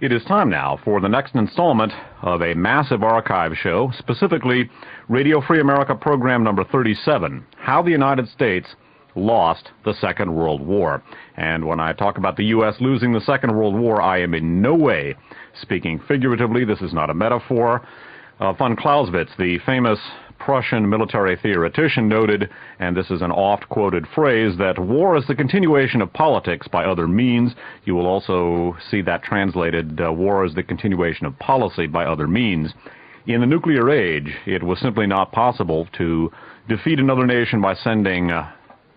It is time now for the next installment of a massive archive show, specifically Radio Free America program number 37, How the United States Lost the Second World War. And when I talk about the U.S. losing the Second World War, I am in no way speaking figuratively. This is not a metaphor. Von Clausewitz, the famous Prussian military theoretician, noted, and this is an oft-quoted phrase, that war is the continuation of politics by other means. You will also see that translated, war is the continuation of policy by other means. In the nuclear age, it was simply not possible to defeat another nation by sending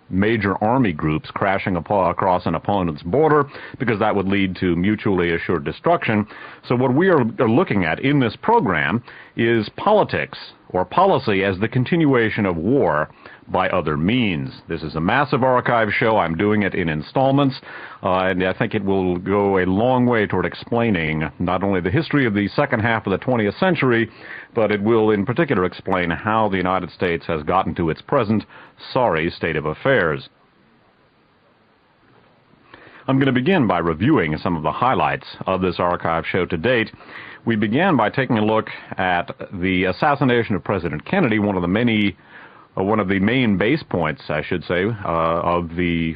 major army groups crashing across an opponent's border, because that would lead to mutually assured destruction. So what we are looking at in this program is politics, or policy, as the continuation of war by other means. This is a massive archive show. I'm doing it in installments, and I think it will go a long way toward explaining not only the history of the second half of the 20th century, but it will in particular explain how the United States has gotten to its present sorry state of affairs. I'm going to begin by reviewing some of the highlights of this archive show to date. We began by taking a look at the assassination of President Kennedy, one of the main base points, I should say, of the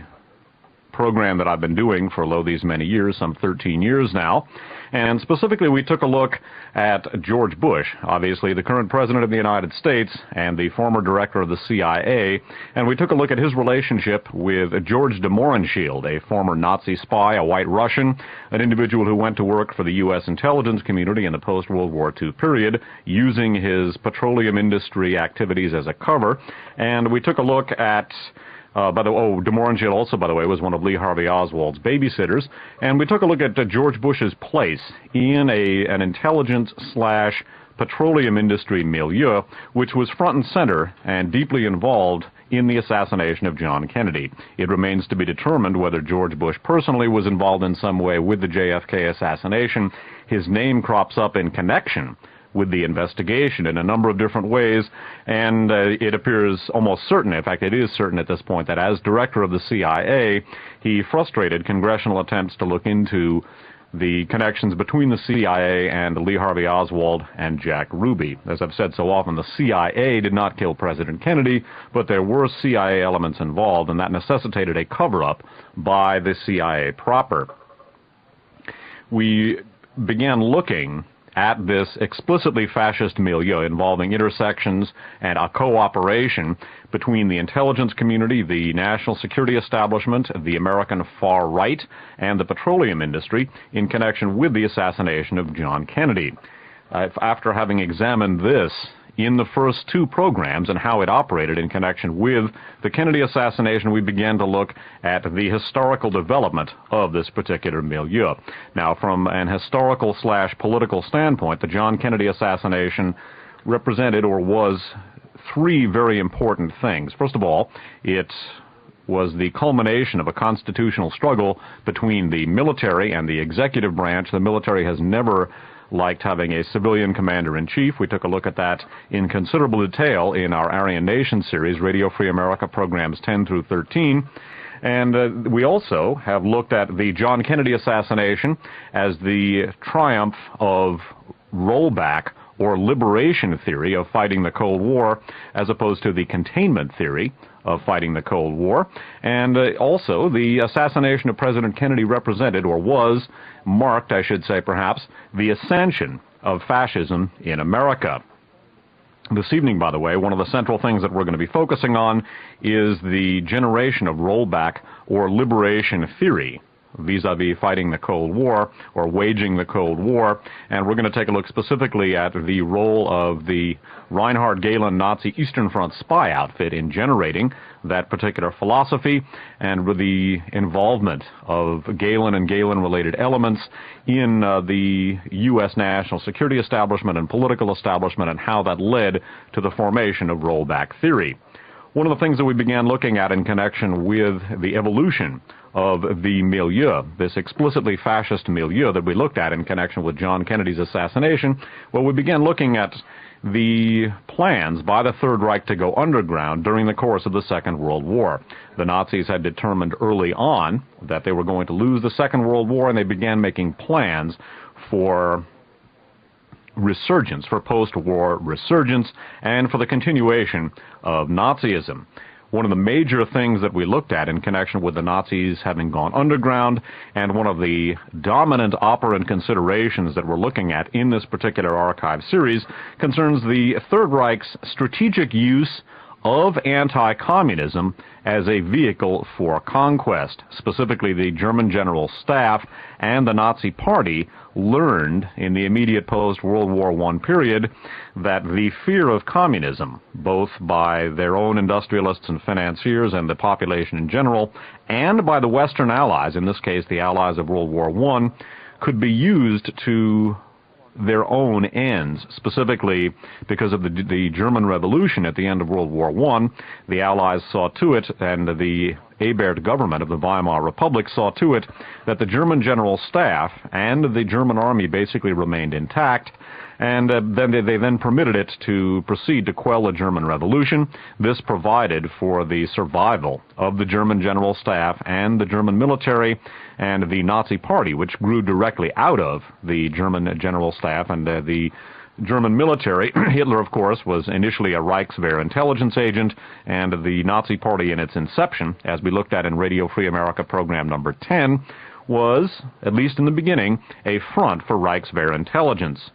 program that I've been doing for these many years, some 13 years now. And specifically, we took a look at George Bush, obviously the current president of the United States and the former director of the CIA, and we took a look at his relationship with George de Mohrenschildt, a former Nazi spy, a white Russian, an individual who went to work for the U.S. intelligence community in the post-World War II period, using his petroleum industry activities as a cover. And we took a look at de Mohrenschildt also, by the way, was one of Lee Harvey Oswald's babysitters. And we took a look at George Bush's place in an intelligence/petroleum industry milieu, which was front and center and deeply involved in the assassination of John Kennedy. It remains to be determined whether George Bush personally was involved in some way with the JFK assassination. His name crops up in connection with the investigation in a number of different ways, and it appears almost certain, in fact it is certain at this point, that as director of the CIA, he frustrated congressional attempts to look into the connections between the CIA and Lee Harvey Oswald and Jack Ruby. As I've said so often, the CIA did not kill President Kennedy, but there were CIA elements involved, and that necessitated a cover-up by the CIA proper. We began looking at this explicitly fascist milieu involving intersections and a cooperation between the intelligence community, the national security establishment, the American far right, and the petroleum industry in connection with the assassination of John Kennedy. After having examined this in the first two programs and how it operated in connection with the Kennedy assassination, we began to look at the historical development of this particular milieu. Now, from an historical/political standpoint, the John Kennedy assassination represented, or was, three very important things. First of all, it was the culmination of a constitutional struggle between the military and the executive branch. The military has never liked having a civilian commander-in-chief. We took a look at that in considerable detail in our Aryan Nation series, Radio Free America programs 10 through 13. And we also have looked at the John Kennedy assassination as the triumph of rollback or liberation theory of fighting the Cold War, as opposed to the containment theory of fighting the Cold War. And also, the assassination of President Kennedy represented, or was, marked, I should say perhaps, the ascension of fascism in America. This evening, by the way, one of the central things that we're going to be focusing on is the generation of rollback or liberation theory vis-a-vis fighting the Cold War, or waging the Cold War. And we're going to take a look specifically at the role of the Reinhard Gehlen Nazi Eastern Front spy outfit in generating that particular philosophy, and with the involvement of Gehlen and Gehlen-related elements in the U.S. national security establishment and political establishment, and how that led to the formation of rollback theory. One of the things that we began looking at in connection with the evolution of the milieu, this explicitly fascist milieu that we looked at in connection with John Kennedy's assassination, well, we began looking at the plans by the Third Reich to go underground during the course of the Second World War. The Nazis had determined early on that they were going to lose the Second World War, and they began making plans for resurgence, for post-war resurgence, and for the continuation of Nazism. One of the major things that we looked at in connection with the Nazis having gone underground, and one of the dominant operant considerations that we're looking at in this particular archive series, concerns the Third Reich's strategic use of anti-communism as a vehicle for conquest. Specifically, the German General Staff and the Nazi Party learned in the immediate post-World War I period that the fear of communism, both by their own industrialists and financiers and the population in general, and by the Western Allies, in this case the Allies of World War I, could be used to their own ends. Specifically, because of the German Revolution at the end of World War I, the Allies saw to it, and the Ebert government of the Weimar Republic saw to it, that the German General Staff and the German Army basically remained intact, and they then permitted it to proceed to quell the German Revolution. This provided for the survival of the German General Staff and the German military and the Nazi Party, which grew directly out of the German General Staff and the German military. Hitler, of course, was initially a Reichswehr intelligence agent, and the Nazi Party in its inception, as we looked at in Radio Free America program number 10, was, at least in the beginning, a front for Reichswehr intelligence.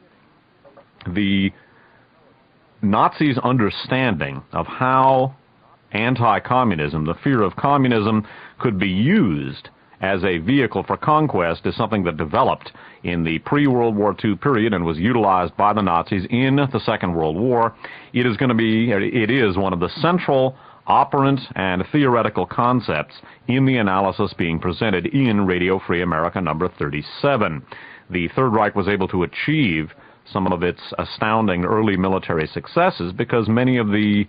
The Nazis' understanding of how anti-communism, the fear of communism, could be used as a vehicle for conquest is something that developed in the pre-World War II period and was utilized by the Nazis in the Second World War. It is one of the central operant and theoretical concepts in the analysis being presented in Radio Free America number 37. The Third Reich was able to achieve some of its astounding early military successes because many of the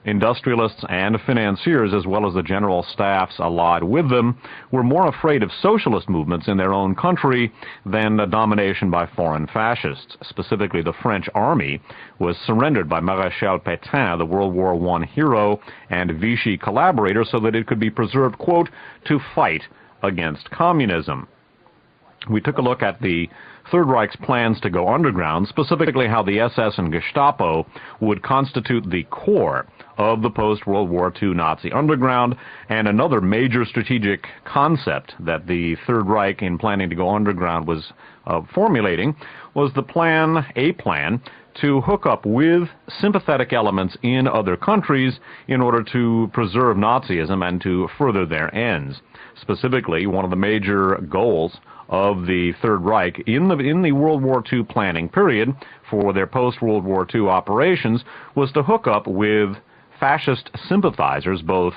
industrialists and financiers, as well as the general staffs allied with them, were more afraid of socialist movements in their own country than domination by foreign fascists. Specifically, the French army was surrendered by Maréchal Pétain, the World War I hero and Vichy collaborator, so that it could be preserved, quote, to fight against communism. We took a look at the Third Reich's plans to go underground, specifically how the SS and Gestapo would constitute the core of the post-World War II Nazi underground, and another major strategic concept that the Third Reich, in planning to go underground, was formulating was a plan to hook up with sympathetic elements in other countries in order to preserve Nazism and to further their ends. Specifically, one of the major goals of the Third Reich in the World War II planning period for their post-World War II operations was to hook up with fascist sympathizers, both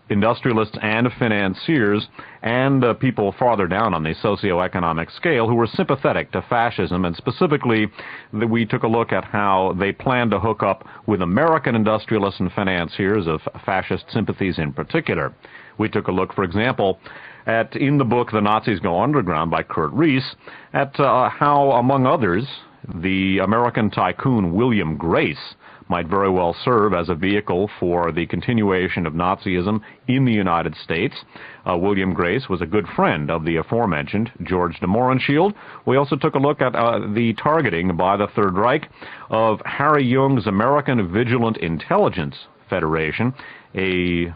industrialists and financiers, and people farther down on the socioeconomic scale who were sympathetic to fascism. And specifically, we took a look at how they planned to hook up with American industrialists and financiers of fascist sympathies in particular. We took a look, for example, in the book The Nazis Go Underground by Kurt Reese, at how, among others, the American tycoon William Grace might very well serve as a vehicle for the continuation of Nazism in the United States. William Grace was a good friend of the aforementioned George de Mohrenschildt. We also took a look at the targeting by the Third Reich of Harry Jung's American Vigilant Intelligence Federation, a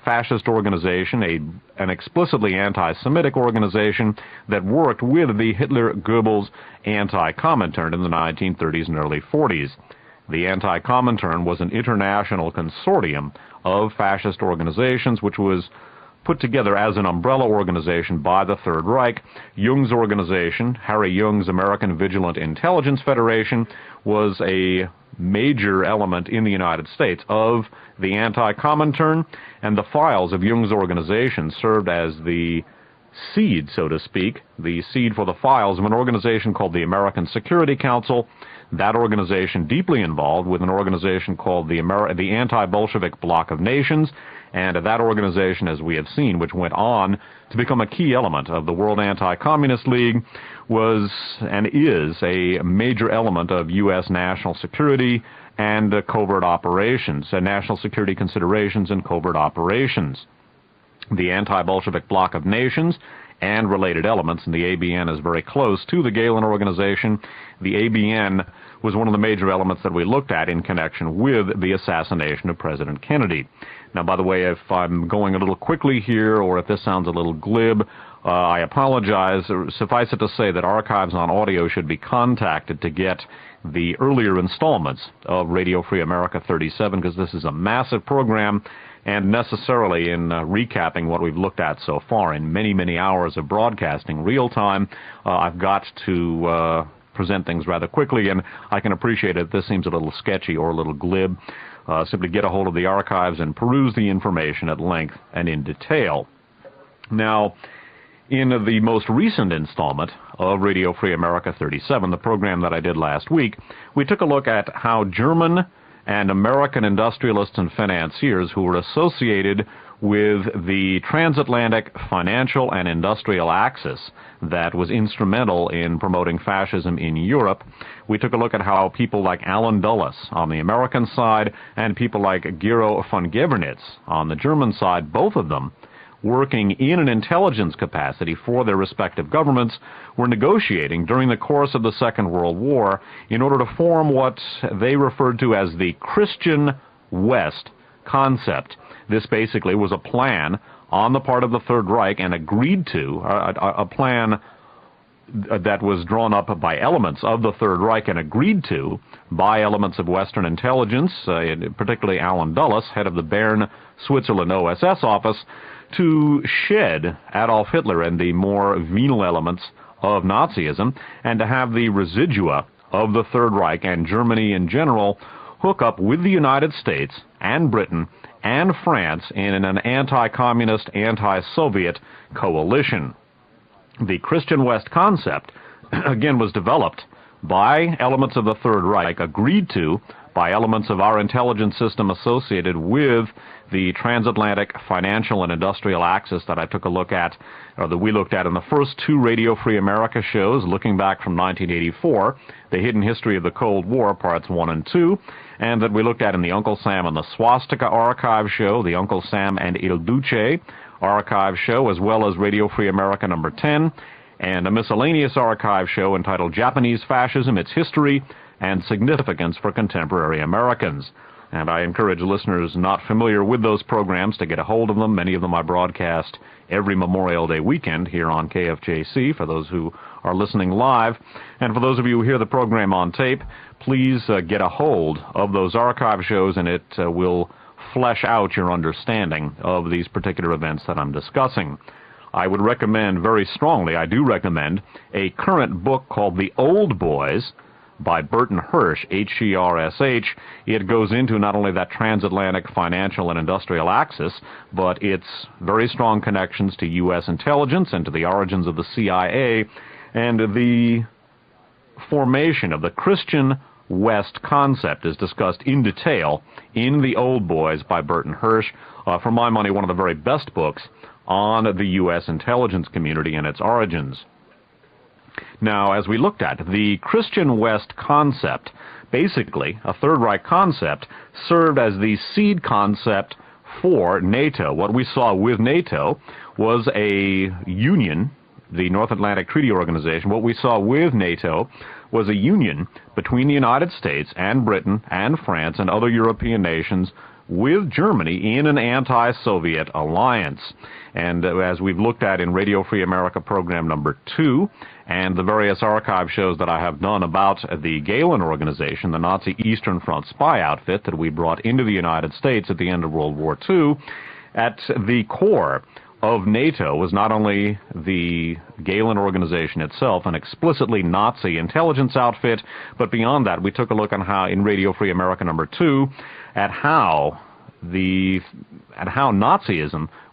fascist organization, an explicitly anti-Semitic organization that worked with the Hitler-Goebbels anti-Comintern in the 1930s and early 40s. The anti-Comintern was an international consortium of fascist organizations which was put together as an umbrella organization by the Third Reich. Jung's organization, Harry Jung's American Vigilant Intelligence Federation, was a major element in the United States of the anti-Comintern, and the files of Jung's organization served as the seed, so to speak, the seed for the files of an organization called the American Security Council. That organization deeply involved with an organization called the Anti-Bolshevik Bloc of Nations, and that organization, as we have seen, which went on to become a key element of the World Anti-Communist League, was and is a major element of U.S. national security and covert operations, national security considerations and covert operations. The Anti-Bolshevik Bloc of Nations and related elements, and the ABN is very close to the Galen organization. The ABN was one of the major elements that we looked at in connection with the assassination of President Kennedy. Now, by the way, if I'm going a little quickly here, or if this sounds a little glib, I apologize. Suffice it to say that Archives on Audio should be contacted to get the earlier installments of Radio Free America 37, because this is a massive program, and necessarily in recapping what we've looked at so far in many, many hours of broadcasting real time, I've got to present things rather quickly, and I can appreciate it if this seems a little sketchy or a little glib. Simply get a hold of the archives and peruse the information at length and in detail. Now, in the most recent installment of Radio Free America 37, the program that I did last week, we took a look at how German and American industrialists and financiers who were associated with the transatlantic financial and industrial axis that was instrumental in promoting fascism in Europe. We took a look at how people like Allen Dulles on the American side and people like Gero von Gebernitz on the German side, both of them working in an intelligence capacity for their respective governments, were negotiating during the course of the Second World War in order to form what they referred to as the Christian West concept. This basically was a plan on the part of the Third Reich and agreed to, a plan that was drawn up by elements of the Third Reich and agreed to by elements of Western intelligence, particularly Allen Dulles, head of the Bern, Switzerland OSS office, to shed Adolf Hitler and the more venal elements of Nazism, and to have the residua of the Third Reich and Germany in general hook up with the United States and Britain and France in an anti-communist, anti-Soviet coalition. The Christian West concept, again, was developed by elements of the Third Reich, agreed to by elements of our intelligence system associated with the transatlantic financial and industrial axis that I took a look at, or that we looked at in the first two Radio Free America shows, looking back from 1984, The Hidden History of the Cold War, Parts 1 and 2, and that we looked at in the Uncle Sam and the Swastika Archive show, the Uncle Sam and Il Duce Archive show, as well as Radio Free America number 10, and a miscellaneous archive show entitled Japanese Fascism, Its History and Significance for Contemporary Americans. And I encourage listeners not familiar with those programs to get a hold of them. Many of them I broadcast every Memorial Day weekend here on KFJC for those who are listening live. And for those of you who hear the program on tape, please get a hold of those archive shows, and it will flesh out your understanding of these particular events that I'm discussing. I would recommend very strongly, I do recommend, a current book called The Old Boys by Burton Hirsch, H-E-R-S-H. It goes into not only that transatlantic financial and industrial axis, but its very strong connections to U.S. intelligence and to the origins of the CIA, and the formation of the Christian West concept is discussed in detail in The Old Boys by Burton Hirsch. For my money, one of the very best books on the U.S. intelligence community and its origins. Now, as we looked at, the Christian West concept, basically a Third Reich concept, served as the seed concept for NATO. What we saw with NATO was a union, the North Atlantic Treaty Organization. What we saw with NATO was a union between the United States and Britain and France and other European nations with Germany in an anti-Soviet alliance. And as we've looked at in Radio Free America program number 2, and the various archive shows that I have done about the Galen organization, the Nazi Eastern Front spy outfit that we brought into the United States at the end of World War II, at the core of NATO was not only the Galen organization itself, an explicitly Nazi intelligence outfit, but beyond that, we took a look on how, in Radio Free America number 2, at how Nazism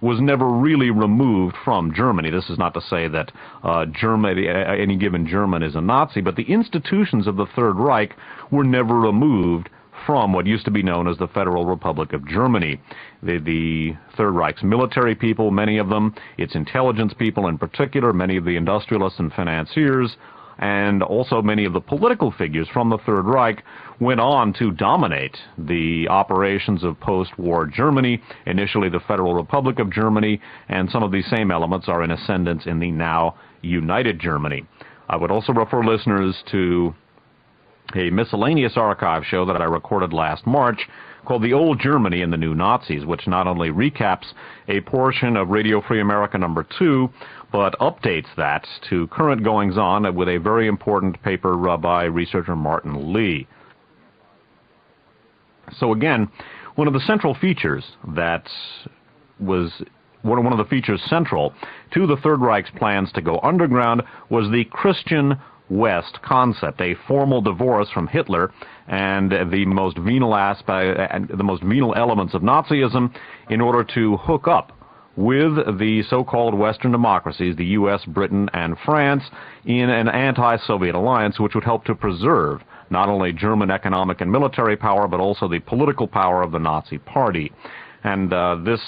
was never really removed from Germany. This is not to say that any given German is a Nazi, but the institutions of the Third Reich were never removed from what used to be known as the Federal Republic of Germany. The Third Reich's military people, many of them, its intelligence people in particular, many of the industrialists and financiers, and also many of the political figures from the Third Reich went on to dominate the operations of post-war Germany, initially the Federal Republic of Germany, and some of these same elements are in ascendance in the now United Germany. I would also refer listeners to a miscellaneous archive show that I recorded last March called The Old Germany and the New Nazis, which not only recaps a portion of Radio Free America number 2, but updates that to current goings-on with a very important paper by researcher Martin Lee. So again, one of the central features that was one of the features central to the Third Reich's plans to go underground was the Christian West concept, a formal divorce from Hitler and the most venal elements of Nazism in order to hook up with the so-called Western democracies, the U.S., Britain, and France, in an anti-Soviet alliance which would help to preserve not only German economic and military power, but also the political power of the Nazi Party. And this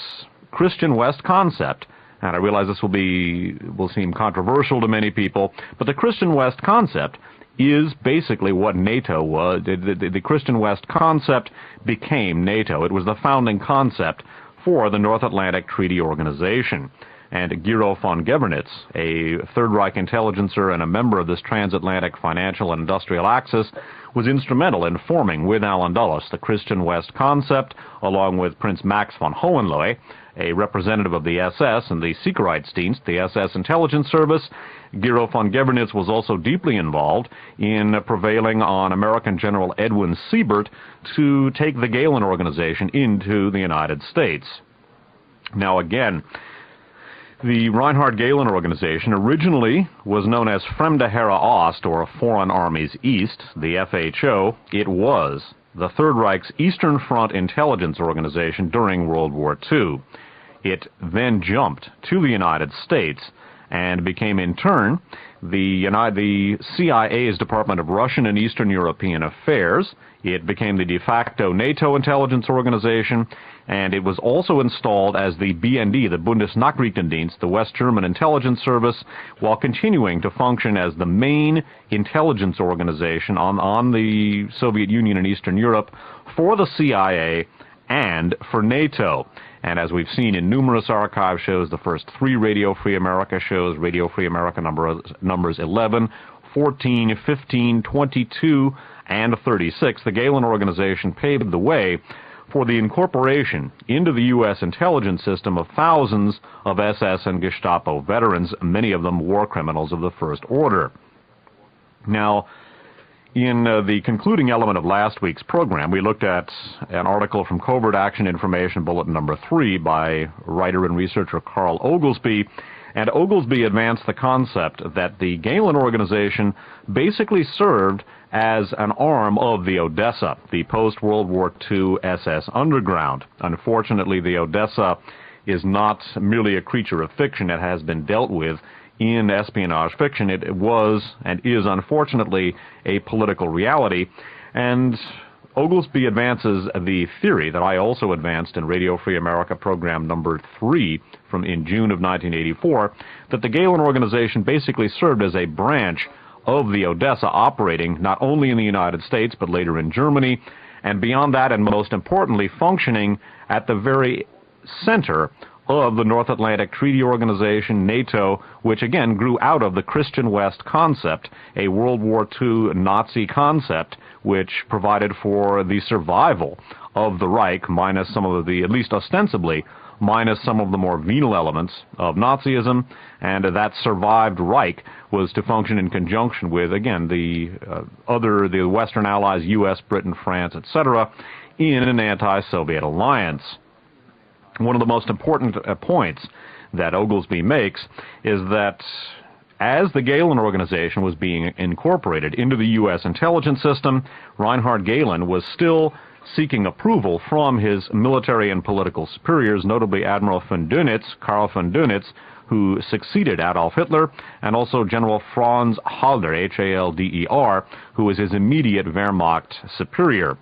Christian West concept, and I realize this will seem controversial to many people, but the Christian West concept is basically what NATO was. The Christian West concept became NATO. It was the founding concept for the North Atlantic Treaty Organization. And Gero von Gebernitz, a Third Reich intelligencer and a member of this transatlantic financial and industrial axis, was instrumental in forming with Allen Dulles the Christian West concept, along with Prince Max von Hohenlohe, a representative of the SS and the Sicherheitsdienst, the SS intelligence service. Gero von Gebernitz was also deeply involved in prevailing on American General Edwin Siebert to take the Gehlen organization into the United States. Now again, the Reinhard Gehlen organization originally was known as Fremde Heere Ost, or Foreign Armies East, the FHO. It was the Third Reich's Eastern Front intelligence organization during World War II. It then jumped to the United States and became in turn the CIA's Department of Russian and Eastern European Affairs. It became the de facto NATO intelligence organization, and it was also installed as the BND, the Bundesnachrichtendienst, the West German intelligence service, while continuing to function as the main intelligence organization on the Soviet Union and Eastern Europe for the CIA and for NATO. And as we've seen in numerous archive shows, the first 3 Radio Free America shows, Radio Free America numbers 11, 14, 15, 22, and 36, the Gehlen organization paved the way for the incorporation into the U.S. intelligence system of thousands of SS and Gestapo veterans, many of them war criminals of the first order. Now, in the concluding element of last week's program, we looked at an article from Covert Action Information Bulletin number 3 by writer and researcher Carl Oglesby, and Oglesby advanced the concept that the Gehlen organization basically served as an arm of the Odessa, the post-World War II SS underground. Unfortunately, the Odessa is not merely a creature of fiction. It has been dealt with in espionage fiction. It was and is unfortunately a political reality, and Oglesby advances the theory that I also advanced in Radio Free America program number 3 in June of 1984, that the Gehlen organization basically served as a branch of the Odessa, operating not only in the United States but later in Germany, and beyond that, and most importantly, functioning at the very center of the North Atlantic Treaty Organization, NATO, which again grew out of the Christian West concept, a World War II Nazi concept, which provided for the survival of the Reich, minus some of the, at least ostensibly, minus some of the more venal elements of Nazism, and that survived Reich was to function in conjunction with, again, the Western Allies, U.S., Britain, France, etc., in an anti-Soviet alliance. One of the most important points that Oglesby makes is that as the Gehlen organization was being incorporated into the U.S. intelligence system, Reinhard Gehlen was still seeking approval from his military and political superiors, notably Admiral von Dönitz, Karl von Dönitz, who succeeded Adolf Hitler, and also General Franz Halder, H-A-L-D-E-R, who was his immediate Wehrmacht superior.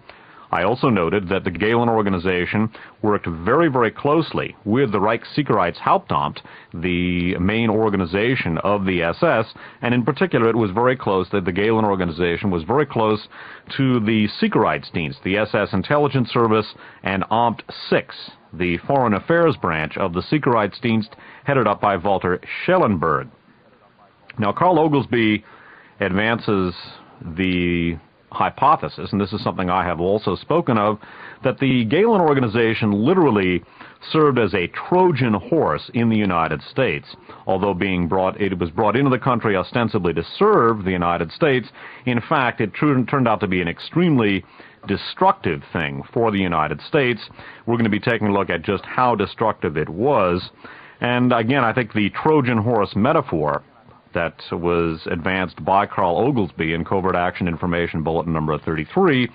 I also noted that the Gehlen organization worked very, very closely with the Reichssicherheitshauptamt, the main organization of the SS, and in particular it was very close, that the Gehlen organization was very close to the Sicherheitsdienst, the SS intelligence service, and Amt 6, the foreign affairs branch of the Sicherheitsdienst, headed up by Walter Schellenberg. Now, Carl Oglesby advances the hypothesis, and this is something I have also spoken of, that the Gehlen organization literally served as a Trojan horse in the United States. Although it was brought into the country ostensibly to serve the United States, in fact, it turned out to be an extremely destructive thing for the United States. We're going to be taking a look at just how destructive it was. And again, I think the Trojan horse metaphor that was advanced by Carl Oglesby in Covert Action Information Bulletin number 33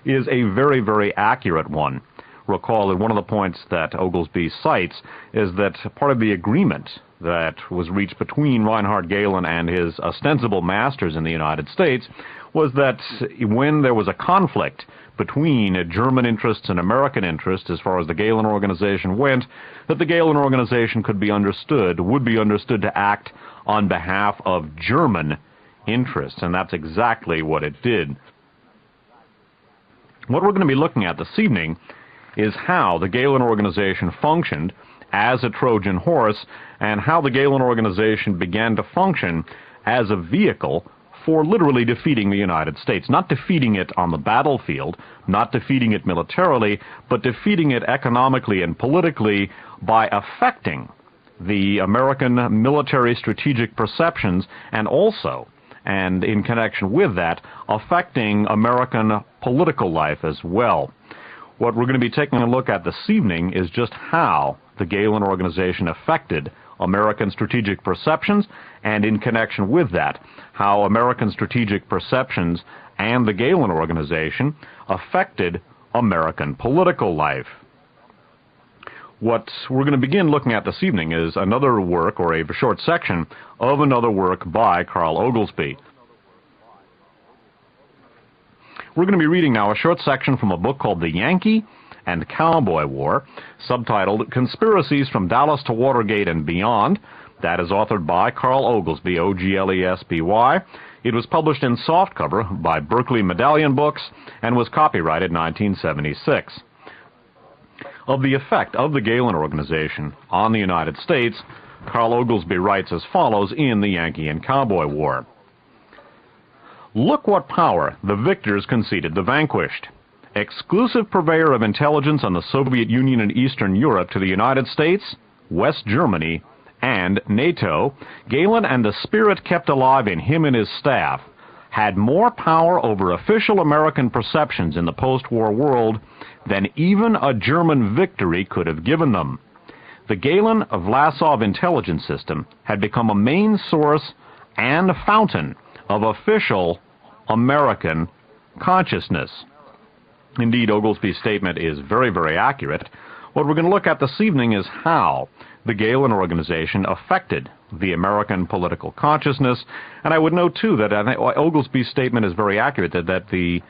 is a very, very accurate one. Recall that one of the points that Oglesby cites is that part of the agreement that was reached between Reinhard Gehlen and his ostensible masters in the United States was that when there was a conflict between German interests and American interests as far as the Gehlen organization went, that the Gehlen organization would be understood to act on behalf of German interests, and that's exactly what it did. What we're going to be looking at this evening is how the Gehlen organization functioned as a Trojan horse, and how the Gehlen organization began to function as a vehicle for literally defeating the United States. Not defeating it on the battlefield, not defeating it militarily, but defeating it economically and politically by affecting the American military strategic perceptions, and also, and in connection with that, affecting American political life as well. What we're going to be taking a look at this evening is just how the Gehlen organization affected American strategic perceptions, and in connection with that, how American strategic perceptions and the Gehlen organization affected American political life. What we're going to begin looking at this evening is another work, or a short section of another work by Carl Oglesby. We're going to be reading now a short section from a book called The Yankee and Cowboy War, subtitled Conspiracies from Dallas to Watergate and Beyond. That is authored by Carl Oglesby, O-G-L-E-S-B-Y. It was published in softcover by Berkeley Medallion Books and was copyrighted 1976. Of the effect of the Gehlen organization on the United States, Carl Oglesby writes as follows in The Yankee and Cowboy War. Look what power the victors conceded the vanquished. Exclusive purveyor of intelligence on the Soviet Union and Eastern Europe to the United States, West Germany, and NATO, Gehlen and the spirit kept alive in him and his staff had more power over official American perceptions in the post-war world than even a German victory could have given them. The Gehlen-Vlasov intelligence system had become a main source and fountain of official American consciousness. Indeed, Oglesby's statement is very, very accurate. What we're going to look at this evening is how the Gehlen organization affected the American political consciousness. And I would note, too, that I think Oglesby's statement is very accurate, that the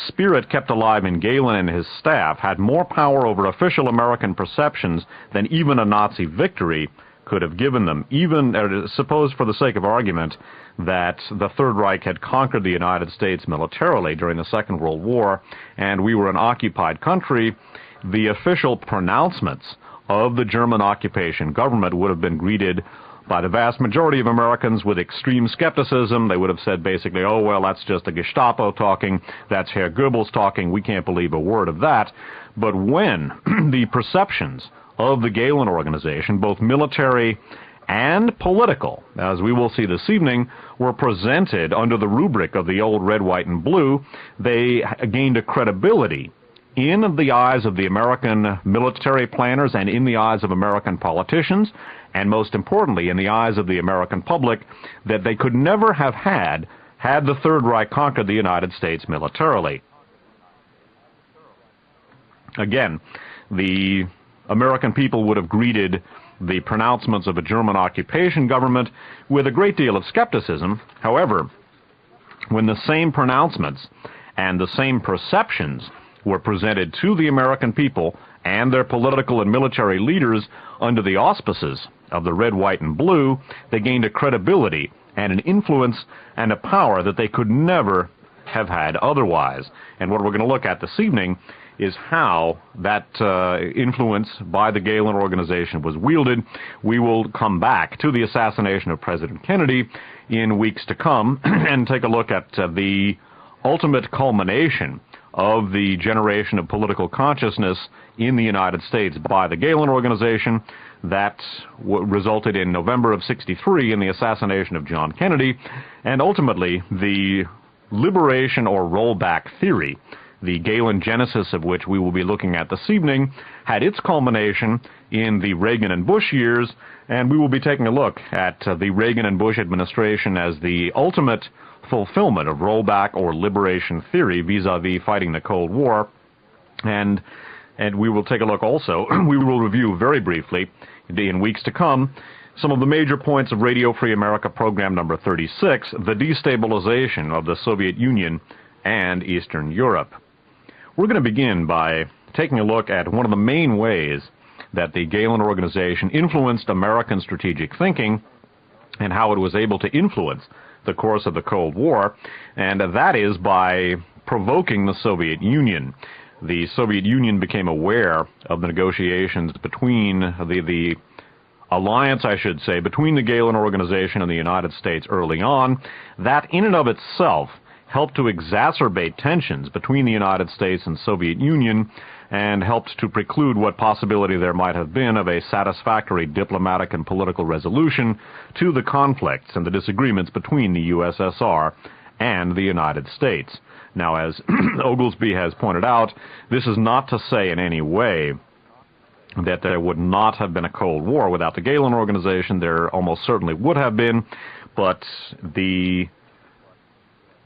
spirit kept alive in Gehlen and his staff had more power over official American perceptions than even a Nazi victory could have given them. Even, suppose for the sake of argument, that the Third Reich had conquered the United States militarily during the Second World War, and we were an occupied country, the official pronouncements of the German occupation government would have been greeted by the vast majority of Americans with extreme skepticism. They would have said basically, oh, well, that's just the Gestapo talking, that's Herr Goebbels talking, we can't believe a word of that. But when the perceptions of the Gehlen organization, both military and political, as we will see this evening, were presented under the rubric of the old red, white, and blue, they gained a credibility in the eyes of the American military planners and in the eyes of American politicians, and most importantly, in the eyes of the American public, that they could never have had the Third Reich conquered the United States militarily. Again, the American people would have greeted the pronouncements of a German occupation government with a great deal of skepticism. However, when the same pronouncements and the same perceptions were presented to the American people and their political and military leaders under the auspices of the red, white, and blue, they gained a credibility and an influence and a power that they could never have had otherwise. And what we're going to look at this evening is how that influence by the Galen organization was wielded. We will come back to the assassination of President Kennedy in weeks to come and take a look at the ultimate culmination of the generation of political consciousness in the United States by the Galen organization that resulted in November of '63 in the assassination of John Kennedy, and ultimately the liberation or rollback theory, the Galen genesis of which we will be looking at this evening, had its culmination in the Reagan and Bush years, and we will be taking a look at the Reagan and Bush administration as the ultimate fulfillment of rollback or liberation theory vis-a-vis fighting the Cold War. And we will take a look also, we will review very briefly in weeks to come some of the major points of Radio Free America program number 36, the destabilization of the Soviet Union and Eastern Europe. We're going to begin by taking a look at one of the main ways that the Galen organization influenced American strategic thinking and how it was able to influence the course of the Cold War, and that is by provoking the Soviet Union. The Soviet Union became aware of the negotiations between the alliance, I should say, between the Galen organization and the United States early on. That in and of itself helped to exacerbate tensions between the United States and Soviet Union and helped to preclude what possibility there might have been of a satisfactory diplomatic and political resolution to the conflicts and the disagreements between the USSR and the United States. Now, as Oglesby has pointed out, this is not to say in any way that there would not have been a Cold War without the Galen organization. There almost certainly would have been, but the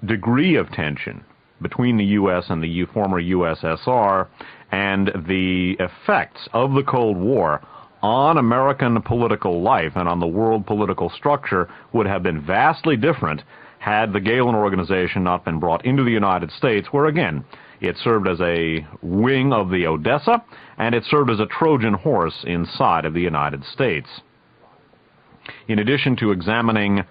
degree of tension between the U.S. and the former USSR and the effects of the Cold War on American political life and on the world political structure would have been vastly different had the Galen organization not been brought into the United States, where again it served as a wing of the Odessa and it served as a Trojan horse inside of the United States. In addition to examining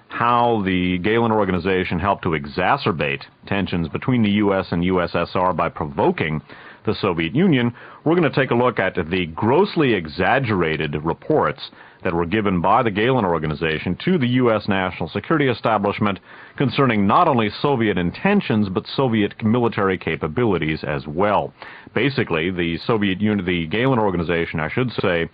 how the Galen organization helped to exacerbate tensions between the U.S. and USSR by provoking the Soviet Union, we're going to take a look at the grossly exaggerated reports that were given by the Galen organization to the U.S. national security establishment concerning not only Soviet intentions but Soviet military capabilities as well. Basically, the Galen organization, I should say,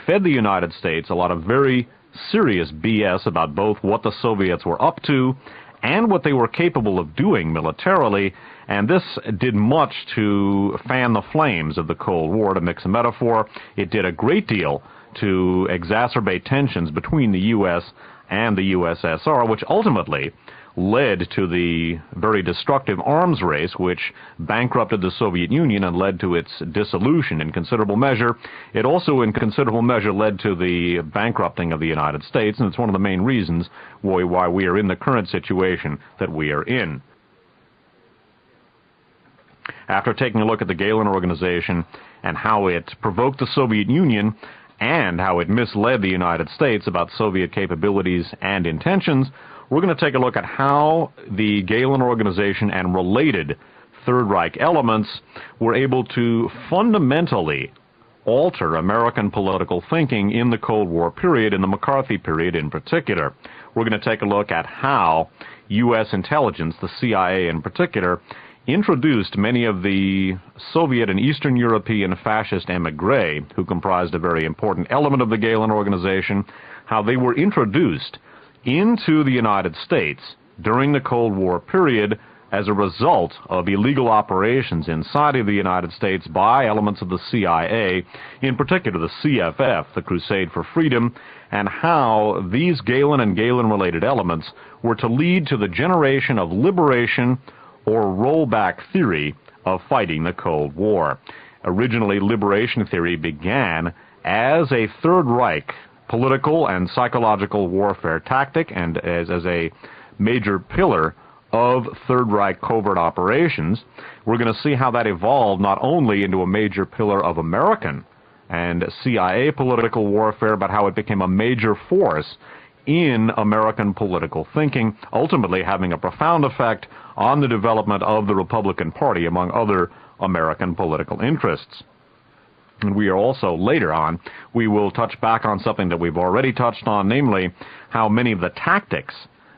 fed the United States a lot of very serious BS about both what the Soviets were up to and what they were capable of doing militarily, and this did much to fan the flames of the Cold War, to mix a metaphor. It did a great deal to exacerbate tensions between the U.S. and the USSR, which ultimately led to the very destructive arms race which bankrupted the Soviet Union and led to its dissolution in considerable measure. It also in considerable measure led to the bankrupting of the United States, and it's one of the main reasons why we are in the current situation that we are in. After taking a look at the Galen organization and how it provoked the Soviet Union and how it misled the United States about Soviet capabilities and intentions, we're going to take a look at how the Galen organization and related Third Reich elements were able to fundamentally alter American political thinking in the Cold War period, in the McCarthy period in particular. We're going to take a look at how U.S. intelligence, the CIA in particular, introduced many of the Soviet and Eastern European fascist émigrés, who comprised a very important element of the Galen organization, how they were introduced into the United States during the Cold War period as a result of illegal operations inside of the United States by elements of the CIA, in particular the CFF, the Crusade for Freedom, and how these Galen and Galen-related elements were to lead to the generation of liberation or rollback theory of fighting the Cold War. Originally, liberation theory began as a Third Reich political and psychological warfare tactic and as a major pillar of Third Reich covert operations. We're going to see how that evolved not only into a major pillar of American and CIA political warfare, but how it became a major force in American political thinking, ultimately having a profound effect on the development of the Republican Party, among other American political interests. And we are also, later on, we will touch back on something that we've already touched on, namely how many of the tactics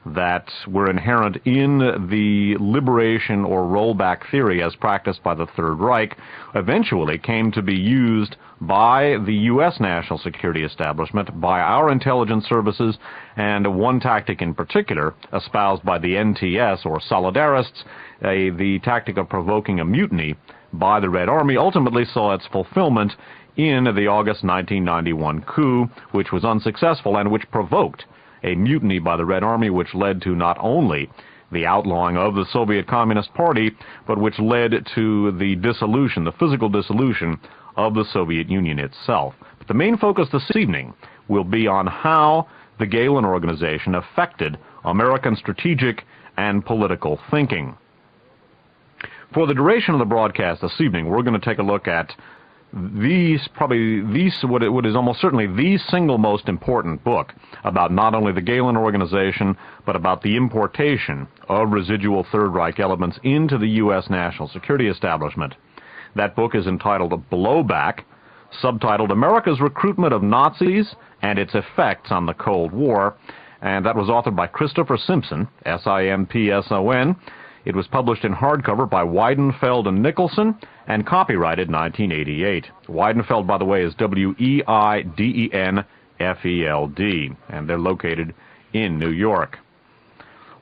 that were inherent in the liberation or rollback theory as practiced by the Third Reich eventually came to be used by the U.S. national security establishment, by our intelligence services, and one tactic in particular, espoused by the NTS or Solidarists, the tactic of provoking a mutiny by the Red Army, ultimately saw its fulfillment in the August 1991 coup, which was unsuccessful and which provoked a mutiny by the Red Army, which led to not only the outlawing of the Soviet Communist Party, but which led to the dissolution, the physical dissolution of the Soviet Union itself. But the main focus this evening will be on how the Gehlen Organization affected American strategic and political thinking. For the duration of the broadcast this evening, we're going to take a look at what is almost certainly the single most important book about not only the Gehlen Organization, but about the importation of residual Third Reich elements into the U.S. national security establishment. That book is entitled Blowback, subtitled America's Recruitment of Nazis and Its Effects on the Cold War, and that was authored by Christopher Simpson, S-I-M-P-S-O-N. It was published in hardcover by Weidenfeld and Nicholson and copyrighted 1988. Weidenfeld, by the way, is W-E-I-D-E-N-F-E-L-D, and they're located in New York.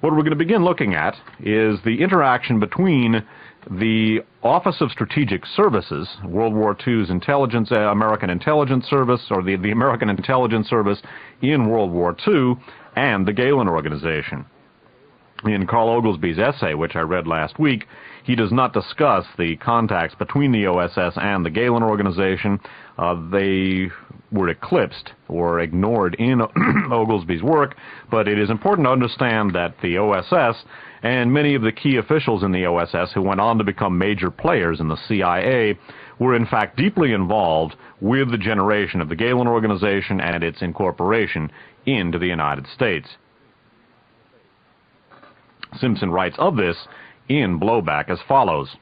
What we're going to begin looking at is the interaction between the Office of Strategic Services, World War II's American Intelligence Service, or the American Intelligence Service in World War II, and the Gehlen Organization. In Carl Oglesby's essay, which I read last week, he does not discuss the contacts between the OSS and the Gehlen Organization. They were eclipsed or ignored in Oglesby's work, but it is important to understand that the OSS and many of the key officials in the OSS who went on to become major players in the CIA were in fact deeply involved with the generation of the Gehlen Organization and its incorporation into the United States. Simpson writes of this in Blowback as follows.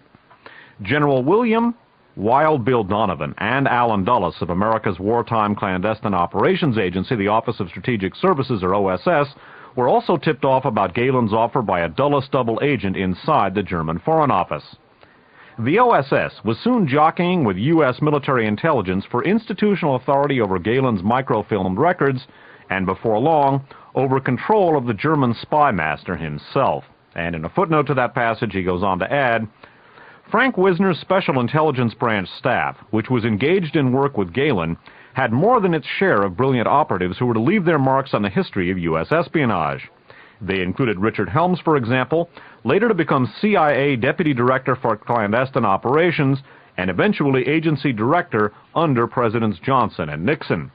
General William Wild Bill Donovan and Alan Dulles of America's Wartime Clandestine Operations Agency, the Office of Strategic Services, or OSS, were also tipped off about Gehlen's offer by a Dulles double agent inside the German Foreign Office. The OSS was soon jockeying with U.S. military intelligence for institutional authority over Gehlen's microfilmed records, and before long, over control of the German spy master himself. And in a footnote to that passage, he goes on to add, Frank Wisner's Special Intelligence Branch staff, which was engaged in work with Gehlen, had more than its share of brilliant operatives who were to leave their marks on the history of U.S. espionage. They included Richard Helms, for example, later to become CIA Deputy Director for Clandestine Operations, and eventually Agency Director under Presidents Johnson and Nixon.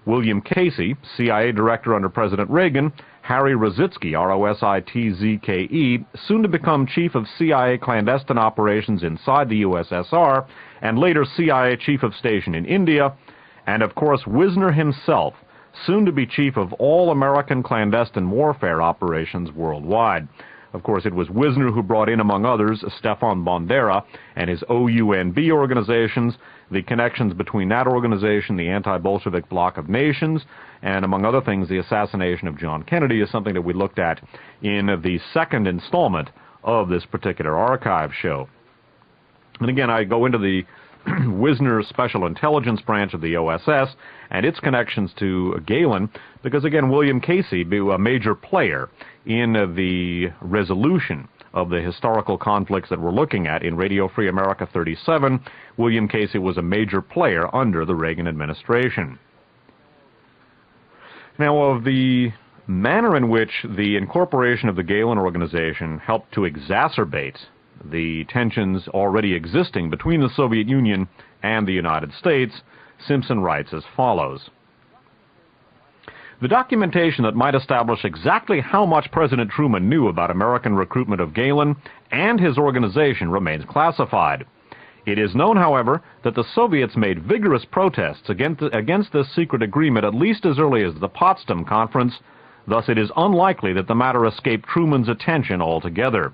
William Casey, CIA Director under President Reagan, Harry Rositzke, R-O-S-I-T-Z-K-E, soon to become Chief of CIA Clandestine Operations inside the USSR, and later CIA Chief of Station in India, and of course Wisner himself, soon to be Chief of all American clandestine warfare operations worldwide. Of course, it was Wisner who brought in, among others, Stefan Bandera and his OUNB organizations, the connections between that organization, the anti-Bolshevik bloc of nations, and among other things, the assassination of John Kennedy is something that we looked at in the second installment of this particular archive show. And again, I go into the Wisner Special Intelligence Branch of the OSS and its connections to Gehlen, because again, William Casey, a major player in the resolution of the historical conflicts that we're looking at in Radio Free America 37, William Casey was a major player under the Reagan administration. Now, of the manner in which the incorporation of the Gehlen Organization helped to exacerbate the tensions already existing between the Soviet Union and the United States, Simpson writes as follows. The documentation that might establish exactly how much President Truman knew about American recruitment of Galen and his organization remains classified. It is known, however, that the Soviets made vigorous protests against this secret agreement at least as early as the Potsdam Conference. Thus, it is unlikely that the matter escaped Truman's attention altogether.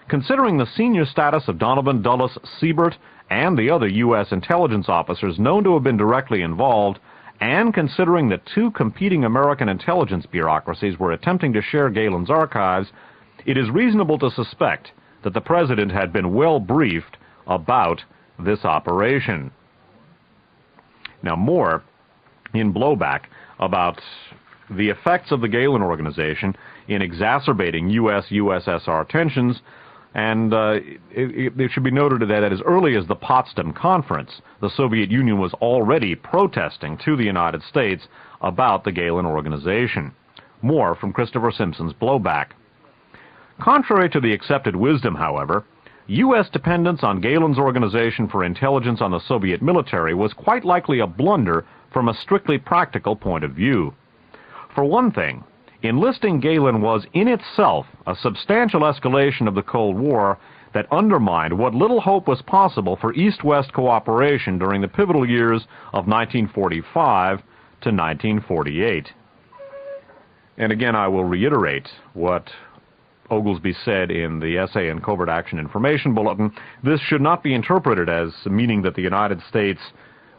Considering the senior status of Donovan, Dulles, Siebert, and the other U.S. intelligence officers known to have been directly involved, and considering that two competing American intelligence bureaucracies were attempting to share Galen's archives, it is reasonable to suspect that the President had been well briefed about this operation. Now, more in blowback about the effects of the Galen organization in exacerbating U.S.-USSR tensions, and it should be noted that as early as the Potsdam Conference, the Soviet Union was already protesting to the United States about the Galen organization. More from Christopher Simpson's Blowback. Contrary to the accepted wisdom, however, U.S. dependence on Galen's Organization for Intelligence on the Soviet military was quite likely a blunder from a strictly practical point of view. For one thing, enlisting Galen was in itself a substantial escalation of the Cold War that undermined what little hope was possible for East-West cooperation during the pivotal years of 1945 to 1948. And again, I will reiterate what Oglesby said in the essay in Covert Action Information Bulletin. This should not be interpreted as meaning that the United States,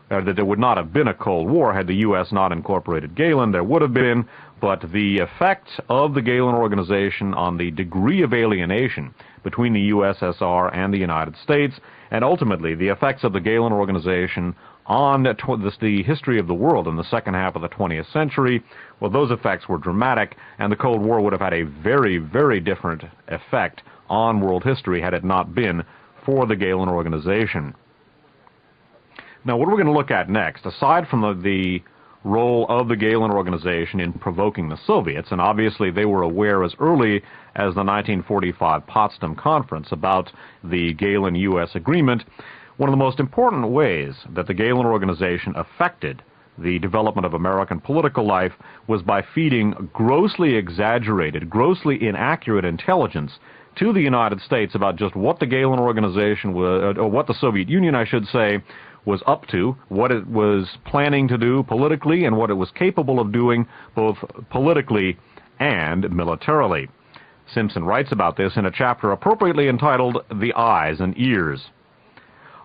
that there would not have been a Cold War had the U.S. not incorporated Galen. There would have been, but the effect of the Galen organization on the degree of alienation between the USSR and the United States, and ultimately the effects of the Galen organization on the history of the world in the second half of the 20th century, well, those effects were dramatic, and the Cold War would have had a very, very different effect on world history had it not been for the Galen organization. Now, what we're going to look at next, aside from the role of the Galen organization in provoking the Soviets, and obviously they were aware as early as the 1945 Potsdam Conference about the Galen-U.S. agreement, one of the most important ways that the Galen organization affected the development of American political life was by feeding grossly exaggerated, grossly inaccurate intelligence to the United States about just what the Galen organization was, or what the Soviet Union, I should say, was up to, what it was planning to do politically, and what it was capable of doing both politically and militarily. Simpson writes about this in a chapter appropriately entitled The Eyes and Ears.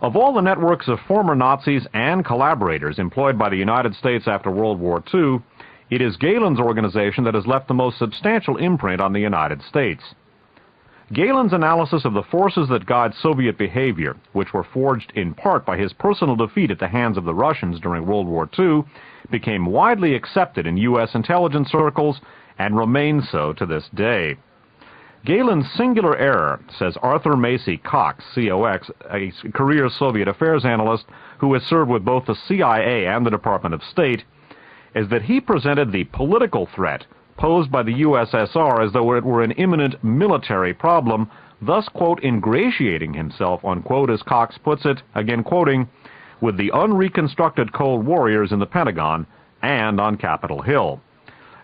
Of all the networks of former Nazis and collaborators employed by the United States after World War II, it is Galen's organization that has left the most substantial imprint on the United States. Galen's analysis of the forces that guide Soviet behavior, which were forged in part by his personal defeat at the hands of the Russians during World War II, became widely accepted in U.S. intelligence circles and remains so to this day. Galen's singular error, says Arthur Macy Cox, C-O-X, a career Soviet affairs analyst who has served with both the CIA and the Department of State, is that he presented the political threat posed by the USSR as though it were an imminent military problem, thus, quote, ingratiating himself, unquote, as Cox puts it, again quoting, with the unreconstructed Cold Warriors in the Pentagon and on Capitol Hill.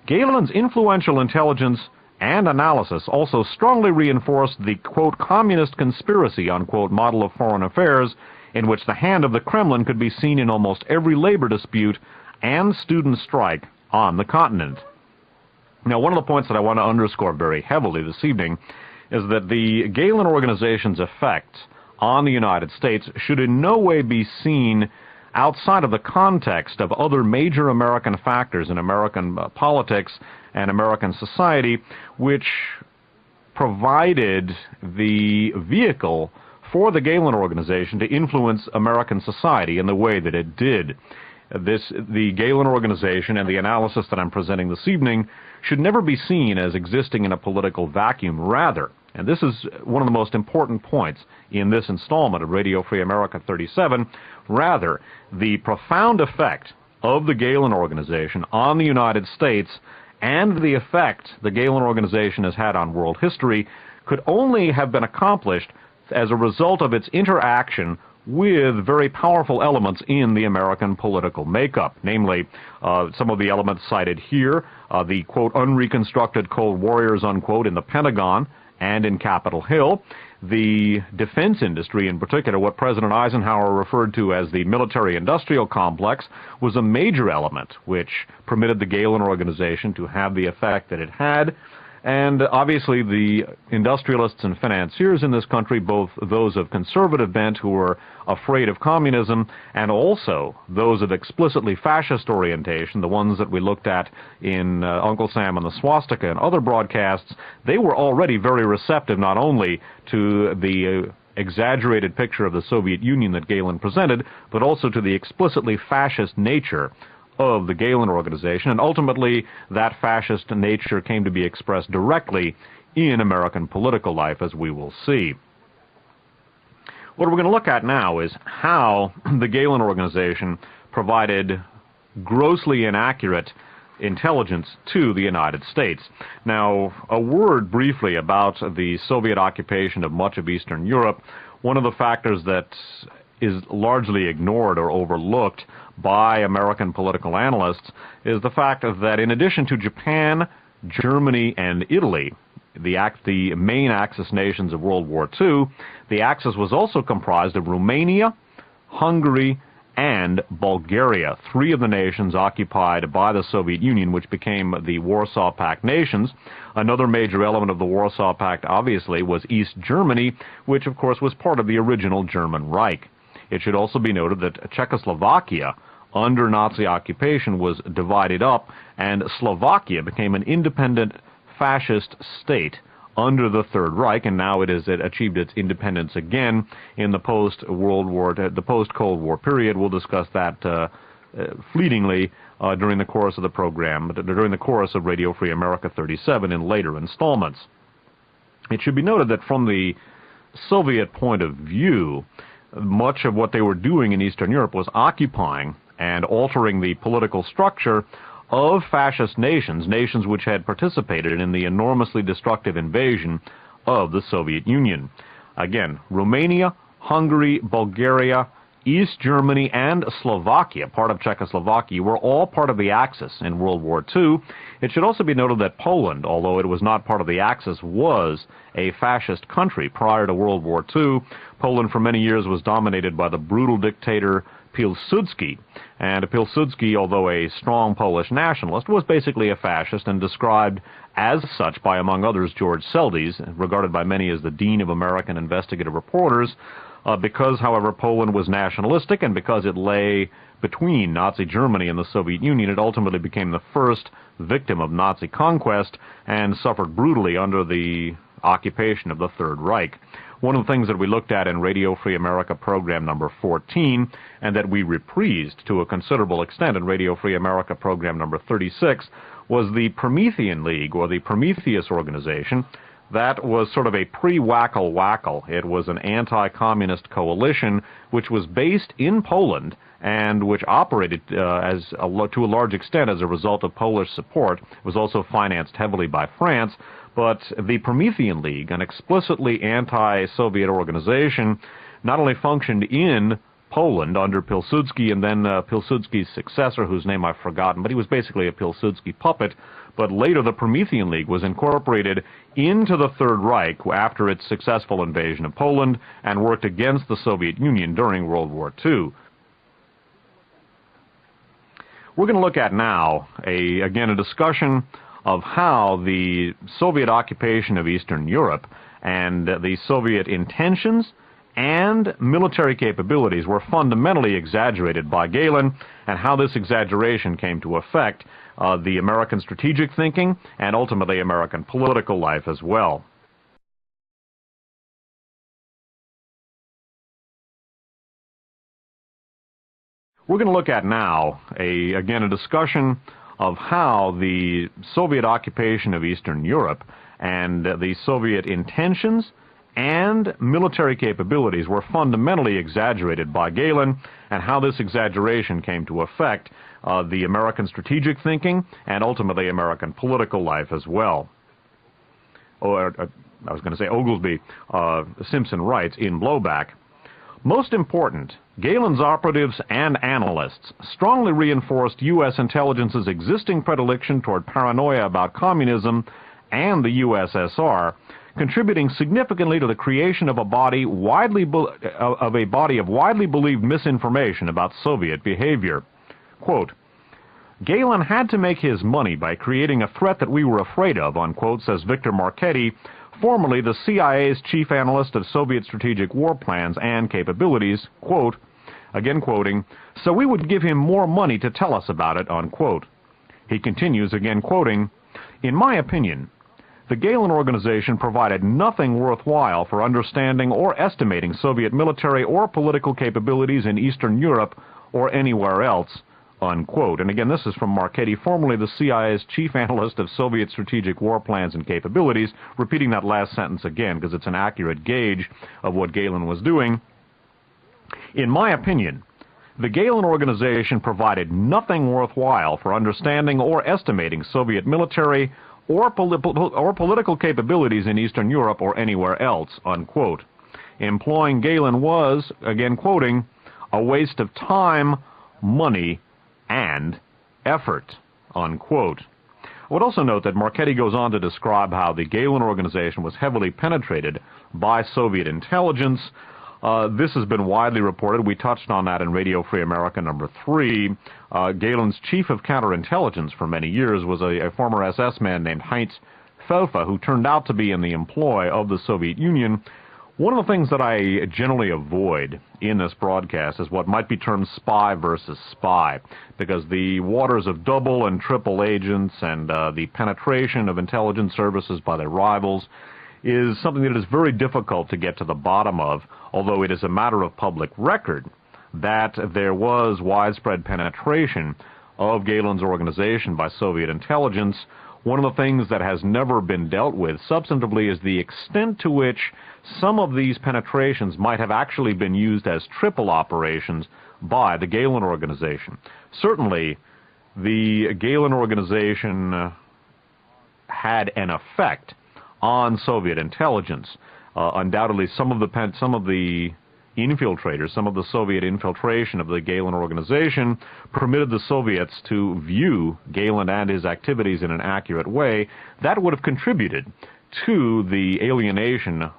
Galen's influential intelligence and analysis also strongly reinforced the, quote, communist conspiracy, unquote, model of foreign affairs, in which the hand of the Kremlin could be seen in almost every labor dispute and student strike on the continent. Now, one of the points that I want to underscore very heavily this evening is that the Galen organization's effect on the United States should in no way be seen outside of the context of other major American factors in American politics and American society, which provided the vehicle for the Galen organization to influence American society in the way that it did. The Galen organization and the analysis that I'm presenting this evening should never be seen as existing in a political vacuum. Rather, and this is one of the most important points in this installment of Radio Free America 37, rather, the profound effect of the Galen organization on the United States and the effect the Galen organization has had on world history could only have been accomplished as a result of its interaction with very powerful elements in the American political makeup, namely some of the elements cited here, the, quote, unreconstructed Cold Warriors, unquote, in the Pentagon and in Capitol Hill, the defense industry in particular, what President Eisenhower referred to as the military-industrial complex, was a major element which permitted the Gehlen Organization to have the effect that it had. And obviously the industrialists and financiers in this country, both those of conservative bent who were afraid of communism and also those of explicitly fascist orientation, the ones that we looked at in Uncle Sam and the Swastika and other broadcasts, they were already very receptive not only to the exaggerated picture of the Soviet Union that Gehlen presented, but also to the explicitly fascist nature of the Gehlen Organization, and ultimately that fascist nature came to be expressed directly in American political life, as we will see. What we're going to look at now is how the Gehlen Organization provided grossly inaccurate intelligence to the United States. Now, a word briefly about the Soviet occupation of much of Eastern Europe. One of the factors that is largely ignored or overlooked by American political analysts is the fact that in addition to Japan, Germany, and Italy, the main Axis nations of World War II, the Axis was also comprised of Romania, Hungary, and Bulgaria, three of the nations occupied by the Soviet Union, which became the Warsaw Pact nations. Another major element of the Warsaw Pact, obviously, was East Germany, which, of course, was part of the original German Reich. It should also be noted that Czechoslovakia, under Nazi occupation, was divided up, and Slovakia became an independent fascist state under the Third Reich, and now it has achieved its independence again in the post-Cold War period. We'll discuss that fleetingly during the course of the program, during the course of Radio Free America 37 in later installments. It should be noted that from the Soviet point of view, much of what they were doing in Eastern Europe was occupying and altering the political structure of fascist nations, nations which had participated in the enormously destructive invasion of the Soviet Union. Again, Romania, Hungary, Bulgaria, East Germany, and Slovakia, part of Czechoslovakia, were all part of the Axis in World War II. It should also be noted that Poland, although it was not part of the Axis, was a fascist country prior to World War II. Poland for many years was dominated by the brutal dictator Pilsudski, and Pilsudski, although a strong Polish nationalist, was basically a fascist and described as such by, among others, George Seldes, regarded by many as the Dean of American Investigative Reporters. Because, however, Poland was nationalistic and because it lay between Nazi Germany and the Soviet Union, it ultimately became the first victim of Nazi conquest and suffered brutally under the occupation of the Third Reich. One of the things that we looked at in Radio Free America program number 14, and that we reprised to a considerable extent in Radio Free America program number 36, was the Promethean League, or the Prometheus Organization. That was sort of a pre-Wackle-Wackle. It was an anti-communist coalition which was based in Poland and which operated to a large extent as a result of Polish support. It was also financed heavily by France. But the Promethean League, an explicitly anti-Soviet organization, not only functioned in Poland under Pilsudski and then Pilsudski's successor, whose name I've forgotten, but he was basically a Pilsudski puppet. But later the Promethean League was incorporated into the Third Reich after its successful invasion of Poland and worked against the Soviet Union during World War II. We're going to look at now, again, a discussion of how the Soviet occupation of Eastern Europe and the Soviet intentions and military capabilities were fundamentally exaggerated by Gehlen, and how this exaggeration came to affect the American strategic thinking and ultimately American political life as well. We're going to look at now, again, a discussion of how the Soviet occupation of Eastern Europe and the Soviet intentions and military capabilities were fundamentally exaggerated by Gehlen, and how this exaggeration came to affect the American strategic thinking and ultimately American political life as well. I was going to say Oglesby, Simpson writes in Blowback, Most important, Galen's operatives and analysts strongly reinforced U.S. intelligence's existing predilection toward paranoia about communism and the USSR, contributing significantly to the creation of a body of widely believed misinformation about Soviet behavior. Quote, Galen had to make his money by creating a threat that we were afraid of, unquote, says Victor Marchetti, formerly the CIA's chief analyst of Soviet strategic war plans and capabilities, quote, again quoting, so we would give him more money to tell us about it, unquote. He continues, again quoting, in my opinion, the Galen organization provided nothing worthwhile for understanding or estimating Soviet military or political capabilities in Eastern Europe or anywhere else, unquote. And again, this is from Marchetti, formerly the CIA's chief analyst of Soviet strategic war plans and capabilities, repeating that last sentence again because it's an accurate gauge of what Galen was doing. In my opinion, the Galen organization provided nothing worthwhile for understanding or estimating Soviet military or political capabilities in Eastern Europe or anywhere else, unquote. Employing Galen was, again quoting, a waste of time, money, and effort, unquote. I would also note that Marchetti goes on to describe how the Galen organization was heavily penetrated by Soviet intelligence. This has been widely reported. We touched on that in Radio Free America number 3. Galen's chief of counterintelligence for many years was a former SS man named Heinz Felfa, who turned out to be in the employ of the Soviet Union. One of the things that I generally avoid in this broadcast is what might be termed spy versus spy, because the waters of double and triple agents and the penetration of intelligence services by their rivals is something that is very difficult to get to the bottom of, although it is a matter of public record that there was widespread penetration of Galen's organization by Soviet intelligence. One of the things that has never been dealt with substantively is the extent to which some of these penetrations might have actually been used as triple operations by the Galen organization. Certainly, the Galen organization had an effect on Soviet intelligence. Undoubtedly, some of the infiltrators, some of the Soviet infiltration of the Galen organization permitted the Soviets to view Galen and his activities in an accurate way. That would have contributed to the alienation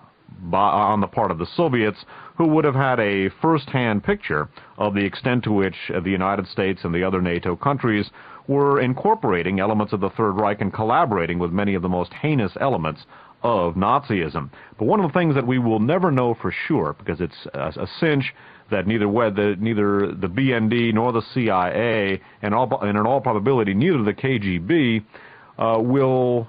on the part of the Soviets, who would have had a first-hand picture of the extent to which the United States and the other NATO countries were incorporating elements of the Third Reich and collaborating with many of the most heinous elements of Nazism. But one of the things that we will never know for sure, because it's a cinch that neither the BND nor the CIA, and in all probability neither the KGB, will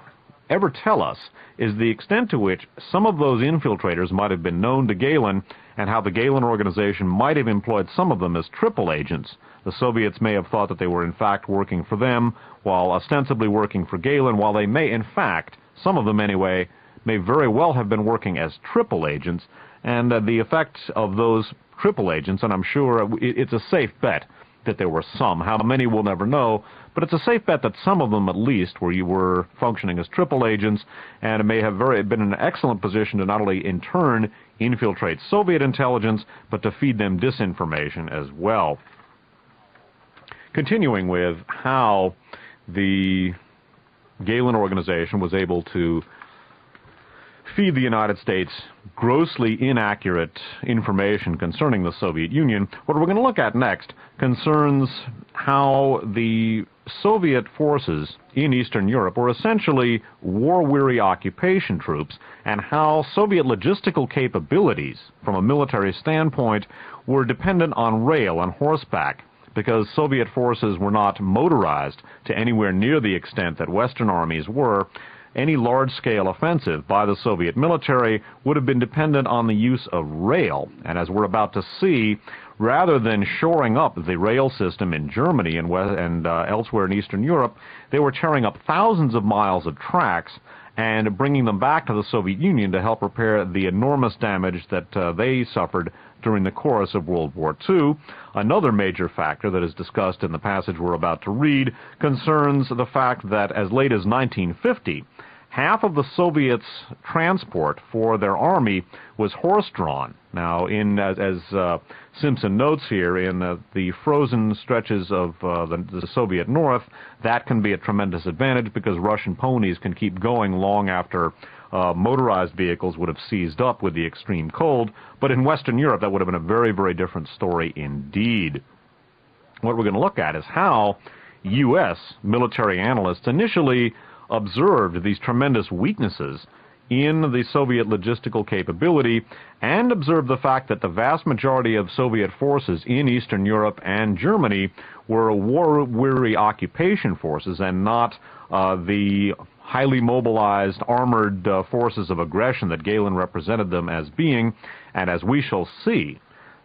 ever tell us, is the extent to which some of those infiltrators might have been known to Galen and how the Galen organization might have employed some of them as triple agents. The Soviets may have thought that they were in fact working for them while ostensibly working for Galen, while they may in fact, some of them anyway, may very well have been working as triple agents, and the effects of those triple agents, and I'm sure it's a safe bet that there were some. How many we'll never know, but it's a safe bet that some of them at least were functioning as triple agents, and it may have been in an excellent position to not only in turn infiltrate Soviet intelligence, but to feed them disinformation as well. Continuing with how the Galen organization was able to feed the United States grossly inaccurate information concerning the Soviet Union, what we're going to look at next concerns how the Soviet forces in Eastern Europe were essentially war-weary occupation troops, and how Soviet logistical capabilities from a military standpoint were dependent on rail and horseback, because Soviet forces were not motorized to anywhere near the extent that Western armies were. Any large-scale offensive by the Soviet military would have been dependent on the use of rail, and as we're about to see, rather than shoring up the rail system in Germany and elsewhere in Eastern Europe, they were tearing up thousands of miles of tracks and bringing them back to the Soviet Union to help repair the enormous damage that they suffered during the course of World War II. Another major factor that is discussed in the passage we're about to read concerns the fact that as late as 1950, half of the Soviets' transport for their army was horse-drawn. Now, as Simpson notes here, in the frozen stretches of the Soviet North, that can be a tremendous advantage because Russian ponies can keep going long after motorized vehicles would have seized up with the extreme cold. But in Western Europe, that would have been a very, very different story indeed. What we're going to look at is how U.S. military analysts initially observed these tremendous weaknesses in the Soviet logistical capability and observed the fact that the vast majority of Soviet forces in Eastern Europe and Germany were war-weary occupation forces and not the highly mobilized armored forces of aggression that Gehlen represented them as being. And as we shall see,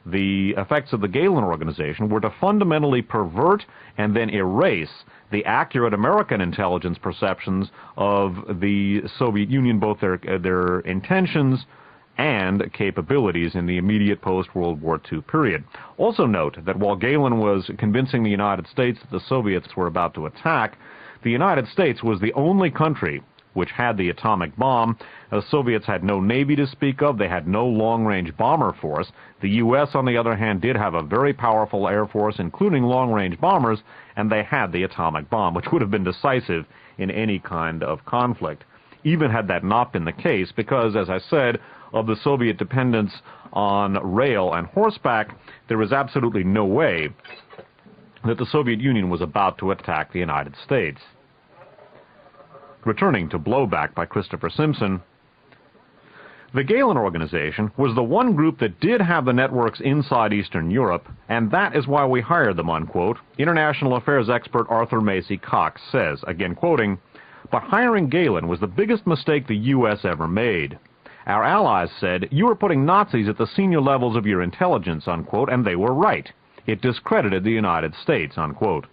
the effects of the Gehlen organization were to fundamentally pervert and then erase the accurate American intelligence perceptions of the Soviet Union, both their intentions and capabilities in the immediate post-World War II period. Also note that while Gehlen was convincing the United States that the Soviets were about to attack, the United States was the only country which had the atomic bomb. The Soviets had no navy to speak of. They had no long-range bomber force. The U.S., on the other hand, did have a very powerful air force, including long-range bombers, and they had the atomic bomb, which would have been decisive in any kind of conflict, even had that not been the case, because, as I said, of the Soviet dependence on rail and horseback, there was absolutely no way that the Soviet Union was about to attack the United States. Returning to Blowback by Christopher Simpson, the Gehlen organization was the one group that did have the networks inside Eastern Europe, and that is why we hired them, unquote. International affairs expert Arthur Macy Cox says, again quoting, "But hiring Gehlen was the biggest mistake the U.S. ever made. Our allies said, you are putting Nazis at the senior levels of your intelligence, unquote, and they were right. It discredited the United States," unquote.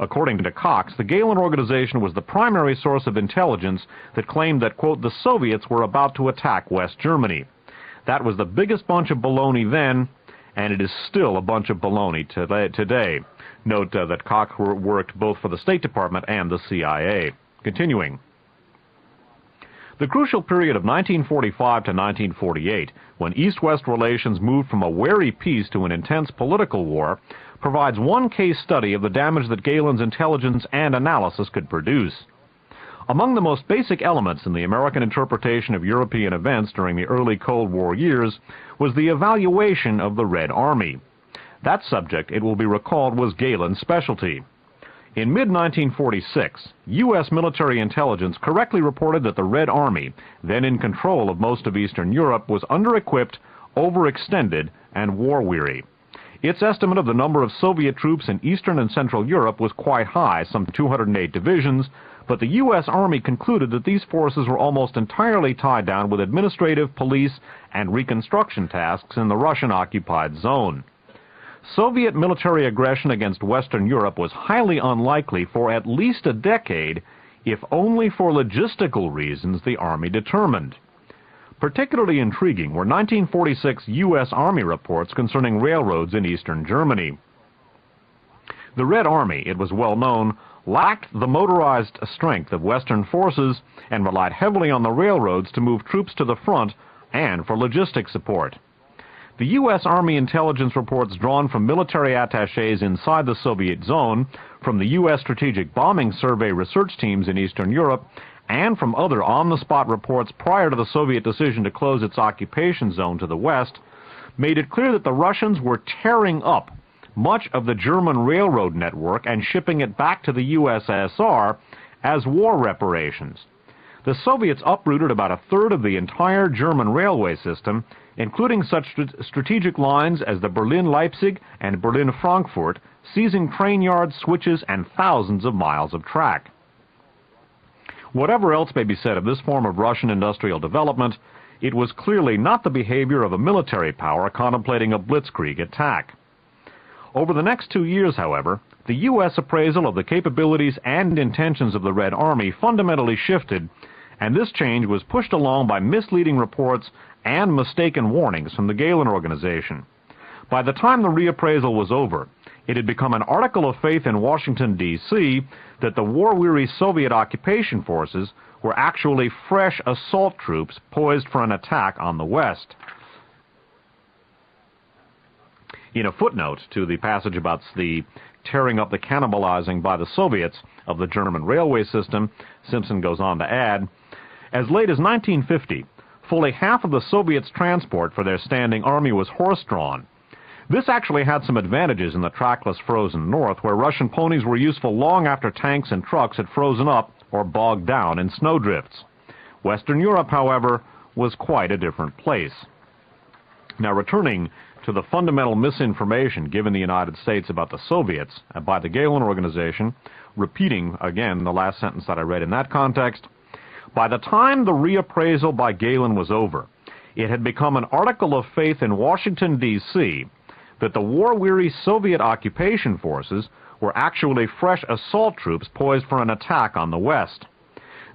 According to Cox, the Gehlen organization was the primary source of intelligence that claimed that, quote, the Soviets were about to attack West Germany. That was the biggest bunch of baloney then, and it is still a bunch of baloney today. Note that Cox worked both for the State Department and the CIA. Continuing. The crucial period of 1945 to 1948, when East-West relations moved from a wary peace to an intense political war, provides one case study of the damage that Gehlen's intelligence and analysis could produce. Among the most basic elements in the American interpretation of European events during the early Cold War years was the evaluation of the Red Army. That subject, it will be recalled, was Gehlen's specialty. In mid-1946, U.S. military intelligence correctly reported that the Red Army, then in control of most of Eastern Europe, was under-equipped, overextended, and war-weary. Its estimate of the number of Soviet troops in Eastern and Central Europe was quite high, some 208 divisions, but the U.S. Army concluded that these forces were almost entirely tied down with administrative, police, and reconstruction tasks in the Russian-occupied zone. Soviet military aggression against Western Europe was highly unlikely for at least a decade, if only for logistical reasons the Army determined. Particularly intriguing were 1946 U.S. Army reports concerning railroads in eastern Germany. The Red Army, it was well known, lacked the motorized strength of Western forces and relied heavily on the railroads to move troops to the front and for logistic support. The U.S. Army intelligence reports drawn from military attachés inside the Soviet zone, from the U.S. Strategic Bombing Survey research teams in Eastern Europe, and from other on-the-spot reports prior to the Soviet decision to close its occupation zone to the west, made it clear that the Russians were tearing up much of the German railroad network and shipping it back to the USSR as war reparations. The Soviets uprooted about a third of the entire German railway system, including such strategic lines as the Berlin-Leipzig and Berlin-Frankfurt, seizing train yards, switches, and thousands of miles of track. Whatever else may be said of this form of Russian industrial development, it was clearly not the behavior of a military power contemplating a blitzkrieg attack. Over the next 2 years, however, the U.S. appraisal of the capabilities and intentions of the Red Army fundamentally shifted, and this change was pushed along by misleading reports and mistaken warnings from the Gehlen organization. By the time the reappraisal was over, it had become an article of faith in Washington, D.C. that the war-weary Soviet occupation forces were actually fresh assault troops poised for an attack on the West. In a footnote to the passage about the tearing up, the cannibalizing by the Soviets of the German railway system, Simpson goes on to add, as late as 1950, fully half of the Soviets' transport for their standing army was horse-drawn. This actually had some advantages in the trackless frozen north, where Russian ponies were useful long after tanks and trucks had frozen up or bogged down in snowdrifts. Western Europe, however, was quite a different place. Now, returning to the fundamental misinformation given the United States about the Soviets by the Galen Organization, repeating again the last sentence that I read in that context, by the time the reappraisal by Galen was over, it had become an article of faith in Washington, D.C. that the war-weary Soviet occupation forces were actually fresh assault troops poised for an attack on the West.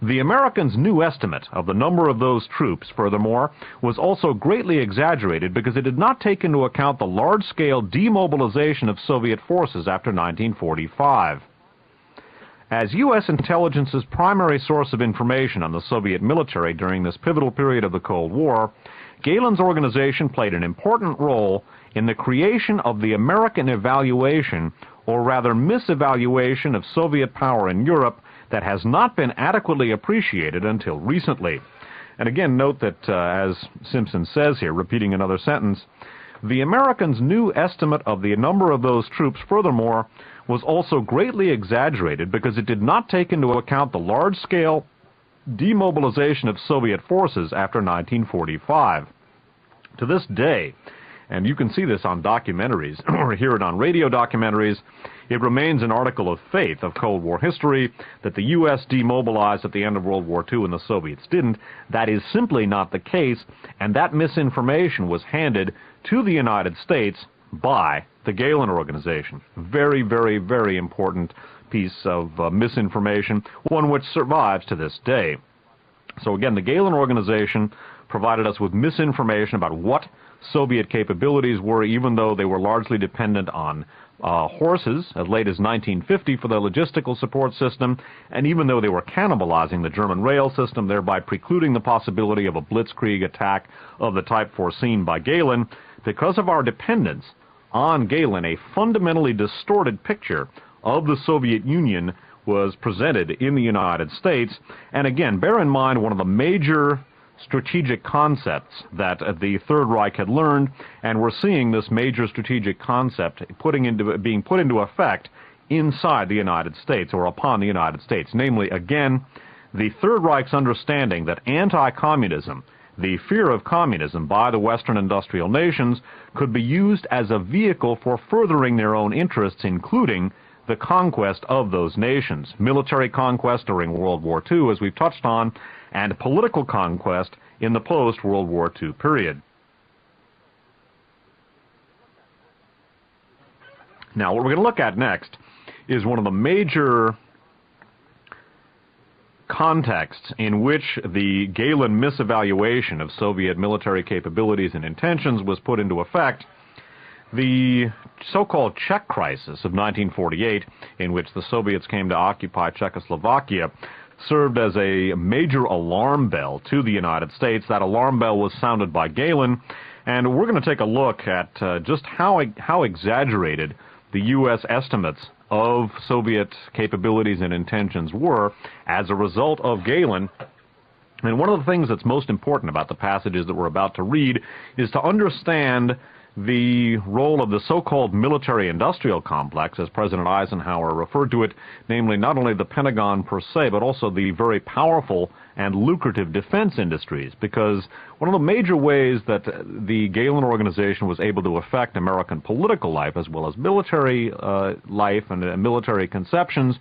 The Americans' new estimate of the number of those troops, furthermore, was also greatly exaggerated because it did not take into account the large-scale demobilization of Soviet forces after 1945. As U.S. intelligence's primary source of information on the Soviet military during this pivotal period of the Cold War, Galen's organization played an important role in the creation of the American evaluation, or rather misevaluation, of Soviet power in Europe that has not been adequately appreciated until recently. And again, note that, as Simpson says here, repeating another sentence, the Americans' new estimate of the number of those troops, furthermore, was also greatly exaggerated because it did not take into account the large-scale demobilization of Soviet forces after 1945. To this day, and you can see this on documentaries or hear it on radio documentaries, it remains an article of faith of Cold War history that the U.S. demobilized at the end of World War II and the Soviets didn't. That is simply not the case, and that misinformation was handed to the United States by the Galen Organization. Very, very, very important piece of misinformation, one which survives to this day. So again, the Galen Organization provided us with misinformation about what Soviet capabilities were, even though they were largely dependent on horses as late as 1950 for their logistical support system, and even though they were cannibalizing the German rail system, thereby precluding the possibility of a blitzkrieg attack of the type foreseen by Galen. Because of our dependence on Galen, a fundamentally distorted picture of the Soviet Union was presented in the United States. And again, bear in mind one of the major strategic concepts that the Third Reich had learned, and we're seeing this major strategic concept being put into effect inside the United States, or upon the United States. Namely, again, the Third Reich's understanding that anti-communism, the fear of communism by the Western industrial nations, could be used as a vehicle for furthering their own interests, including the conquest of those nations. Military conquest during World War II, as we've touched on, and political conquest in the post-World War II period. Now, what we're going to look at next is one of the major contexts in which the Galen misevaluation of Soviet military capabilities and intentions was put into effect. The so-called Czech crisis of 1948, in which the Soviets came to occupy Czechoslovakia, served as a major alarm bell to the United States. That alarm bell was sounded by Galen, and we're going to take a look at just how exaggerated the U.S. estimates of Soviet capabilities and intentions were as a result of Galen. And one of the things that's most important about the passages that we're about to read is to understand the role of the so-called military-industrial complex, as President Eisenhower referred to it, namely not only the Pentagon per se, but also the very powerful and lucrative defense industries, because one of the major ways that the Galen Organization was able to affect American political life as well as military life and military conceptions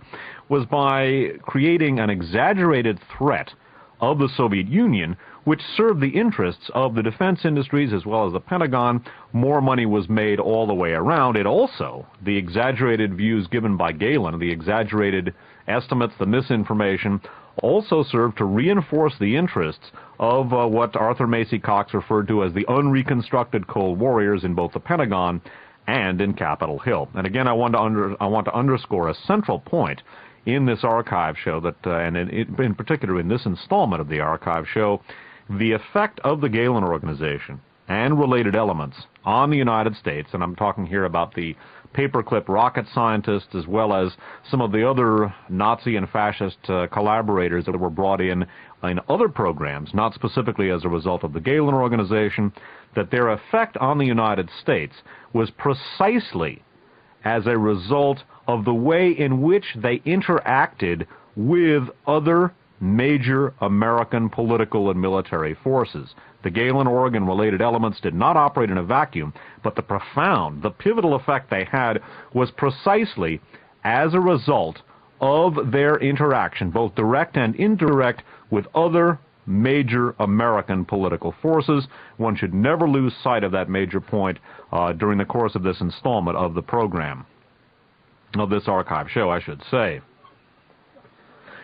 was by creating an exaggerated threat of the Soviet Union, which served the interests of the defense industries as well as the Pentagon. More money was made all the way around. It also, the exaggerated views given by Galen, the exaggerated estimates, the misinformation, also served to reinforce the interests of what Arthur Macy Cox referred to as the unreconstructed Cold Warriors in both the Pentagon and in Capitol Hill. And again, I want to underscore a central point in this archive show, that, and in particular in this installment of the archive show, the effect of the Galen Organization and related elements on the United States, and I'm talking here about the paperclip rocket scientists as well as some of the other Nazi and fascist collaborators that were brought in other programs, not specifically as a result of the Galen Organization, that their effect on the United States was precisely as a result of the way in which they interacted with other major American political and military forces. The Galen Org and related elements did not operate in a vacuum, but the pivotal effect they had was precisely as a result of their interaction, both direct and indirect, with other major American political forces. One should never lose sight of that major point during the course of this installment of the program, of this archive show, I should say.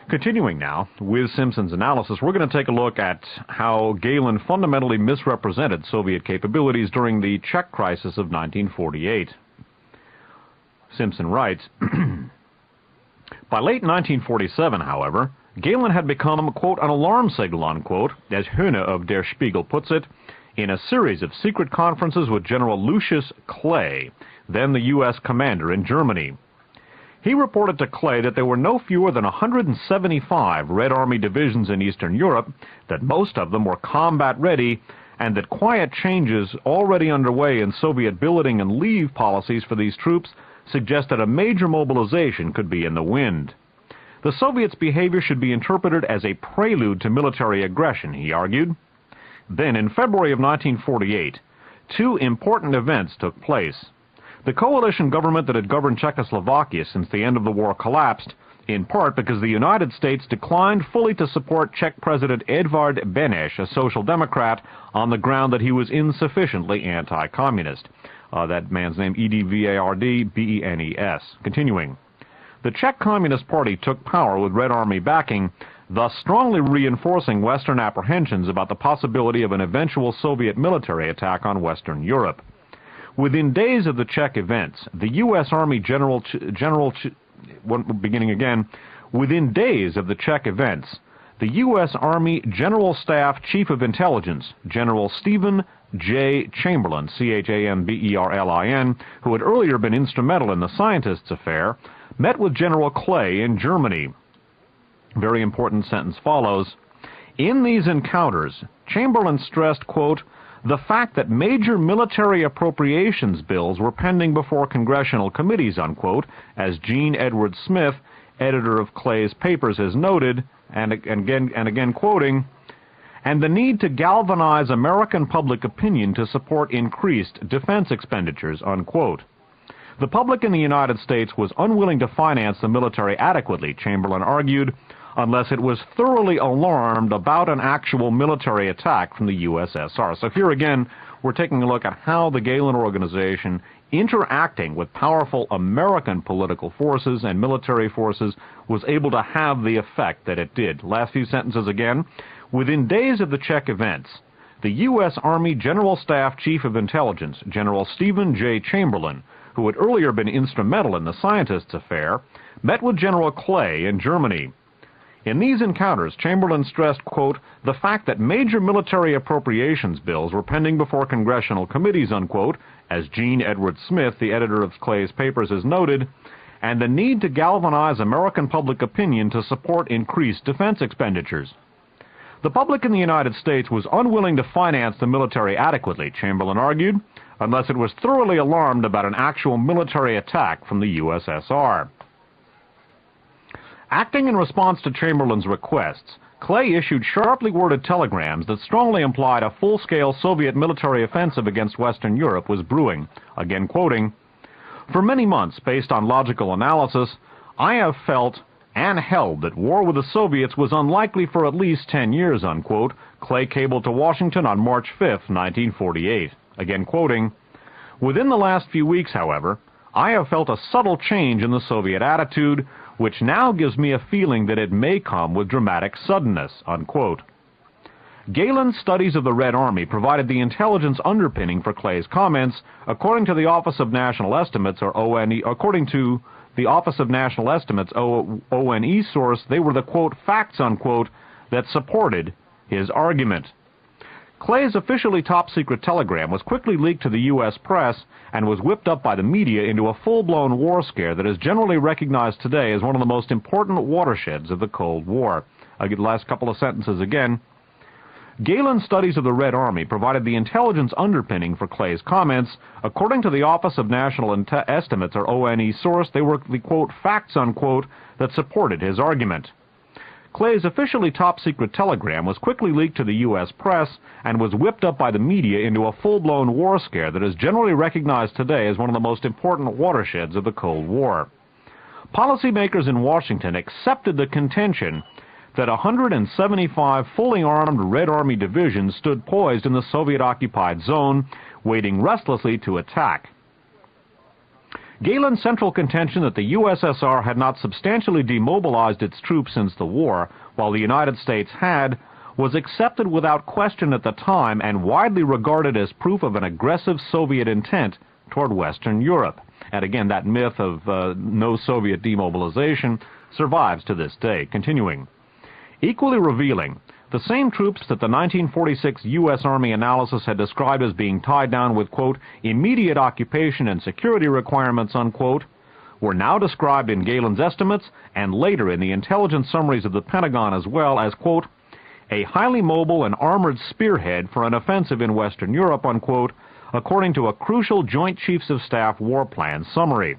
Continuing now with Simpson's analysis, we're going to take a look at how Galen fundamentally misrepresented Soviet capabilities during the Czech crisis of 1948. Simpson writes, by late 1947, however, Galen had become, quote, an alarm signal, unquote, as Höhne of Der Spiegel puts it, in a series of secret conferences with General Lucius Clay, then the U.S. commander in Germany. He reported to Clay that there were no fewer than 175 Red Army divisions in Eastern Europe, that most of them were combat-ready, and that quiet changes already underway in Soviet billeting and leave policies for these troops suggested a major mobilization could be in the wind. The Soviets' behavior should be interpreted as a prelude to military aggression, he argued. Then, in February of 1948, two important events took place. The coalition government that had governed Czechoslovakia since the end of the war collapsed, in part because the United States declined fully to support Czech President Edvard Beneš, a social democrat, on the ground that he was insufficiently anti-communist. That man's name, Edvard Benes. Continuing. The Czech Communist Party took power with Red Army backing, thus strongly reinforcing Western apprehensions about the possibility of an eventual Soviet military attack on Western Europe. Within days of the Czech events, the U.S. Army within days of the Czech events, the U.S. Army General Staff Chief of Intelligence, General Stephen J. Chamberlain, Chamberlin, who had earlier been instrumental in the scientists' affair, met with General Clay in Germany. Very important sentence follows. In these encounters, Chamberlain stressed, quote, the fact that major military appropriations bills were pending before congressional committees, unquote, as Gene Edward Smith, editor of Clay's papers, has noted, and again quoting, and the need to galvanize American public opinion to support increased defense expenditures, unquote. The public in the United States was unwilling to finance the military adequately, Chamberlain argued, unless it was thoroughly alarmed about an actual military attack from the USSR. So here again, we're taking a look at how the Galen Organization, interacting with powerful American political forces and military forces, was able to have the effect that it did. Last few sentences again. Within days of the Czech events, the U.S. Army General Staff Chief of Intelligence, General Stephen J. Chamberlain, who had earlier been instrumental in the scientists' affair, met with General Clay in Germany. In these encounters, Chamberlain stressed, quote, the fact that major military appropriations bills were pending before congressional committees, unquote, as Gene Edward Smith, the editor of Clay's papers, has noted, and the need to galvanize American public opinion to support increased defense expenditures. The public in the United States was unwilling to finance the military adequately, Chamberlain argued, unless it was thoroughly alarmed about an actual military attack from the USSR. Acting in response to Chamberlain's requests, Clay issued sharply worded telegrams that strongly implied a full-scale Soviet military offensive against Western Europe was brewing. Again quoting, for many months, based on logical analysis, I have felt and held that war with the Soviets was unlikely for at least 10 years, unquote, Clay cabled to Washington on March 5, 1948. Again quoting, within the last few weeks, however, I have felt a subtle change in the Soviet attitude, which now gives me a feeling that it may come with dramatic suddenness, unquote. Galen's studies of the Red Army provided the intelligence underpinning for Clay's comments. According to the Office of National Estimates, or ONE, according to the Office of National Estimates, ONE source, they were the, quote, facts, unquote, that supported his argument. Clay's officially top-secret telegram was quickly leaked to the U.S. press and was whipped up by the media into a full-blown war scare that is generally recognized today as one of the most important watersheds of the Cold War. I'll get the last couple of sentences again. Galen's studies of the Red Army provided the intelligence underpinning for Clay's comments. According to the Office of National Estimates, or ONE source, they were the, quote, facts, unquote, that supported his argument. Clay's officially top-secret telegram was quickly leaked to the U.S. press and was whipped up by the media into a full-blown war scare that is generally recognized today as one of the most important watersheds of the Cold War. Policymakers in Washington accepted the contention that 175 fully armed Red Army divisions stood poised in the Soviet-occupied zone, waiting restlessly to attack. Galen's central contention that the USSR had not substantially demobilized its troops since the war, while the United States had, was accepted without question at the time and widely regarded as proof of an aggressive Soviet intent toward Western Europe. And again, that myth of no Soviet demobilization survives to this day. Continuing. Equally revealing, the same troops that the 1946 U.S. Army analysis had described as being tied down with, quote, immediate occupation and security requirements, unquote, were now described in Galen's estimates and later in the intelligence summaries of the Pentagon as well as, quote, a highly mobile and armored spearhead for an offensive in Western Europe, unquote, according to a crucial Joint Chiefs of Staff War Plan summary.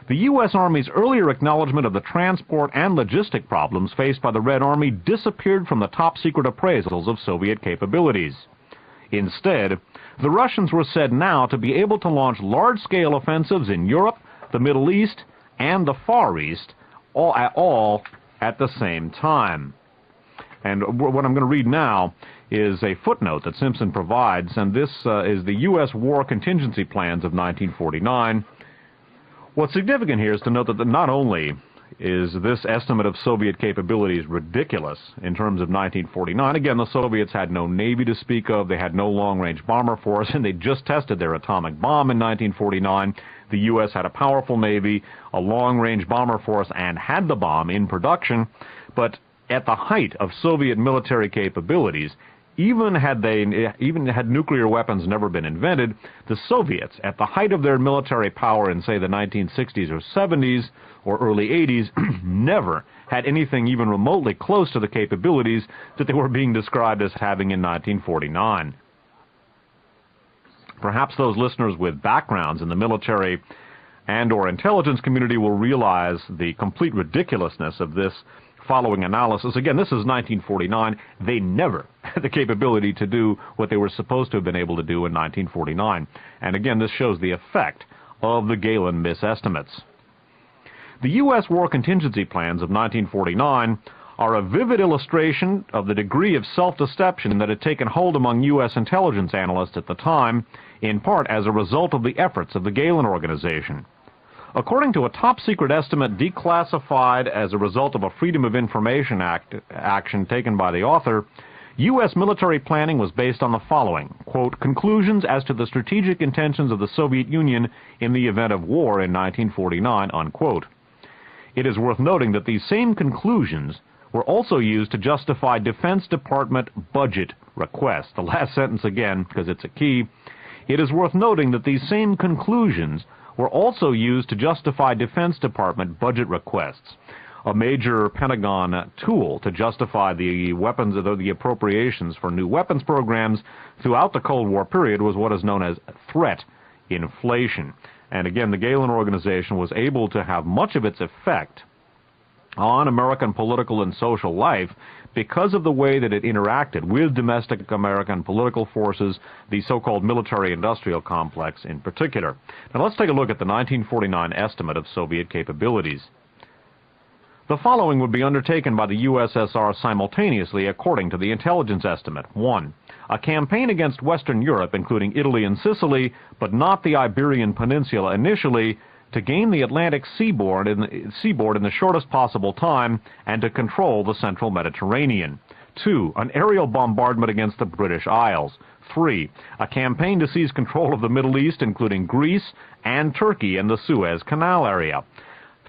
The U.S. Army's earlier acknowledgment of the transport and logistic problems faced by the Red Army disappeared from the top-secret appraisals of Soviet capabilities. Instead, the Russians were said now to be able to launch large-scale offensives in Europe, the Middle East, and the Far East, all at the same time. And what I'm going to read now is a footnote that Simpson provides, and this is the U.S. War Contingency Plans of 1949. What's significant here is to note that not only is this estimate of Soviet capabilities ridiculous in terms of 1949, again, the Soviets had no Navy to speak of, they had no long-range bomber force, and they just tested their atomic bomb in 1949. The U.S. had a powerful Navy, a long-range bomber force, and had the bomb in production, but at the height of Soviet military capabilities, even had nuclear weapons never been invented, the Soviets, at the height of their military power in, say, the 1960s or 70s or early 80s, never had anything even remotely close to the capabilities that they were being described as having in 1949. Perhaps those listeners with backgrounds in the military and/or intelligence community will realize the complete ridiculousness of this following analysis. Again, this is 1949. They never had the capability to do what they were supposed to have been able to do in 1949. And again, this shows the effect of the Galen misestimates. The U.S. War Contingency Plans of 1949 are a vivid illustration of the degree of self-deception that had taken hold among U.S. intelligence analysts at the time, in part as a result of the efforts of the Galen Organization. According to a top-secret estimate declassified as a result of a Freedom of Information action taken by the author, U.S. military planning was based on the following, quote, conclusions as to the strategic intentions of the Soviet Union in the event of war in 1949, unquote. It is worth noting that these same conclusions were also used to justify Defense Department budget requests. The last sentence again, because it's a key. It is worth noting that these same conclusions were also used to justify Defense Department budget requests. A major Pentagon tool to justify the weapons, the appropriations for new weapons programs throughout the Cold War period was what is known as threat inflation. And again, the Galen Organization was able to have much of its effect on American political and social life because of the way that it interacted with domestic American political forces, the so-called military-industrial complex in particular. Now let's take a look at the 1949 estimate of Soviet capabilities. The following would be undertaken by the USSR simultaneously according to the intelligence estimate. 1. A campaign against Western Europe, including Italy and Sicily, but not the Iberian Peninsula initially, to gain the Atlantic seaboard in the shortest possible time and to control the central Mediterranean. 2. An aerial bombardment against the British Isles. 3. A campaign to seize control of the Middle East, including Greece and Turkey and the Suez Canal area.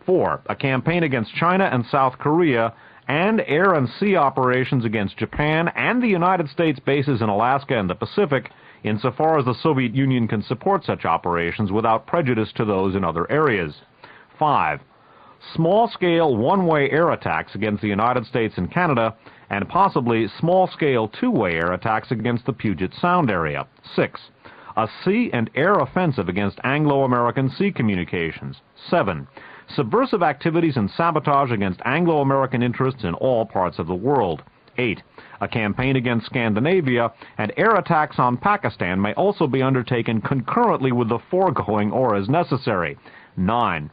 4. A campaign against China and South Korea, and air and sea operations against Japan and the United States bases in Alaska and the Pacific, insofar as the Soviet Union can support such operations without prejudice to those in other areas. 5. Small-scale one-way air attacks against the United States and Canada, and possibly small-scale two-way air attacks against the Puget Sound area. 6. A sea and air offensive against Anglo-American sea communications. 7. Subversive activities and sabotage against Anglo-American interests in all parts of the world. 8. A campaign against Scandinavia, and air attacks on Pakistan may also be undertaken concurrently with the foregoing or as necessary. 9.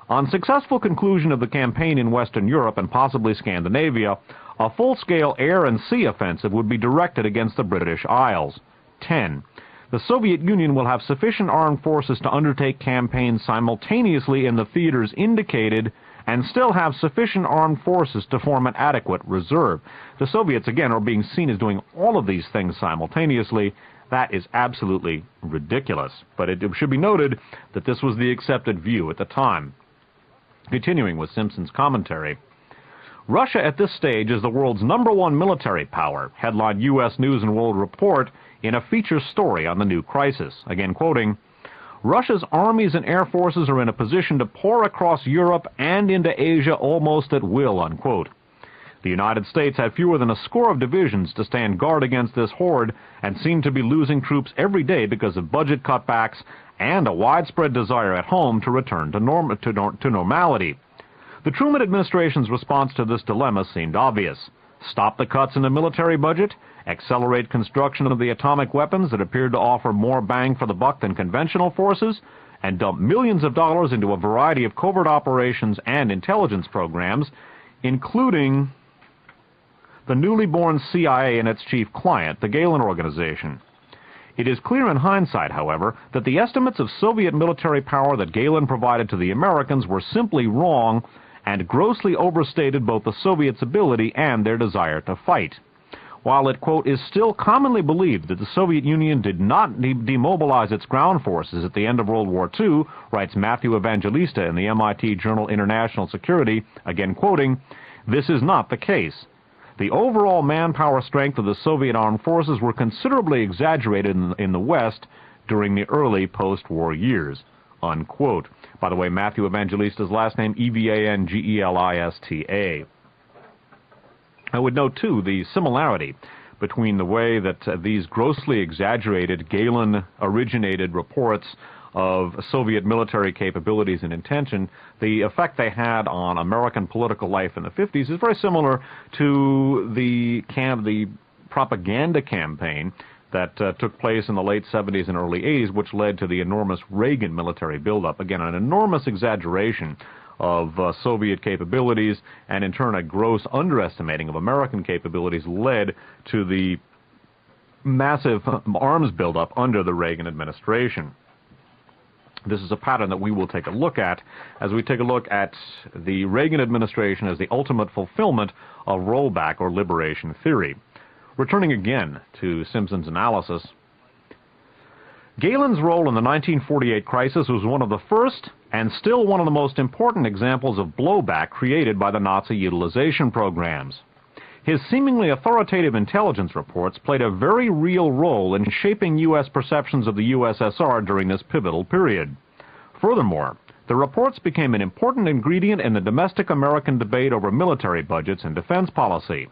On successful conclusion of the campaign in Western Europe and possibly Scandinavia, a full-scale air and sea offensive would be directed against the British Isles. 10. The Soviet Union will have sufficient armed forces to undertake campaigns simultaneously in the theaters indicated and still have sufficient armed forces to form an adequate reserve. The Soviets, again, are being seen as doing all of these things simultaneously. That is absolutely ridiculous. But it should be noted that this was the accepted view at the time. Continuing with Simpson's commentary, Russia at this stage is the world's #1 military power, headlined U.S. News and World Report in a feature story on the new crisis. Again quoting, Russia's armies and air forces are in a position to pour across Europe and into Asia almost at will, unquote. The United States had fewer than a score of divisions to stand guard against this horde and seemed to be losing troops every day because of budget cutbacks and a widespread desire at home to return to normality. The Truman administration's response to this dilemma seemed obvious. Stop the cuts in the military budget, accelerate construction of the atomic weapons that appeared to offer more bang for the buck than conventional forces, and dump millions of dollars into a variety of covert operations and intelligence programs, including the newly born CIA and its chief client, the Gehlen Organization. It is clear in hindsight, however, that the estimates of Soviet military power that Gehlen provided to the Americans were simply wrong and grossly overstated both the Soviets' ability and their desire to fight. While it, quote, is still commonly believed that the Soviet Union did not demobilize its ground forces at the end of World War II, writes Matthew Evangelista in the MIT journal International Security, again quoting, this is not the case. The overall manpower strength of the Soviet armed forces were considerably exaggerated in the West during the early post-war years, unquote. By the way, Matthew Evangelista's last name, Evangelista. I would note, too, the similarity between the way that these grossly exaggerated, Gehlen-originated reports of Soviet military capabilities and intention, the effect they had on American political life in the 50s is very similar to the propaganda campaign that took place in the late 70s and early 80s, which led to the enormous Reagan military buildup. Again, an enormous exaggeration of Soviet capabilities, and in turn a gross underestimating of American capabilities led to the massive arms buildup under the Reagan administration. This is a pattern that we will take a look at as we take a look at the Reagan administration as the ultimate fulfillment of rollback or liberation theory. Returning again to Simpson's analysis, Gehlen's role in the 1948 crisis was one of the first and still one of the most important examples of blowback created by the Nazi utilization programs. His seemingly authoritative intelligence reports played a very real role in shaping U.S. perceptions of the USSR during this pivotal period. Furthermore, the reports became an important ingredient in the domestic American debate over military budgets and defense policy.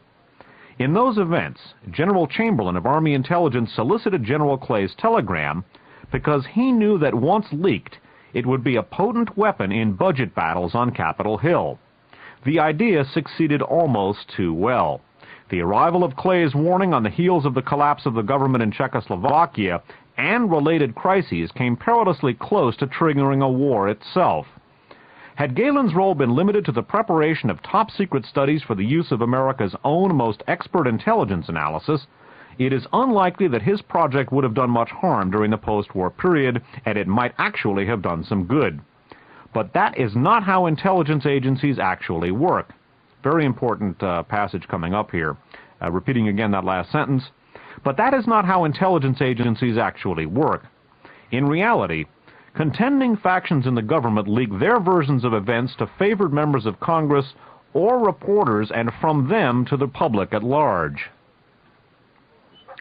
In those events, General Chamberlain of Army Intelligence solicited General Clay's telegram because he knew that once leaked, it would be a potent weapon in budget battles on Capitol Hill. The idea succeeded almost too well. The arrival of Clay's warning on the heels of the collapse of the government in Czechoslovakia and related crises came perilously close to triggering a war itself. Had Gehlen's role been limited to the preparation of top-secret studies for the use of America's own most expert intelligence analysis, it is unlikely that his project would have done much harm during the post-war period, and it might actually have done some good. But that is not how intelligence agencies actually work. Very important passage coming up here Repeating again that last sentence. But that is not how intelligence agencies actually work. In reality, contending factions in the government leak their versions of events to favored members of Congress or reporters and from them to the public at large.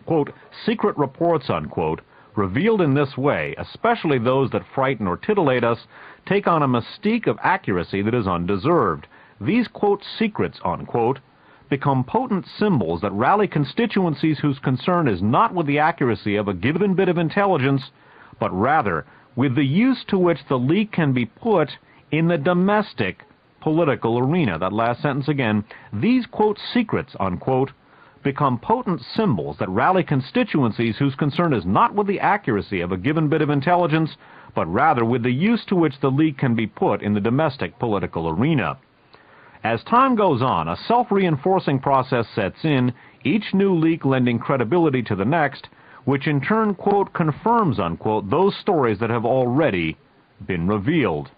Quote, secret reports, unquote, revealed in this way, especially those that frighten or titillate us, take on a mystique of accuracy that is undeserved. These, quote, secrets, unquote, become potent symbols that rally constituencies whose concern is not with the accuracy of a given bit of intelligence, but rather with the use to which the leak can be put in the domestic political arena. That last sentence again. These, quote, secrets, unquote, become potent symbols that rally constituencies whose concern is not with the accuracy of a given bit of intelligence, but rather with the use to which the leak can be put in the domestic political arena. As time goes on, a self-reinforcing process sets in, each new leak lending credibility to the next, which in turn, quote, confirms, unquote, those stories that have already been revealed.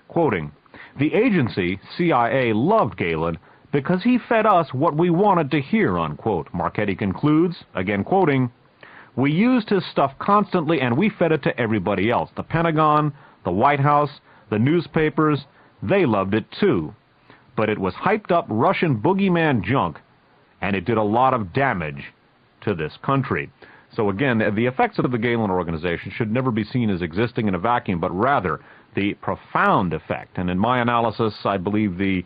Quoting, the agency, CIA, loved Galen because he fed us what we wanted to hear, unquote. Marchetti concludes, again quoting, we used his stuff constantly and we fed it to everybody else. The Pentagon, the White House, the newspapers, they loved it too. But it was hyped up Russian boogeyman junk, and it did a lot of damage to this country. So again, the effects of the Galen organization should never be seen as existing in a vacuum, but rather the profound effect, and in my analysis, I believe the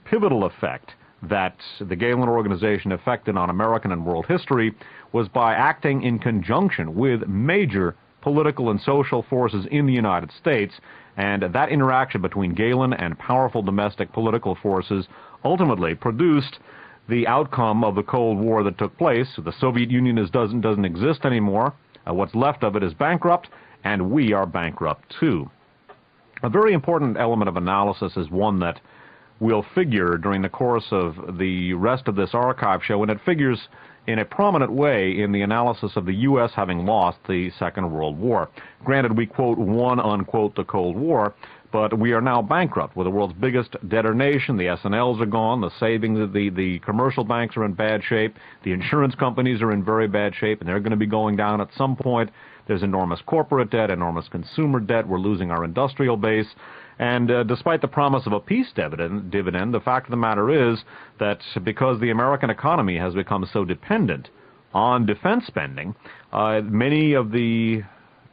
pivotal effect that the Galen organization effected on American and world history was by acting in conjunction with major political and social forces in the United States, and that interaction between Galen and powerful domestic political forces ultimately produced the outcome of the Cold War that took place. The Soviet Union doesn't exist anymore. What's left of it is bankrupt, and we are bankrupt too. A very important element of analysis is one that will figure during the course of the rest of this archive show, and it figures in a prominent way in the analysis of the U.S. having lost the Second World War. Granted, we, quote, won, unquote, the Cold War, but we are now bankrupt. We're the world's biggest debtor nation. The S&Ls are gone. The savings, the commercial banks are in bad shape. The insurance companies are in very bad shape, and they're going to be going down at some point. There's enormous corporate debt, enormous consumer debt. We're losing our industrial base. And despite the promise of a peace dividend, the fact of the matter is that because the American economy has become so dependent on defense spending, many of the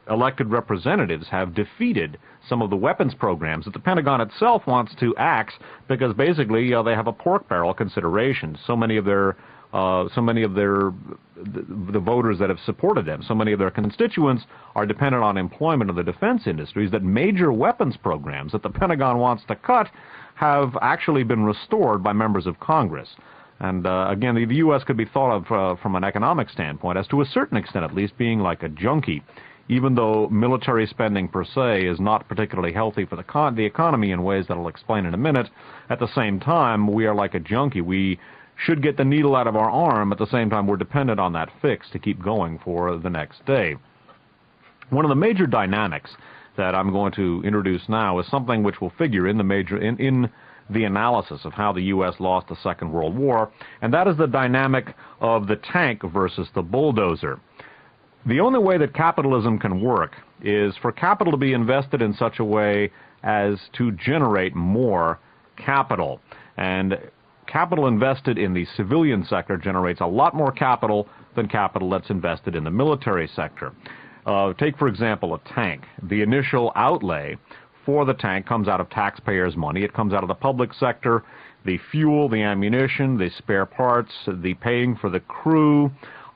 elected representatives have defeated some of the weapons programs that the Pentagon itself wants to axe because basically they have a pork barrel consideration. So many of the voters that have supported them, so many of their constituents are dependent on employment of the defense industries that major weapons programs that the Pentagon wants to cut have actually been restored by members of Congress. And again, the U.S. could be thought of from an economic standpoint as to a certain extent at least being like a junkie, even though military spending per se is not particularly healthy for the economy in ways that I'll explain in a minute. At the same time, we are like a junkie. We should get the needle out of our arm. At the same time, we're dependent on that fix to keep going for the next day. One of the major dynamics that I'm going to introduce now is something which will figure in the analysis of how the U.S. lost the Second World War, and that is the dynamic of the tank versus the bulldozer. The only way that capitalism can work is for capital to be invested in such a way as to generate more capital. And capital invested in the civilian sector generates a lot more capital than capital that's invested in the military sector. Take, for example, a tank. The initial outlay for the tank comes out of taxpayers' money. It comes out of the public sector. The fuel, the ammunition, the spare parts, the paying for the crew,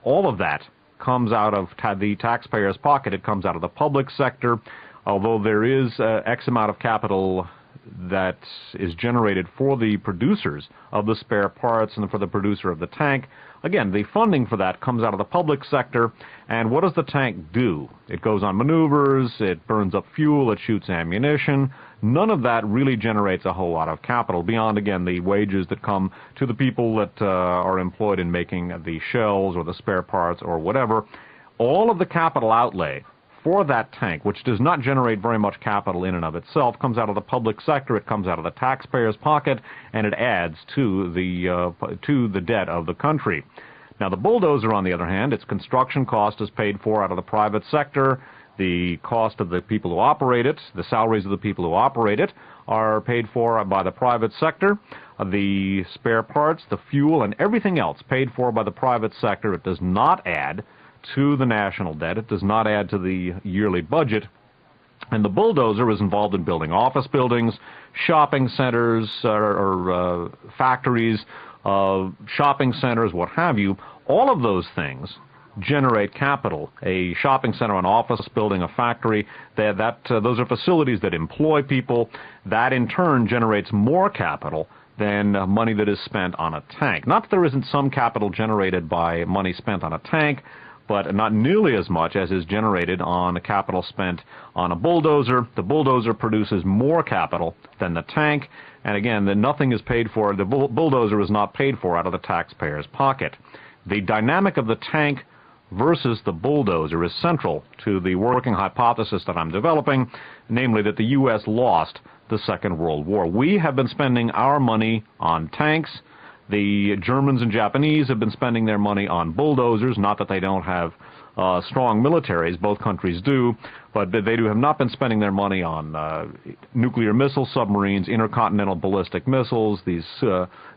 all of that comes out of the taxpayer's pocket. It comes out of the public sector. Although there is X amount of capital that is generated for the producers of the spare parts and for the producer of the tank, again, the funding for that comes out of the public sector. And what does the tank do? It goes on maneuvers, it burns up fuel, it shoots ammunition. None of that really generates a whole lot of capital beyond, again, the wages that come to the people that are employed in making the shells or the spare parts or whatever. All of the capital outlay for that tank, which does not generate very much capital in and of itself, comes out of the public sector, it comes out of the taxpayer's pocket, and it adds to the debt of the country. Now, the bulldozer, on the other hand, its construction cost is paid for out of the private sector. The cost of the people who operate it, the salaries of the people who operate it, are paid for by the private sector. The spare parts, the fuel, and everything else paid for by the private sector. It does not add to the national debt. It does not add to the yearly budget. And the bulldozer is involved in building office buildings, shopping centers, or factories, shopping centers, what have you. All of those things generate capital. A shopping center, an office building, a factory, those are facilities that employ people. That in turn generates more capital than money that is spent on a tank. Not that there isn't some capital generated by money spent on a tank, but not nearly as much as is generated on a capital spent on a bulldozer. The bulldozer produces more capital than the tank, and again, nothing is paid for. The bulldozer is not paid for out of the taxpayer's pocket. The dynamic of the tank versus the bulldozer is central to the working hypothesis that I'm developing, namely that the U.S. lost the Second World War. We have been spending our money on tanks. The Germans and Japanese have been spending their money on bulldozers. Not that they don't have strong militaries, both countries do, but they have not been spending their money on nuclear missile submarines, intercontinental ballistic missiles, these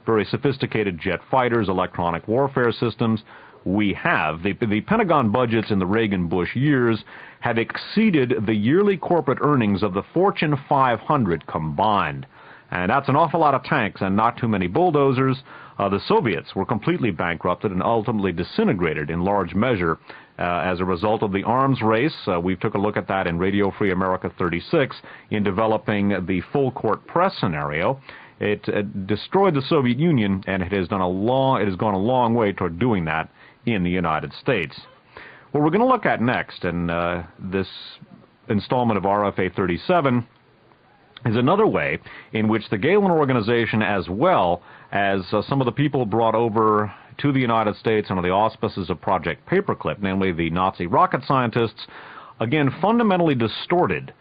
very sophisticated jet fighters, electronic warfare systems. We have. The Pentagon budgets in the Reagan-Bush years have exceeded the yearly corporate earnings of the Fortune 500 combined. And that's an awful lot of tanks and not too many bulldozers. The Soviets were completely bankrupted and ultimately disintegrated in large measure as a result of the arms race. We took a look at that in Radio Free America 36 in developing the full court press scenario. It destroyed the Soviet Union, and it has gone a long way toward doing that in the United States. What we're going to look at next in this installment of RFA 37 is another way in which the Galen organization, as well as some of the people brought over to the United States under the auspices of Project Paperclip, namely the Nazi rocket scientists, again fundamentally distorted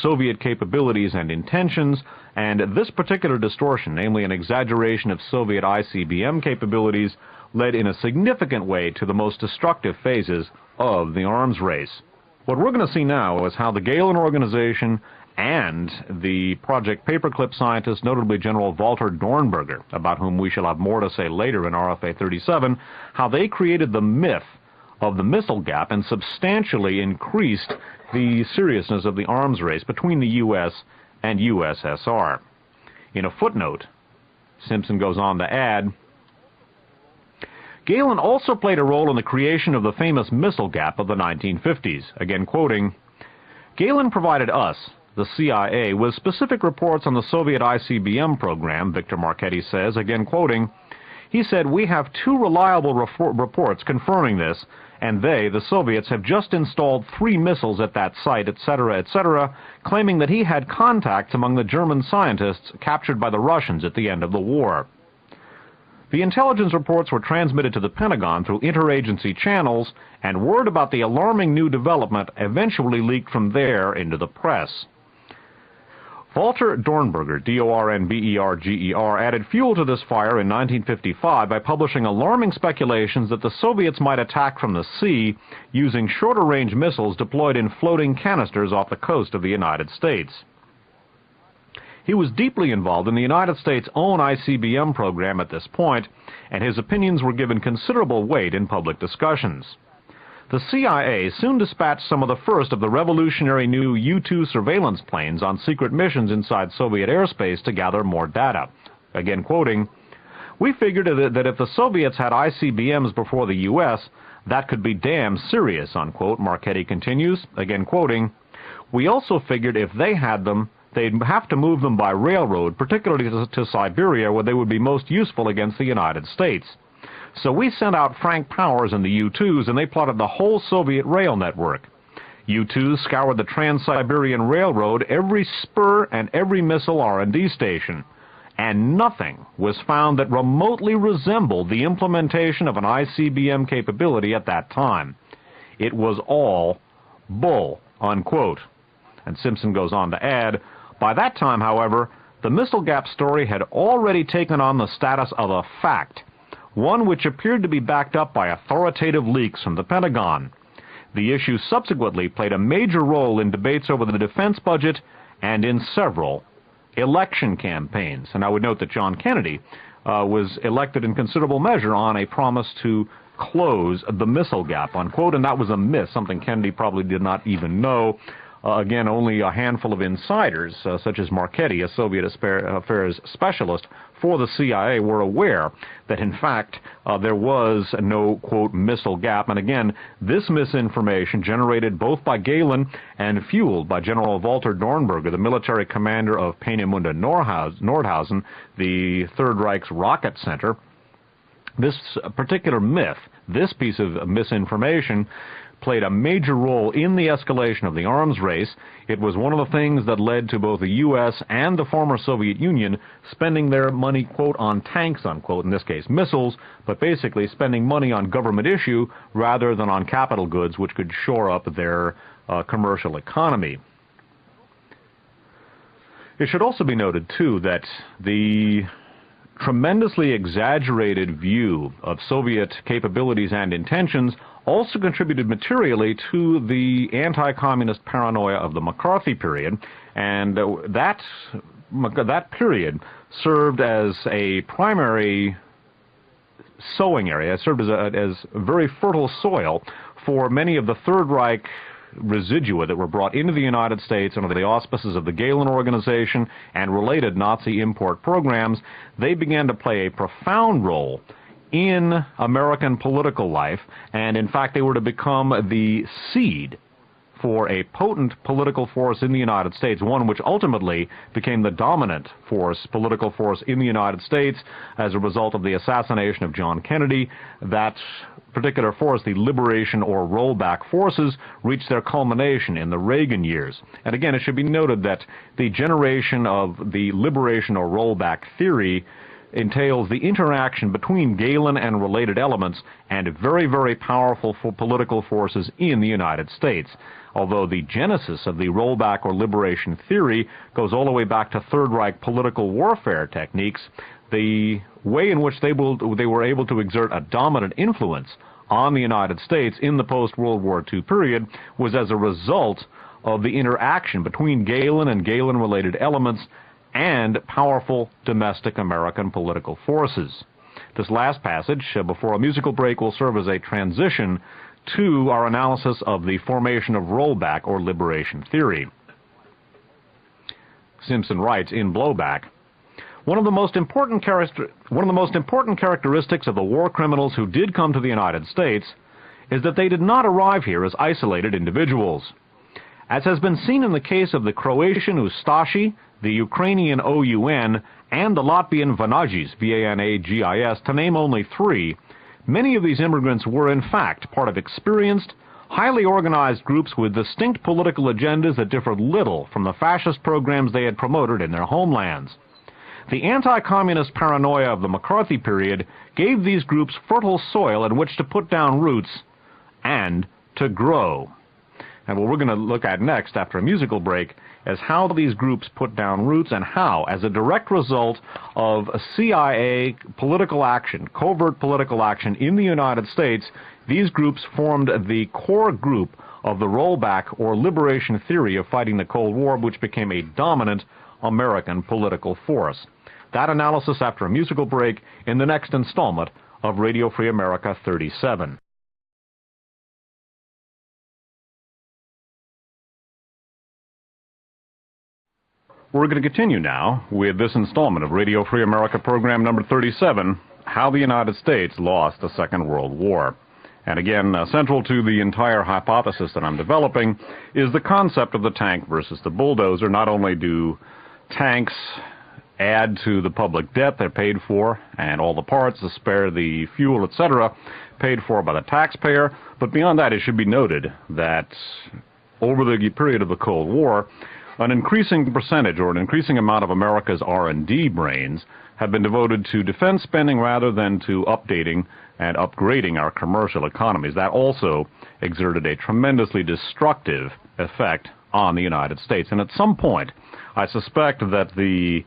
Soviet capabilities and intentions, and this particular distortion, namely an exaggeration of Soviet ICBM capabilities, led in a significant way to the most destructive phases of the arms race. What we're going to see now is how the Galen organization and the Project Paperclip scientists, notably General Walter Dornberger, about whom we shall have more to say later in RFA 37, how they created the myth of the missile gap and substantially increased the seriousness of the arms race between the U.S. and USSR. In a footnote, Simpson goes on to add, Galen also played a role in the creation of the famous missile gap of the 1950s. Again quoting, Galen provided us, the CIA, with specific reports on the Soviet ICBM program, Victor Marchetti says, again quoting, he said, we have two reliable reports confirming this, and they, the Soviets, have just installed 3 missiles at that site, etc., claiming that he had contacts among the German scientists captured by the Russians at the end of the war. The intelligence reports were transmitted to the Pentagon through interagency channels, and word about the alarming new development eventually leaked from there into the press. Walter Dornberger, D-O-R-N-B-E-R-G-E-R, added fuel to this fire in 1955 by publishing alarming speculations that the Soviets might attack from the sea using shorter-range missiles deployed in floating canisters off the coast of the United States. He was deeply involved in the United States' own ICBM program at this point, and his opinions were given considerable weight in public discussions. The CIA soon dispatched some of the first of the revolutionary new U-2 surveillance planes on secret missions inside Soviet airspace to gather more data. Again quoting, we figured that if the Soviets had ICBMs before the U.S., that could be damn serious, unquote, Marchetti continues, again quoting, we also figured if they had them, they'd have to move them by railroad, particularly to Siberia, where they would be most useful against the United States. So we sent out Frank Powers and the U-2s, and they plotted the whole Soviet rail network. U-2s scoured the Trans-Siberian Railroad, every spur and every missile R&D station. And nothing was found that remotely resembled the implementation of an ICBM capability at that time. It was all bull, unquote. And Simpson goes on to add, by that time, however, the missile gap story had already taken on the status of a fact, one which appeared to be backed up by authoritative leaks from the Pentagon. The issue subsequently played a major role in debates over the defense budget and in several election campaigns. And I would note that John Kennedy was elected in considerable measure on a promise to close the missile gap, unquote, and that was a myth, something Kennedy probably did not even know. Again, only a handful of insiders, such as Marchetti, a Soviet affairs specialist for the CIA, were aware that, in fact, there was no, quote, missile gap. And again, this misinformation, generated both by Gehlen and fueled by General Walter Dornberger, the military commander of Peenemünde Nordhausen, the Third Reich's rocket center, this particular myth, this piece of misinformation, played a major role in the escalation of the arms race. It was one of the things that led to both the U.S. and the former Soviet Union spending their money, quote, on tanks, unquote, in this case missiles, but basically spending money on government issue rather than on capital goods, which could shore up their commercial economy. It should also be noted, too, that the tremendously exaggerated view of Soviet capabilities and intentions also contributed materially to the anti-communist paranoia of the McCarthy period, and that period served as a primary sowing area. It served as very fertile soil for many of the Third Reich residua that were brought into the United States under the auspices of the Gehlen Organization and related Nazi import programs. They began to play a profound role in American political life, and in fact they were to become the seed for a potent political force in the United States, one which ultimately became the dominant political force in the United States as a result of the assassination of John Kennedy. That particular force, the Liberation or Rollback Forces, reached their culmination in the Reagan years. And again, it should be noted that the generation of the Liberation or Rollback theory entails the interaction between Gehlen and related elements and very, very powerful political forces in the United States. Although the genesis of the rollback or liberation theory goes all the way back to Third Reich political warfare techniques, the way in which they were able to exert a dominant influence on the United States in the post-World War II period was as a result of the interaction between Gehlen and Gehlen-related elements and powerful domestic American political forces. This last passage, before a musical break, will serve as a transition to our analysis of the formation of rollback or liberation theory. Simpson writes in Blowback, one of the most important characteristics of the war criminals who did come to the United States is that they did not arrive here as isolated individuals. As has been seen in the case of the Croatian Ustashi, the Ukrainian OUN, and the Latvian Vanagis, V-A-N-A-G-I-S, to name only three, many of these immigrants were in fact part of experienced, highly organized groups with distinct political agendas that differed little from the fascist programs they had promoted in their homelands. The anti-communist paranoia of the McCarthy period gave these groups fertile soil in which to put down roots and to grow. And what we're going to look at next after a musical break is how these groups put down roots and how, as a direct result of CIA political action, covert political action in the United States, these groups formed the core group of the rollback or liberation theory of fighting the Cold War, which became a dominant American political force. That analysis after a musical break in the next installment of Radio Free America 37. We're going to continue now with this installment of Radio Free America program number 37, How the United States Lost the Second World War. And again, central to the entire hypothesis that I'm developing is the concept of the tank versus the bulldozer. Not only do tanks add to the public debt they're paid for, and all the parts, the spare, the fuel, etc., paid for by the taxpayer, but beyond that, it should be noted that over the period of the Cold War, an increasing percentage or an increasing amount of America's R&D brains have been devoted to defense spending rather than to updating and upgrading our commercial economies. That also exerted a tremendously destructive effect on the United States. And at some point, I suspect that the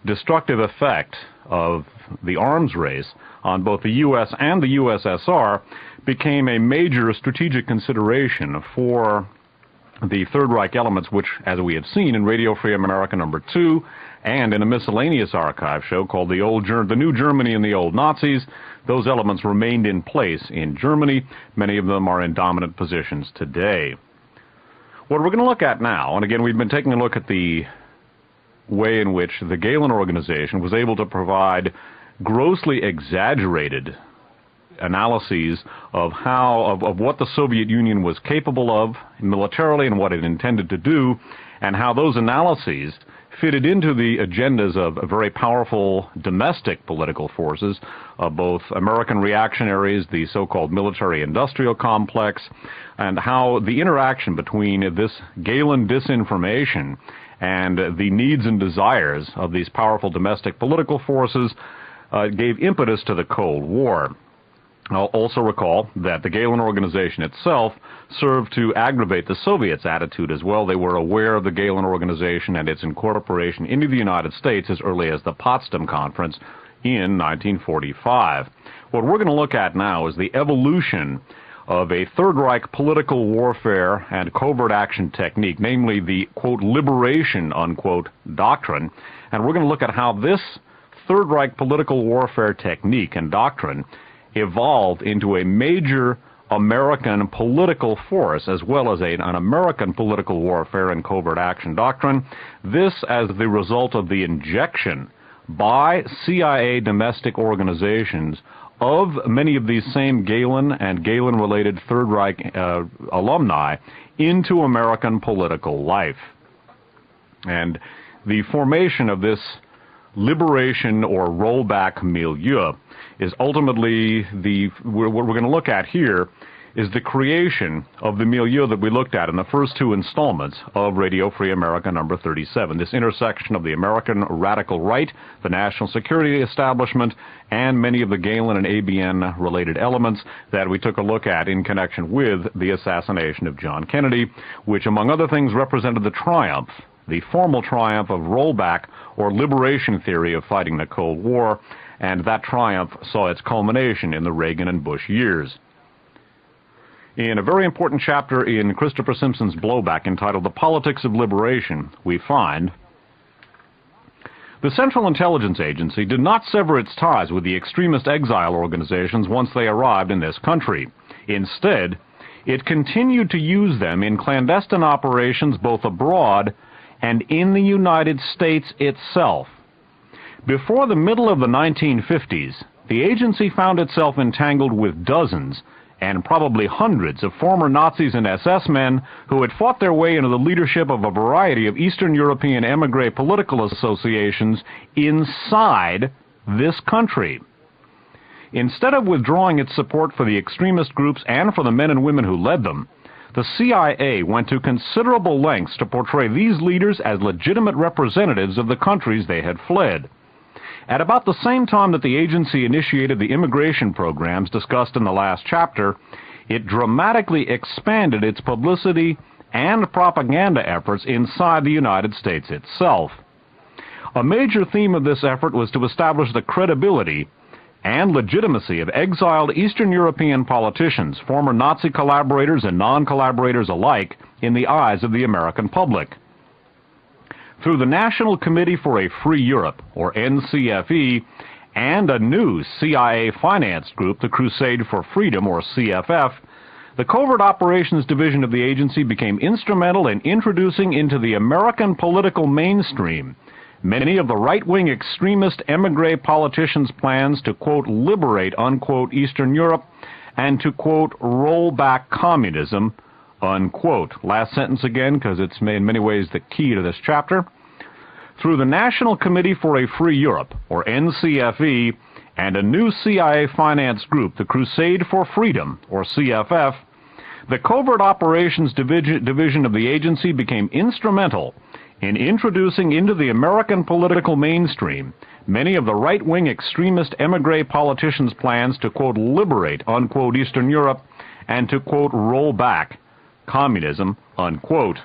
destructive effect of the arms race on both the U.S. and the USSR became a major strategic consideration for the Third Reich elements, which, as we have seen in Radio Free America #2 and in a miscellaneous archive show called The New Germany and the Old Nazis, those elements remained in place in Germany. Many of them are in dominant positions today. What we're going to look at now, and again, we've been taking a look at the way in which the Gehlen organization was able to provide grossly exaggerated analyses of what the Soviet Union was capable of militarily and what it intended to do, and how those analyses fitted into the agendas of very powerful domestic political forces, both American reactionaries, the so-called military-industrial complex, and how the interaction between this Gehlen disinformation and the needs and desires of these powerful domestic political forces gave impetus to the Cold War. I'll also recall that the Gehlen organization itself served to aggravate the Soviets' attitude as well. They were aware of the Gehlen organization and its incorporation into the United States as early as the Potsdam Conference in 1945. What we're going to look at now is the evolution of a Third Reich political warfare and covert action technique, namely the, quote, liberation, unquote, doctrine. And we're going to look at how this Third Reich political warfare technique and doctrine evolved into a major American political force, as well as an American political warfare and covert action doctrine. This as the result of the injection by CIA domestic organizations of many of these same Gehlen and Gehlen-related Third Reich alumni into American political life. And the formation of this liberation or rollback milieu is ultimately what we're going to look at here is the creation of the milieu that we looked at in the first two installments of Radio Free America #37, this intersection of the American radical right, the national security establishment, and many of the Gehlen and ABN-related elements that we took a look at in connection with the assassination of John Kennedy, which, among other things, represented the triumph, the formal triumph of rollback or liberation theory of fighting the Cold War, and that triumph saw its culmination in the Reagan and Bush years. In a very important chapter in Christopher Simpson's Blowback entitled The Politics of Liberation, we find the Central Intelligence Agency did not sever its ties with the extremist exile organizations once they arrived in this country. Instead, it continued to use them in clandestine operations both abroad and in the United States itself. Before the middle of the 1950s, the agency found itself entangled with dozens and probably hundreds of former Nazis and SS men who had fought their way into the leadership of a variety of Eastern European emigre political associations inside this country. Instead of withdrawing its support for the extremist groups and for the men and women who led them, the CIA went to considerable lengths to portray these leaders as legitimate representatives of the countries they had fled. At about the same time that the agency initiated the immigration programs discussed in the last chapter, it dramatically expanded its publicity and propaganda efforts inside the United States itself. A major theme of this effort was to establish the credibility and legitimacy of exiled Eastern European politicians, former Nazi collaborators and non-collaborators alike, in the eyes of the American public. Through the National Committee for a Free Europe, or NCFE, and a new CIA-financed group, the Crusade for Freedom, or CFF, the Covert Operations Division of the agency became instrumental in introducing into the American political mainstream many of the right-wing extremist emigre politicians' plans to, quote, liberate, unquote, Eastern Europe and to, quote, roll back communism, unquote. Last sentence again, because it's in many ways the key to this chapter. Through the National Committee for a Free Europe, or NCFE, and a new CIA-financed group, the Crusade for Freedom, or CFF, the Covert Operations Division of the agency became instrumental in introducing into the American political mainstream many of the right-wing extremist emigre politicians' plans to, quote, liberate, unquote, Eastern Europe and to, quote, roll back communism, unquote.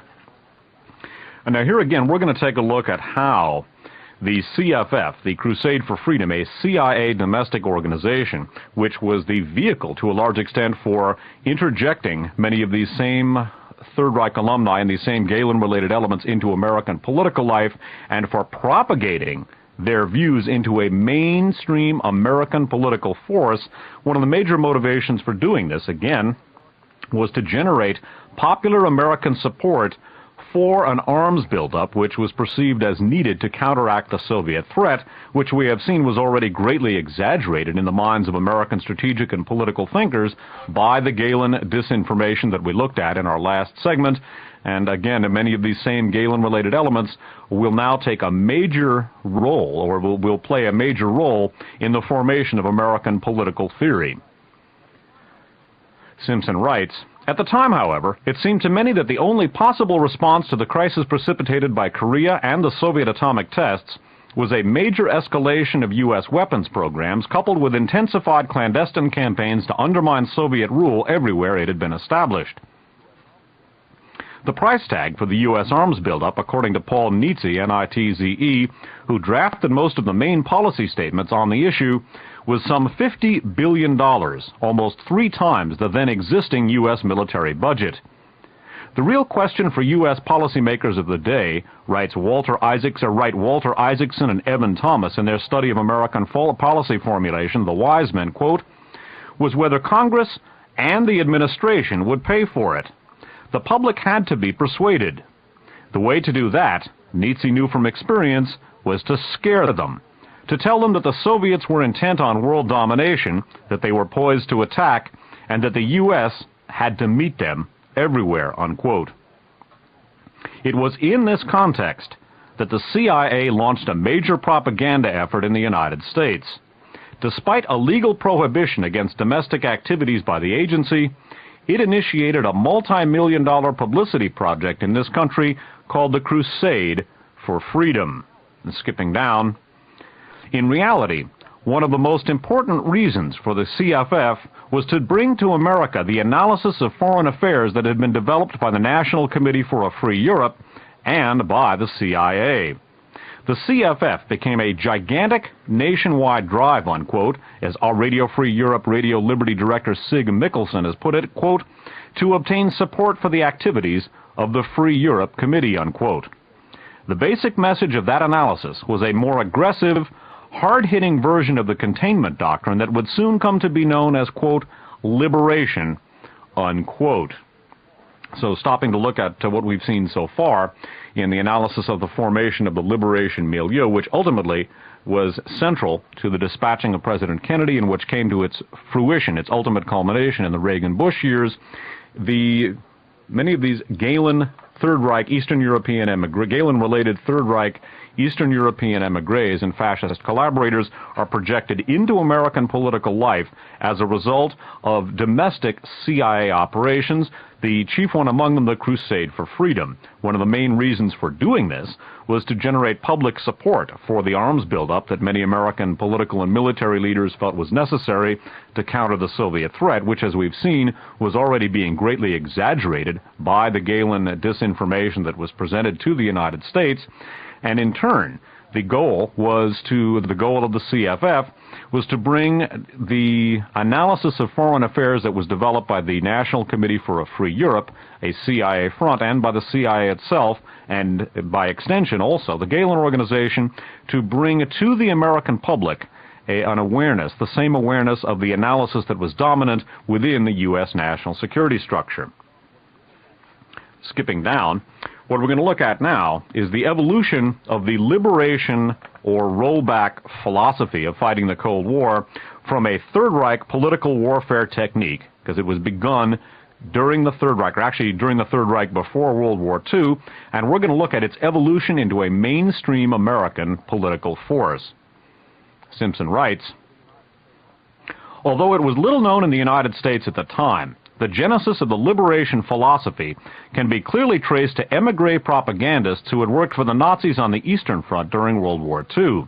And now here again, we're going to take a look at how the CFF, the Crusade for Freedom, a CIA domestic organization, which was the vehicle to a large extent for interjecting many of these same Third Reich alumni and these same Gehlen-related elements into American political life and for propagating their views into a mainstream American political force. One of the major motivations for doing this, again, was to generate popular American support for an arms buildup which was perceived as needed to counteract the Soviet threat, which we have seen was already greatly exaggerated in the minds of American strategic and political thinkers by the Gehlen disinformation that we looked at in our last segment. And again, many of these same Gehlen-related elements will now take a major role, or will play a major role in the formation of American political theory. Simpson writes, "At the time, however, it seemed to many that the only possible response to the crisis precipitated by Korea and the Soviet atomic tests was a major escalation of U.S. weapons programs coupled with intensified clandestine campaigns to undermine Soviet rule everywhere it had been established. The price tag for the U.S. arms buildup, according to Paul Nitze, N-I-T-Z-E, who drafted most of the main policy statements on the issue, was some $50 billion, almost 3 times the then existing U.S. military budget. The real question for U.S. policymakers of the day," write Walter Isaacson and Evan Thomas in their study of American policy formulation, The Wise Men, quote, "was whether Congress and the administration would pay for it. The public had to be persuaded. The way to do that, Nitze knew from experience, was to scare them, to tell them that the Soviets were intent on world domination, that they were poised to attack, and that the U.S. had to meet them everywhere," unquote. It was in this context that the CIA launched a major propaganda effort in the United States. Despite a legal prohibition against domestic activities by the agency, it initiated a multi-million-dollar publicity project in this country called the Crusade for Freedom. And skipping down, in reality, one of the most important reasons for the CFF was to bring to America the analysis of foreign affairs that had been developed by the National Committee for a Free Europe and by the CIA. The CFF became a gigantic nationwide drive, unquote, as our Radio Free Europe, Radio Liberty director Sig Mickelson has put it, quote, "to obtain support for the activities of the Free Europe Committee," unquote. The basic message of that analysis was a more aggressive, hard-hitting version of the containment doctrine that would soon come to be known as, quote, liberation, unquote. So stopping to look at what we've seen so far in the analysis of the formation of the liberation milieu, which ultimately was central to the dispatching of President Kennedy and which came to its fruition, its ultimate culmination in the Reagan-Bush years, many of these Gehlen Third Reich Eastern European Gehlen-related Third Reich Eastern European emigres and fascist collaborators are projected into American political life as a result of domestic CIA operations, the chief one among them the Crusade for Freedom. One of the main reasons for doing this was to generate public support for the arms buildup that many American political and military leaders felt was necessary to counter the Soviet threat, which, as we've seen, was already being greatly exaggerated by the Gehlen disinformation that was presented to the United States. And in turn, the goal of the CFF was to bring the analysis of foreign affairs that was developed by the National Committee for a Free Europe, a CIA front, and by the CIA itself, and by extension also the Gehlen organization, to bring to the American public an awareness, the same awareness of the analysis that was dominant within the U.S. national security structure. Skipping down, what we're going to look at now is the evolution of the liberation or rollback philosophy of fighting the Cold War from a Third Reich political warfare technique, because it was begun during the Third Reich, or actually during the Third Reich before World War II, and we're going to look at its evolution into a mainstream American political force. Simpson writes, although it was little known in the United States at the time, the genesis of the liberation philosophy can be clearly traced to émigré propagandists who had worked for the Nazis on the Eastern Front during World War II.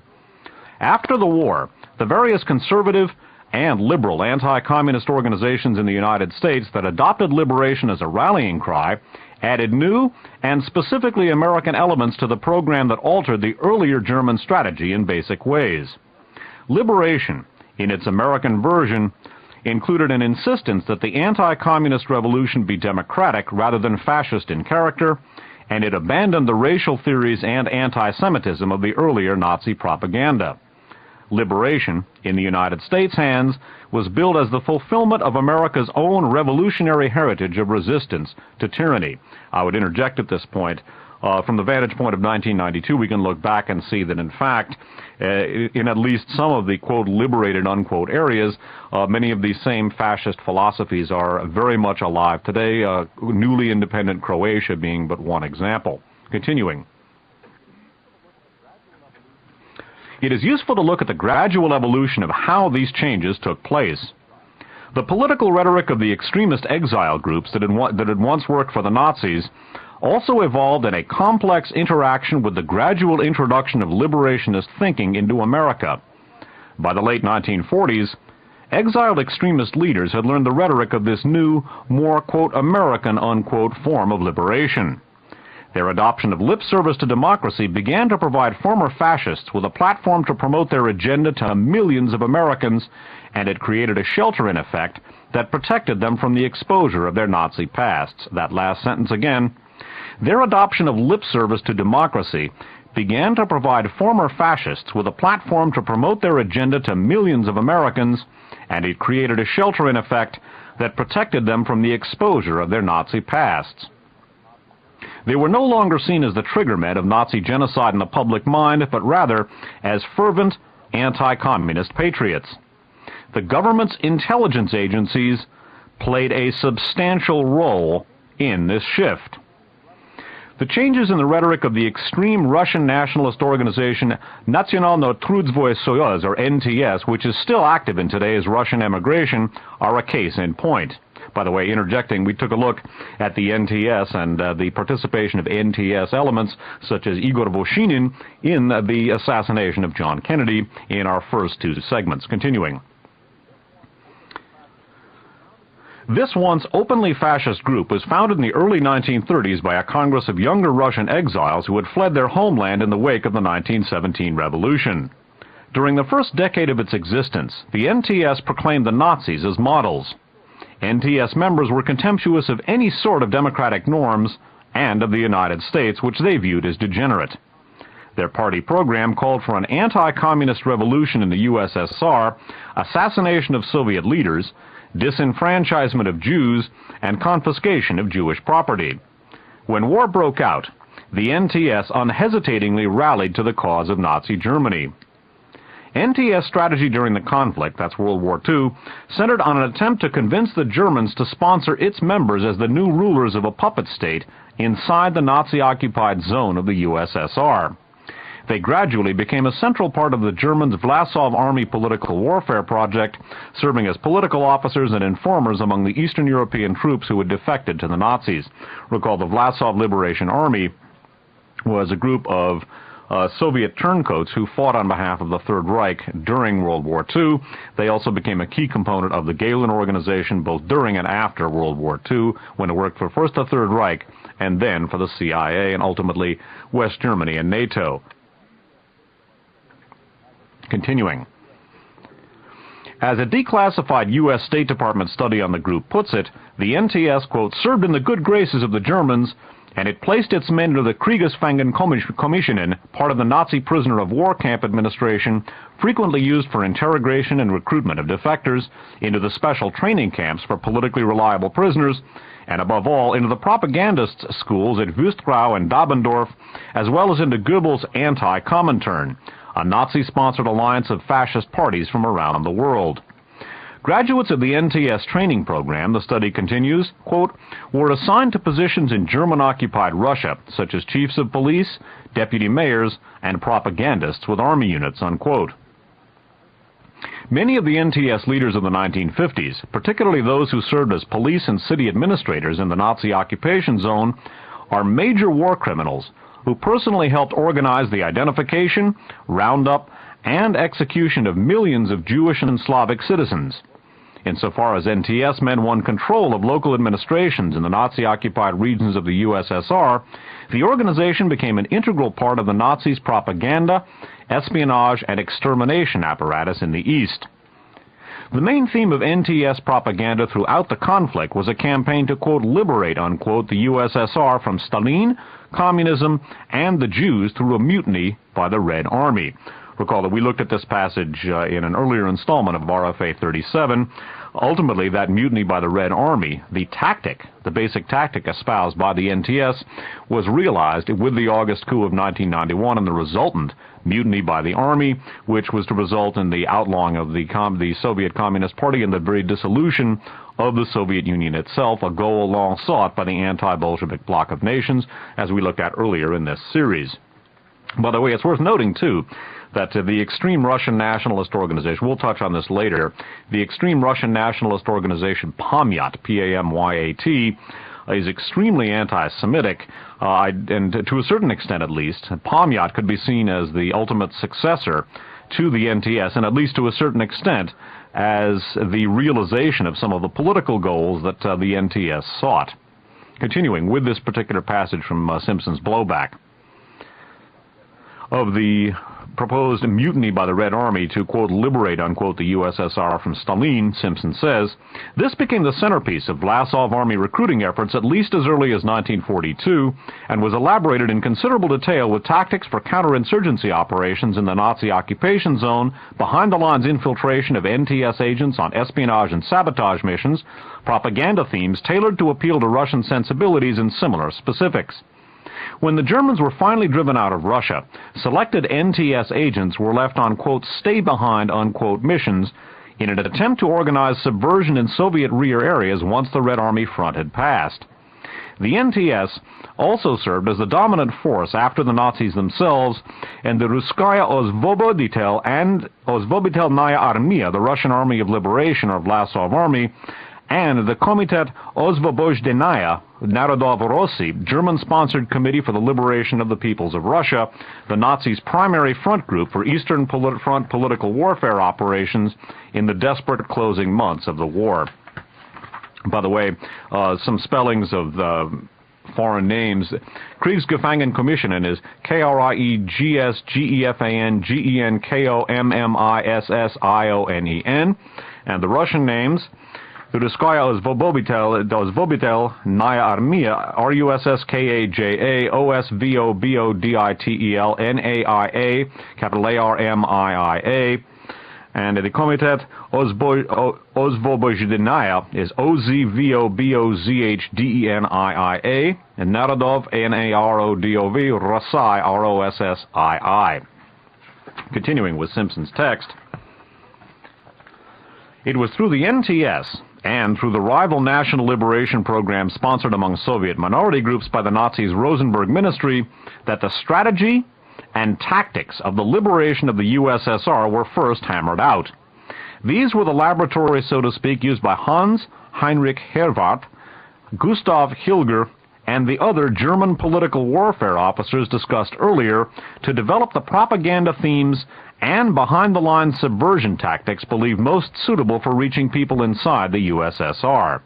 After the war, the various conservative and liberal anti-communist organizations in the United States that adopted liberation as a rallying cry added new and specifically American elements to the program that altered the earlier German strategy in basic ways. Liberation, in its American version, included an insistence that the anti-communist revolution be democratic rather than fascist in character, and it abandoned the racial theories and anti-Semitism of the earlier Nazi propaganda. Liberation, in the United States' hands, was billed as the fulfillment of America's own revolutionary heritage of resistance to tyranny. I would interject at this point, from the vantage point of 1992, we can look back and see that, in fact, in at least some of the, quote, liberated, unquote, areas, many of these same fascist philosophies are very much alive today, newly independent Croatia being but one example. Continuing. It is useful to look at the gradual evolution of how these changes took place. The political rhetoric of the extremist exile groups that had once worked for the Nazis also evolved in a complex interaction with the gradual introduction of liberationist thinking into America. By the late 1940s, exiled extremist leaders had learned the rhetoric of this new, more, quote, American, unquote, form of liberation. Their adoption of lip service to democracy began to provide former fascists with a platform to promote their agenda to millions of Americans, and it created a shelter in effect that protected them from the exposure of their Nazi pasts. That last sentence again. Their adoption of lip service to democracy began to provide former fascists with a platform to promote their agenda to millions of Americans, and it created a shelter in effect that protected them from the exposure of their Nazi pasts. They were no longer seen as the triggermen of Nazi genocide in the public mind, but rather as fervent anti-communist patriots. The government's intelligence agencies played a substantial role in this shift. The changes in the rhetoric of the extreme Russian nationalist organization Nationalno Trudzvoy Soyuz, or NTS, which is still active in today's Russian emigration, are a case in point. By the way, interjecting, we took a look at the NTS and the participation of NTS elements such as Igor Voshinin in the assassination of John Kennedy in our first two segments. Continuing. This once openly fascist group was founded in the early 1930s by a congress of younger Russian exiles who had fled their homeland in the wake of the 1917 revolution. During the first decade of its existence, the NTS proclaimed the Nazis as models. NTS members were contemptuous of any sort of democratic norms and of the United States, which they viewed as degenerate. Their party program called for an anti-communist revolution in the USSR, assassination of Soviet leaders, disenfranchisement of Jews, and confiscation of Jewish property. When war broke out, the NTS unhesitatingly rallied to the cause of Nazi Germany. NTS strategy during the conflict, that's World War II, centered on an attempt to convince the Germans to sponsor its members as the new rulers of a puppet state inside the Nazi-occupied zone of the USSR. They gradually became a central part of the Germans' Vlasov Army political warfare project, serving as political officers and informers among the Eastern European troops who had defected to the Nazis. Recall, the Vlasov Liberation Army was a group of Soviet turncoats who fought on behalf of the Third Reich during World War II. They also became a key component of the Gehlen organization both during and after World War II, when it worked for first the Third Reich and then for the CIA and ultimately West Germany and NATO. Continuing. As a declassified U.S. State Department study on the group puts it, the NTS, quote, served in the good graces of the Germans, and it placed its men into the Kriegsgefangenenkommissionen, part of the Nazi prisoner of war camp administration, frequently used for interrogation and recruitment of defectors, into the special training camps for politically reliable prisoners, and above all, into the propagandist schools at Wüstgrau and Dabendorf, as well as into Goebbels' Anti-Comintern, a Nazi-sponsored alliance of fascist parties from around the world. Graduates of the NTS training program, the study continues, quote, were assigned to positions in German-occupied Russia, such as chiefs of police, deputy mayors, and propagandists with army units, unquote. Many of the NTS leaders of the 1950s, particularly those who served as police and city administrators in the Nazi occupation zone, are major war criminals who personally helped organize the identification, roundup, and execution of millions of Jewish and Slavic citizens. Insofar as NTS men won control of local administrations in the Nazi-occupied regions of the USSR, the organization became an integral part of the Nazis' propaganda, espionage, and extermination apparatus in the East. The main theme of NTS propaganda throughout the conflict was a campaign to, quote, liberate, unquote, the USSR from Stalin, communism, and the Jews through a mutiny by the Red Army. Recall that we looked at this passage in an earlier installment of RFA 37. Ultimately, that mutiny by the Red Army, the basic tactic espoused by the NTS, was realized with the August coup of 1991 and the resultant mutiny by the Army, which was to result in the outlawing of the Soviet Communist Party and the very dissolution of the Soviet Union itself, a goal long sought by the anti-Bolshevik bloc of nations, as we looked at earlier in this series. By the way, it's worth noting, too, that the extreme Russian nationalist organization, we'll touch on this later, the extreme Russian nationalist organization Pamyat, P-A-M-Y-A-T, is extremely anti-Semitic, and to a certain extent at least, Pamyat could be seen as the ultimate successor to the NTS, and at least to a certain extent as the realization of some of the political goals that the NTS sought. Continuing with this particular passage from Simpson's Blowback. Of the proposed mutiny by the Red Army to, quote, liberate, unquote, the USSR from Stalin, Simpson says, this became the centerpiece of Vlasov Army recruiting efforts at least as early as 1942 and was elaborated in considerable detail with tactics for counterinsurgency operations in the Nazi occupation zone, behind-the-lines infiltration of NTS agents on espionage and sabotage missions, propaganda themes tailored to appeal to Russian sensibilities, and similar specifics. When the Germans were finally driven out of Russia, selected NTS agents were left on, quote, stay-behind, unquote, missions in an attempt to organize subversion in Soviet rear areas once the Red Army front had passed. The NTS also served as the dominant force after the Nazis themselves, and the Russkaya Osvoboditel and Osvoboditelnaya Armia, the Russian Army of Liberation or Vlasov Army, and the Komitet Osvobozhdeniya Narodov Rossi, German-sponsored Committee for the Liberation of the Peoples of Russia, the Nazis' primary front group for Eastern Front political warfare operations in the desperate closing months of the war. By the way, some spellings of foreign names. Kriegsgefangenenkommissionen is Kriegsgefangenenkommissionen, and the Russian names, the Russkaya Osvoboditelnaya Armia, RUSSKAJA, OSVOBODITEL, NAIA, capital ARMIIA, and the Komitet Osvobozhdeniya is OZVOBOZHDENIIA, and Narodov, NARODOV, Rossai, ROSSII. Continuing with Simpson's text, it was through the NTS and through the rival National Liberation Program sponsored among Soviet minority groups by the Nazis' Rosenberg Ministry that the strategy and tactics of the liberation of the USSR were first hammered out. These were the laboratories, so to speak, used by Hans Heinrich Herwarth, Gustav Hilger, and the other German political warfare officers discussed earlier to develop the propaganda themes and behind-the-line subversion tactics believed most suitable for reaching people inside the USSR.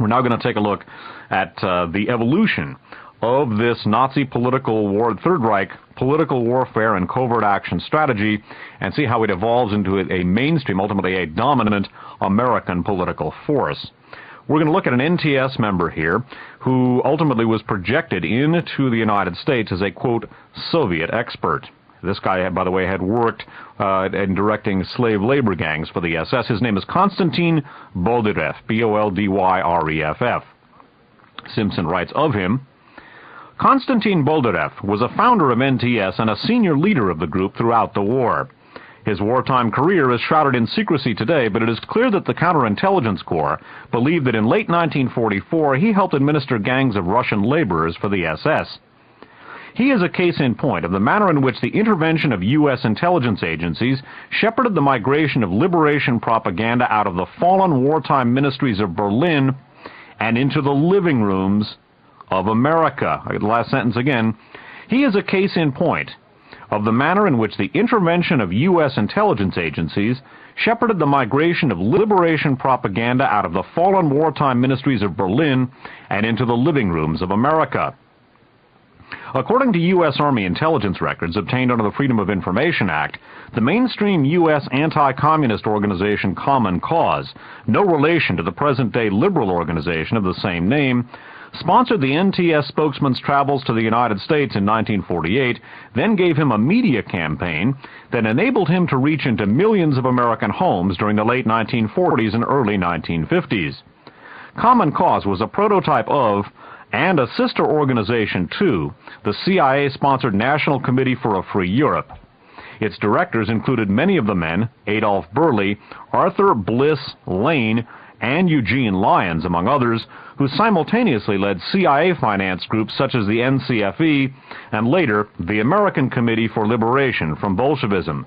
We're now going to take a look at the evolution of this Nazi political war, Third Reich political warfare and covert action strategy, and see how it evolves into a mainstream, ultimately a dominant American political force. We're going to look at an NTS member here who ultimately was projected into the United States as a, quote, Soviet expert. This guy, by the way, had worked in directing slave labor gangs for the SS. His name is Konstantin Boldyrev, B-O-L-D-Y-R-E-F-F. Simpson writes of him, Konstantin Boldyrev was a founder of NTS and a senior leader of the group throughout the war. His wartime career is shrouded in secrecy today, but it is clear that the Counterintelligence Corps believed that in late 1944 he helped administer gangs of Russian laborers for the SS. He is a case in point of the manner in which the intervention of U.S. intelligence agencies shepherded the migration of liberation propaganda out of the fallen wartime ministries of Berlin and into the living rooms of America. The last sentence again. He is a case in point of the manner in which the intervention of U.S. intelligence agencies shepherded the migration of liberation propaganda out of the fallen wartime ministries of Berlin and into the living rooms of America. According to U.S. Army intelligence records obtained under the Freedom of Information Act, the mainstream U.S. anti-communist organization Common Cause, no relation to the present-day liberal organization of the same name, sponsored the NTS spokesman's travels to the United States in 1948, then gave him a media campaign that enabled him to reach into millions of American homes during the late 1940s and early 1950s. Common Cause was a prototype of, and a sister organization to, the CIA-sponsored National Committee for a Free Europe. Its directors included many of the men, Adolf Burley, Arthur Bliss Lane, and Eugene Lyons, among others, who simultaneously led CIA-financed groups such as the NCFE and later the American Committee for Liberation from Bolshevism.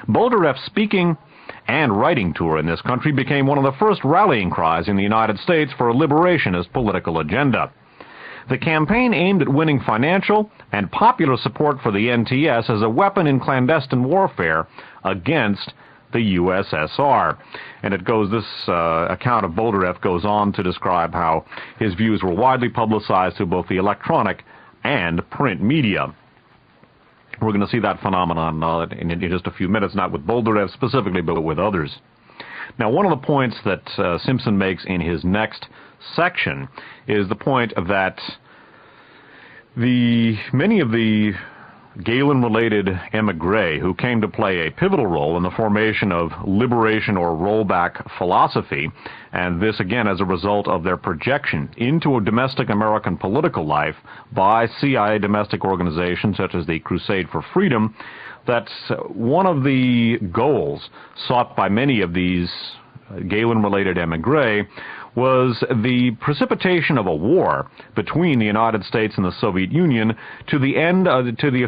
Bolderev's speaking and writing tour in this country became one of the first rallying cries in the United States for a liberationist political agenda. The campaign aimed at winning financial and popular support for the NTS as a weapon in clandestine warfare against the USSR. And this account of Bolderev goes on to describe how his views were widely publicized through both the electronic and print media. We're going to see that phenomenon in just a few minutes, not with Bolderev specifically, but with others. Now, one of the points that Simpson makes in his next section is the point that many of the Galen-related émigrés who came to play a pivotal role in the formation of liberation or rollback philosophy, and this again as a result of their projection into a domestic American political life by CIA domestic organizations such as the Crusade for Freedom, that one of the goals sought by many of these Galen-related émigrés was the precipitation of a war between the United States and the Soviet Union to the end,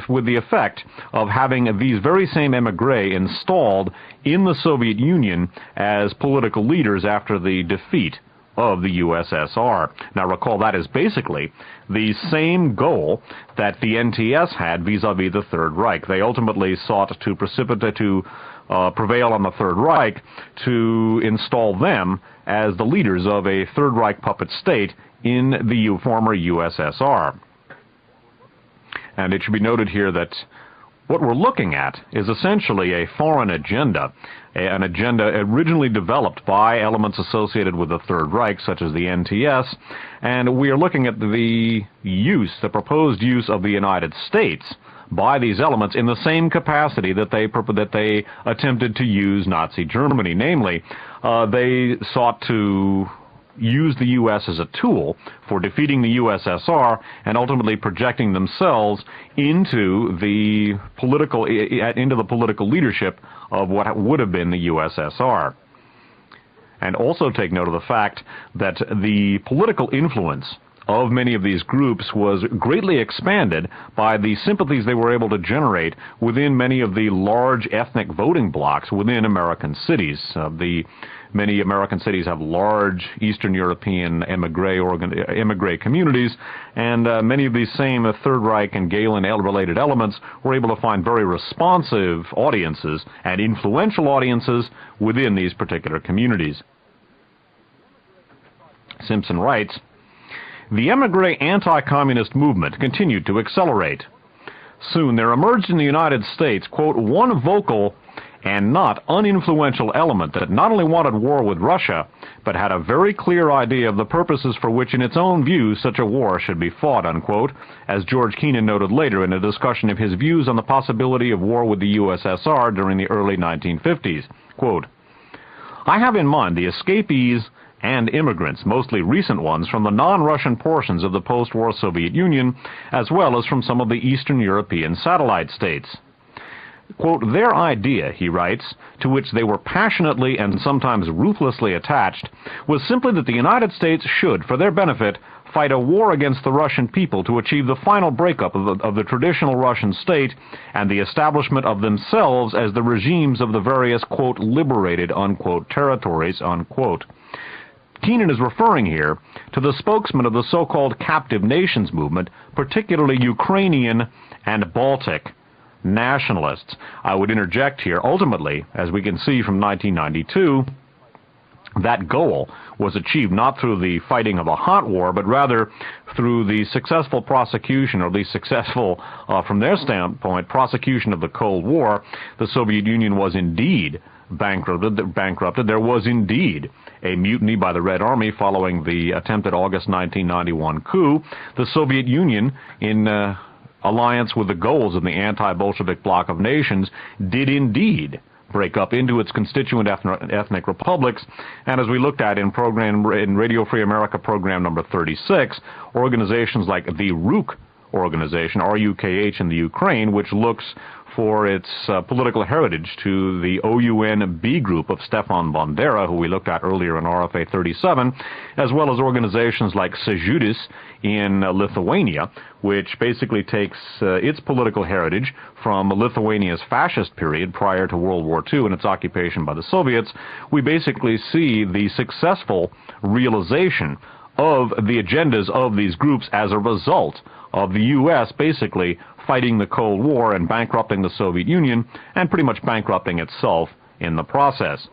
with the effect of having these very same émigrés installed in the Soviet Union as political leaders after the defeat of the USSR. Now recall, that is basically the same goal that the NTS had vis-a-vis the Third Reich. They ultimately sought to prevail on the Third Reich to install them as the leaders of a Third Reich puppet state in the former USSR. And it should be noted here that what we're looking at is essentially a foreign agenda, an agenda originally developed by elements associated with the Third Reich, such as the NTS, and we are looking at the proposed use of the United States by these elements in the same capacity that they attempted to use Nazi Germany. Namely, they sought to use the U.S. as a tool for defeating the USSR and ultimately projecting themselves into the political leadership of what would have been the USSR. And also take note of the fact that the political influence of many of these groups was greatly expanded by the sympathies they were able to generate within many of the large ethnic voting blocks within American cities. Many American cities have large Eastern European émigré communities, and many of these same Third Reich and Galen-related elements were able to find very responsive audiences and influential audiences within these particular communities. Simpson writes, "The émigré anti-communist movement continued to accelerate. Soon there emerged in the United States, quote, one vocal and not uninfluential element that not only wanted war with Russia, but had a very clear idea of the purposes for which in its own view such a war should be fought," unquote, as George Kennan noted later in a discussion of his views on the possibility of war with the USSR during the early 1950s. Quote, "I have in mind the escapees and immigrants, mostly recent ones, from the non-Russian portions of the post-war Soviet Union, as well as from some of the Eastern European satellite states. Quote, their idea," he writes, "to which they were passionately and sometimes ruthlessly attached, was simply that the United States should, for their benefit, fight a war against the Russian people to achieve the final breakup of the traditional Russian state and the establishment of themselves as the regimes of the various, quote, liberated, unquote, territories," unquote. Keenan is referring here to the spokesman of the so-called captive nations movement, particularly Ukrainian and Baltic nationalists. I would interject here, ultimately, as we can see from 1992, that goal was achieved not through the fighting of a hot war, but rather through the successful prosecution, or at least successful, from their standpoint, prosecution of the Cold War. The Soviet Union was indeed bankrupted. There was indeed a mutiny by the Red Army following the attempted August 1991 coup. The Soviet Union, in alliance with the goals of the anti-Bolshevik bloc of nations, did indeed break up into its constituent ethnic republics, and as we looked at in Radio Free America program number 36, organizations like the RUK organization, RUKH in the Ukraine, which looks for its political heritage to the OUN B group of Stefan Bandera, who we looked at earlier in RFA 37, as well as organizations like Sejudis in Lithuania, which basically takes its political heritage from Lithuania's fascist period prior to World War II and its occupation by the Soviets. We basically see the successful realization of the agendas of these groups as a result of the U.S. basically fighting the Cold War and bankrupting the Soviet Union, and pretty much bankrupting itself in the process.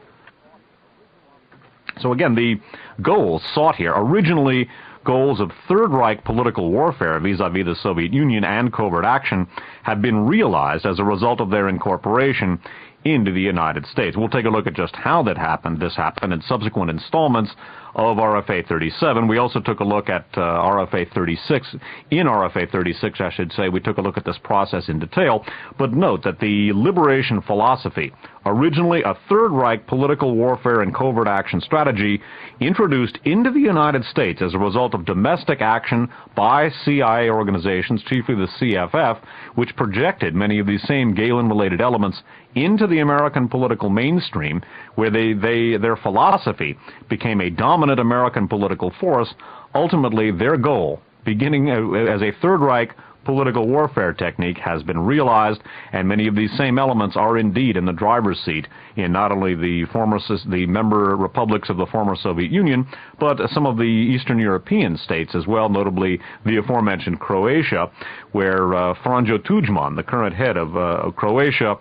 So again, the goals sought here, originally goals of Third Reich political warfare vis-à-vis the Soviet Union and covert action, have been realized as a result of their incorporation into the United States. We'll take a look at just how this happened in subsequent installments of RFA 37. We also took a look at RFA 36. In RFA 36, I should say, we took a look at this process in detail. But note that the liberation philosophy, originally a Third Reich political warfare and covert action strategy, introduced into the United States as a result of domestic action by CIA organizations, chiefly the CFF, which projected many of these same Galen-related elements into the American political mainstream, where their philosophy became a dominant American political force. Ultimately, their goal, beginning as a Third Reich political warfare technique, has been realized, and many of these same elements are indeed in the driver's seat in not only the member republics of the former Soviet Union, but some of the Eastern European states as well, notably the aforementioned Croatia, where Franjo Tudjman, the current head of Croatia,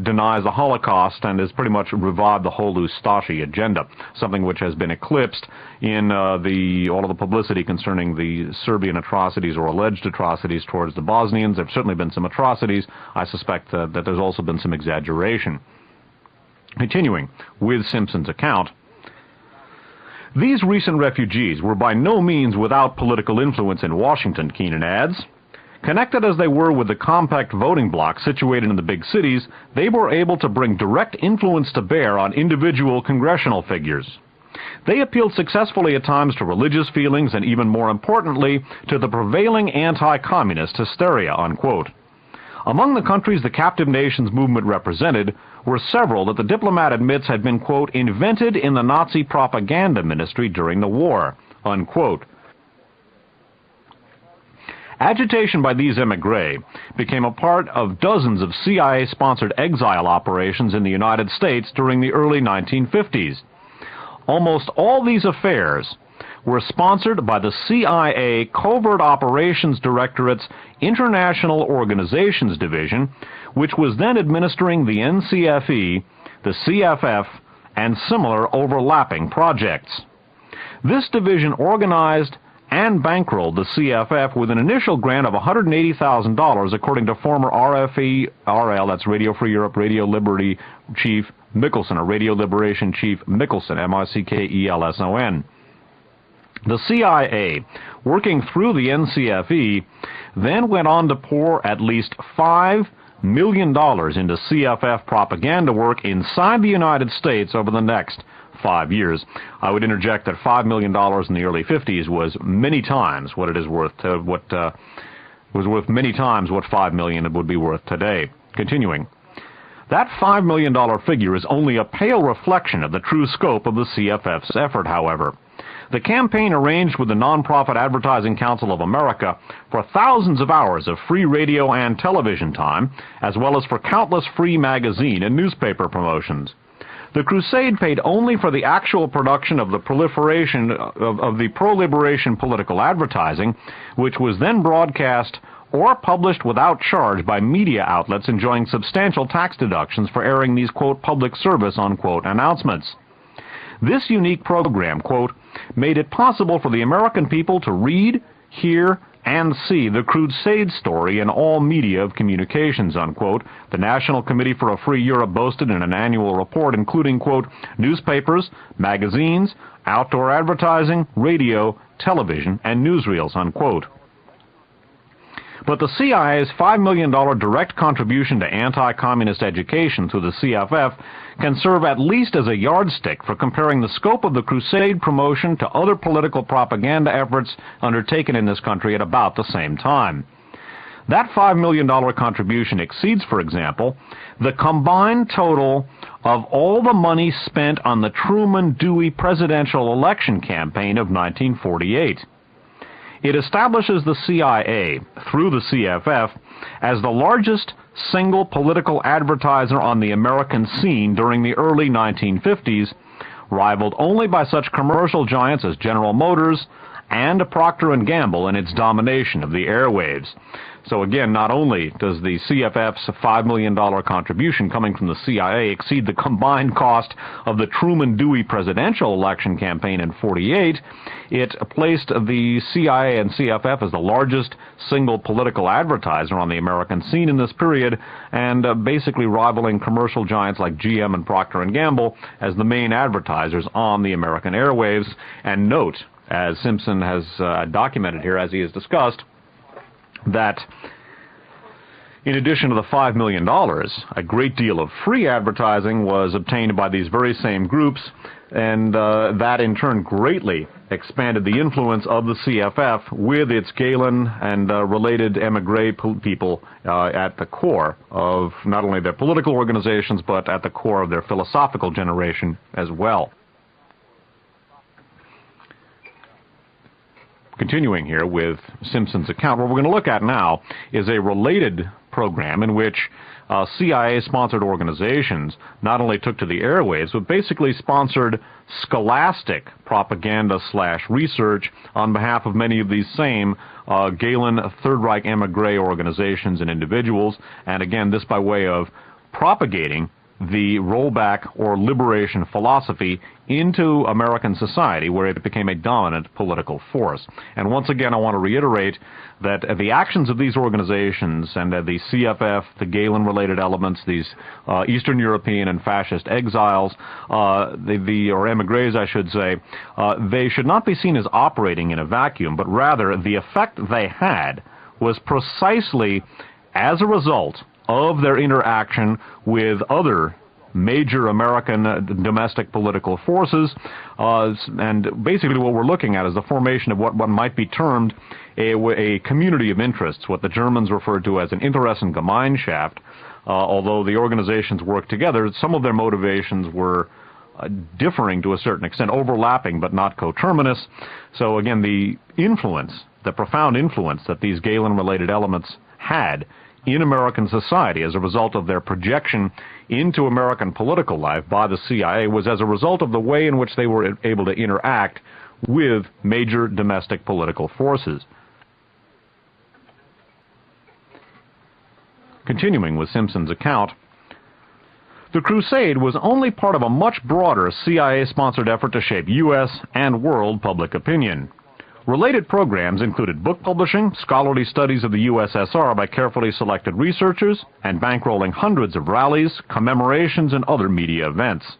denies the Holocaust and has pretty much revived the whole Ustashi agenda, something which has been eclipsed in all of the publicity concerning the Serbian atrocities or alleged atrocities towards the Bosnians. There have certainly been some atrocities. I suspect that there's also been some exaggeration. Continuing with Simpson's account, these recent refugees were by no means without political influence in Washington, Keenan adds. Connected as they were with the compact voting bloc situated in the big cities, they were able to bring direct influence to bear on individual congressional figures. They appealed successfully at times to religious feelings and, even more importantly, to the prevailing anti-communist hysteria, unquote. Among the countries the captive nations movement represented were several that the diplomat admits had been, quote, invented in the Nazi propaganda ministry during the war, unquote. Agitation by these émigrés became a part of dozens of CIA-sponsored exile operations in the United States during the early 1950s. Almost all these affairs were sponsored by the CIA Covert Operations Directorate's International Organizations Division, which was then administering the NCFE, the CFF, and similar overlapping projects. This division organized and bankrolled the CFF with an initial grant of $180,000, according to former RFE-RL, that's Radio Free Europe, Radio Liberty Chief Mickelson, or Radio Liberation Chief Mickelson, M-I-C-K-E-L-S-O-N. The CIA, working through the NCFE, then went on to pour at least $5 million into CFF propaganda work inside the United States over the next 5 years. I would interject that $5 million in the early 50s was many times what it is worth, was worth many times what $5 million would be worth today. Continuing. That $5 million figure is only a pale reflection of the true scope of the CFF's effort, however. The campaign arranged with the Nonprofit Advertising Council of America for thousands of hours of free radio and television time, as well as for countless free magazine and newspaper promotions. The crusade paid only for the actual production of the proliferation of the pro-liberation political advertising, which was then broadcast or published without charge by media outlets enjoying substantial tax deductions for airing these, quote, public service, unquote, announcements. This unique program, quote, made it possible for the American people to read, hear, and see the crusade story in all media of communications, unquote, the National Committee for a Free Europe boasted in an annual report, including, quote, newspapers, magazines, outdoor advertising, radio, television, and newsreels, unquote. But the CIA's $5 million direct contribution to anti-communist education through the CFF can serve at least as a yardstick for comparing the scope of the crusade promotion to other political propaganda efforts undertaken in this country at about the same time. That $5 million contribution exceeds, for example, the combined total of all the money spent on the Truman-Dewey presidential election campaign of 1948. It establishes the CIA, through the CFF, as the largest single political advertiser on the American scene during the early 1950s, rivaled only by such commercial giants as General Motors and Procter & Gamble in its domination of the airwaves. So again, not only does the CFF's $5 million contribution coming from the CIA exceed the combined cost of the Truman-Dewey presidential election campaign in '48, it placed the CIA and CFF as the largest single political advertiser on the American scene in this period, and basically rivaling commercial giants like GM and Procter & Gamble as the main advertisers on the American airwaves. And note, as Simpson has documented here, as he has discussed, that in addition to the $5 million, a great deal of free advertising was obtained by these very same groups, and that in turn greatly expanded the influence of the CFF with its Galen and related emigre people at the core of not only their political organizations, but at the core of their philosophical generation as well. Continuing here with Simpson's account, what we're going to look at now is a related program in which CIA-sponsored organizations not only took to the airwaves, but basically sponsored scholastic propaganda/research on behalf of many of these same Galen Third Reich emigre organizations and individuals, and again, this by way of propagating the rollback or liberation philosophy into American society, where it became a dominant political force. And once again, I want to reiterate that the actions of these organizations and the CFF, the Galen-related elements, these Eastern European and fascist exiles, or emigres, I should say, they should not be seen as operating in a vacuum, but rather the effect they had was precisely as a result of their interaction with other major American domestic political forces, and basically what we're looking at is the formation of what one might be termed a community of interests, what the Germans referred to as an Interessengemeinschaft. Although the organizations worked together, some of their motivations were differing to a certain extent, overlapping but not coterminous. So again, the influence, the profound influence that these Galen-related elements had in American society as a result of their projection into American political life by the CIA was as a result of the way in which they were able to interact with major domestic political forces. Continuing with Simpson's account, the crusade was only part of a much broader CIA-sponsored effort to shape U.S. and world public opinion. Related programs included book publishing, scholarly studies of the USSR by carefully selected researchers, and bankrolling hundreds of rallies, commemorations, and other media events.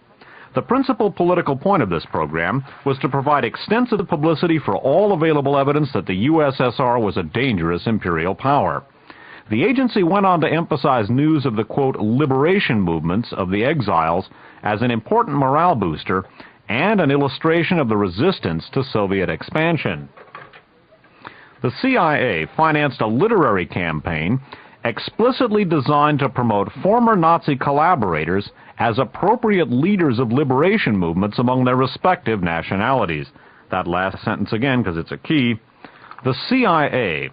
The principal political point of this program was to provide extensive publicity for all available evidence that the USSR was a dangerous imperial power. The agency went on to emphasize news of the, quote, liberation movements of the exiles as an important morale booster and an illustration of the resistance to Soviet expansion. The CIA financed a literary campaign explicitly designed to promote former Nazi collaborators as appropriate leaders of liberation movements among their respective nationalities. That last sentence again, because it's a key. The CIA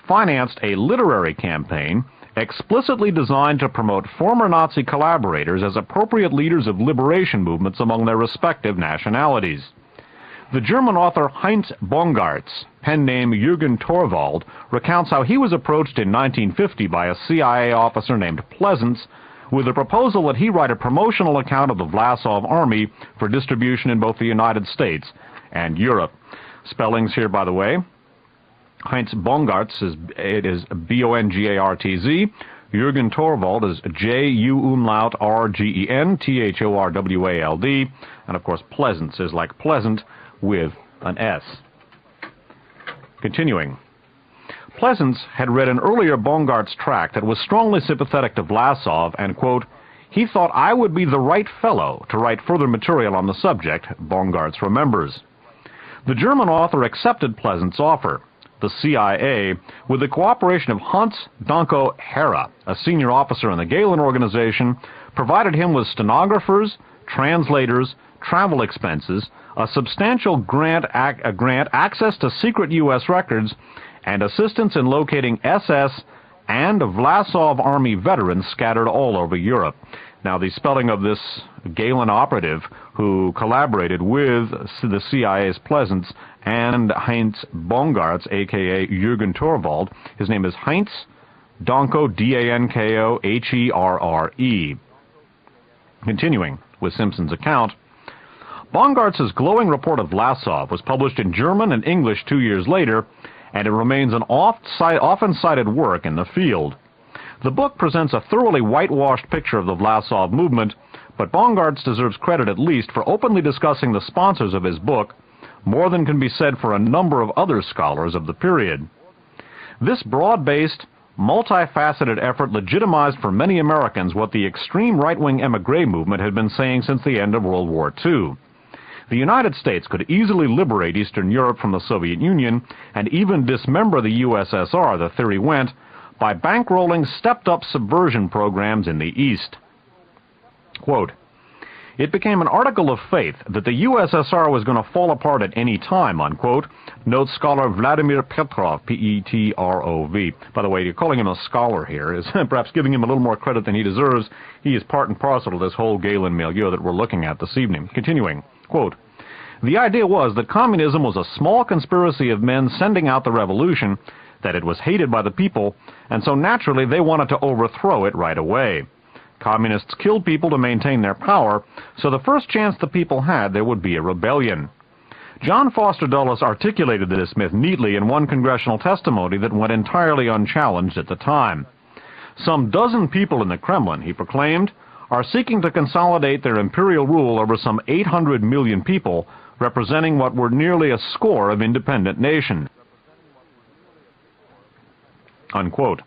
financed a literary campaign explicitly designed to promote former Nazi collaborators as appropriate leaders of liberation movements among their respective nationalities. The German author Heinz Bongartz, pen name Jürgen Torwald, recounts how he was approached in 1950 by a CIA officer named Pleasants with a proposal that he write a promotional account of the Vlasov Army for distribution in both the United States and Europe. Spellings here, by the way. Heinz Bongartz is B-O-N-G-A-R-T-Z. Jürgen Torwald is J-U-R-G-E-N-T-H-O-R-W-A-L-D. And of course, Pleasants is like pleasant with an S. Continuing. Pleasants had read an earlier Bongartz tract that was strongly sympathetic to Vlasov and, quote, he thought I would be the right fellow to write further material on the subject, Bongartz remembers. The German author accepted Pleasants' offer. The CIA, with the cooperation of Hans Danko Hera, a senior officer in the Gehlen organization, provided him with stenographers, translators, travel expenses, a substantial grant, access to secret U.S. records, and assistance in locating SS and Vlasov Army veterans scattered all over Europe. Now, the spelling of this Gehlen operative who collaborated with the CIA's Pleasants and Heinz Bongartz, a.k.a. Jürgen Torwald, his name is Heinz Danko, D-A-N-K-O-H-E-R-R-E. Continuing with Simpson's account, Bongartz's glowing report of Vlasov was published in German and English 2 years later, and it remains an often cited work in the field. The book presents a thoroughly whitewashed picture of the Vlasov movement, but Bongartz deserves credit at least for openly discussing the sponsors of his book, more than can be said for a number of other scholars of the period. This broad-based, multifaceted effort legitimized for many Americans what the extreme right-wing émigré movement had been saying since the end of World War II. The United States could easily liberate Eastern Europe from the Soviet Union and even dismember the USSR, the theory went, by bankrolling stepped-up subversion programs in the East. Quote, it became an article of faith that the USSR was going to fall apart at any time, unquote, notes scholar Vladimir Petrov, P-E-T-R-O-V. By the way, you're calling him a scholar here is perhaps giving him a little more credit than he deserves. He is part and parcel of this whole Gehlen milieu that we're looking at this evening. Continuing, quote, the idea was that communism was a small conspiracy of men sending out the revolution, that it was hated by the people, and so naturally they wanted to overthrow it right away. Communists killed people to maintain their power, so the first chance the people had, there would be a rebellion. John Foster Dulles articulated this myth neatly in one congressional testimony that went entirely unchallenged at the time. Some dozen people in the Kremlin, he proclaimed, are seeking to consolidate their imperial rule over some 800 million people, representing what were nearly a score of independent nations. Unquote.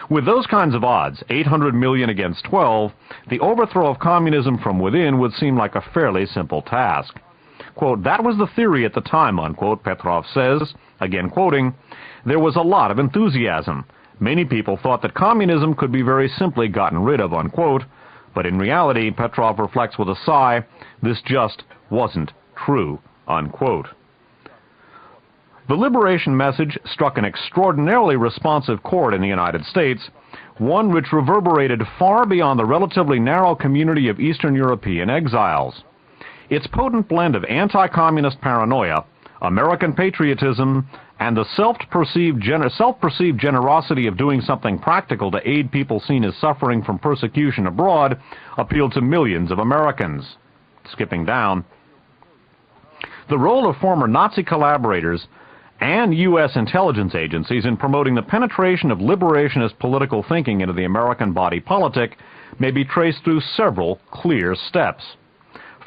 With those kinds of odds, 800 million against 12, the overthrow of communism from within would seem like a fairly simple task. Quote, that was the theory at the time, unquote, Petrov says, again quoting, there was a lot of enthusiasm. Many people thought that communism could be very simply gotten rid of, unquote, but in reality, Petrov reflects with a sigh, this just wasn't true, unquote. The liberation message struck an extraordinarily responsive chord in the United States, one which reverberated far beyond the relatively narrow community of Eastern European exiles. Its potent blend of anti-communist paranoia, American patriotism, and the self-perceived generosity of doing something practical to aid people seen as suffering from persecution abroad appealed to millions of Americans. Skipping down. The role of former Nazi collaborators and U.S. intelligence agencies in promoting the penetration of liberationist political thinking into the American body politic may be traced through several clear steps.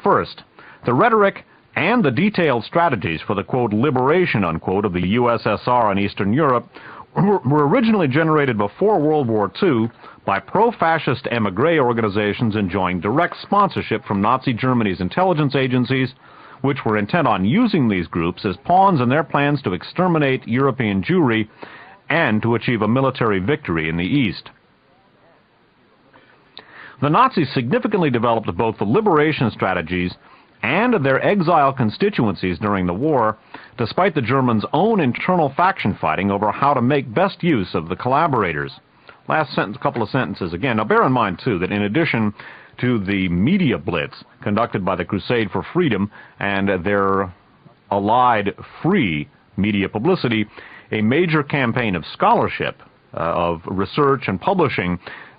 First, the rhetoric and the detailed strategies for the, quote, liberation, unquote, of the USSR and Eastern Europe were originally generated before World War II by pro-fascist émigré organizations enjoying direct sponsorship from Nazi Germany's intelligence agencies, which were intent on using these groups as pawns in their plans to exterminate European Jewry and to achieve a military victory in the East. The Nazis significantly developed both the liberation strategies and their exile constituencies during the war, despite the Germans' own internal faction fighting over how to make best use of the collaborators. last sentence, couple of sentences again. Now bear in mind, too, that in addition to the media blitz conducted by the Crusade for Freedom and their allied free media publicity, a major campaign of scholarship, of research and publishing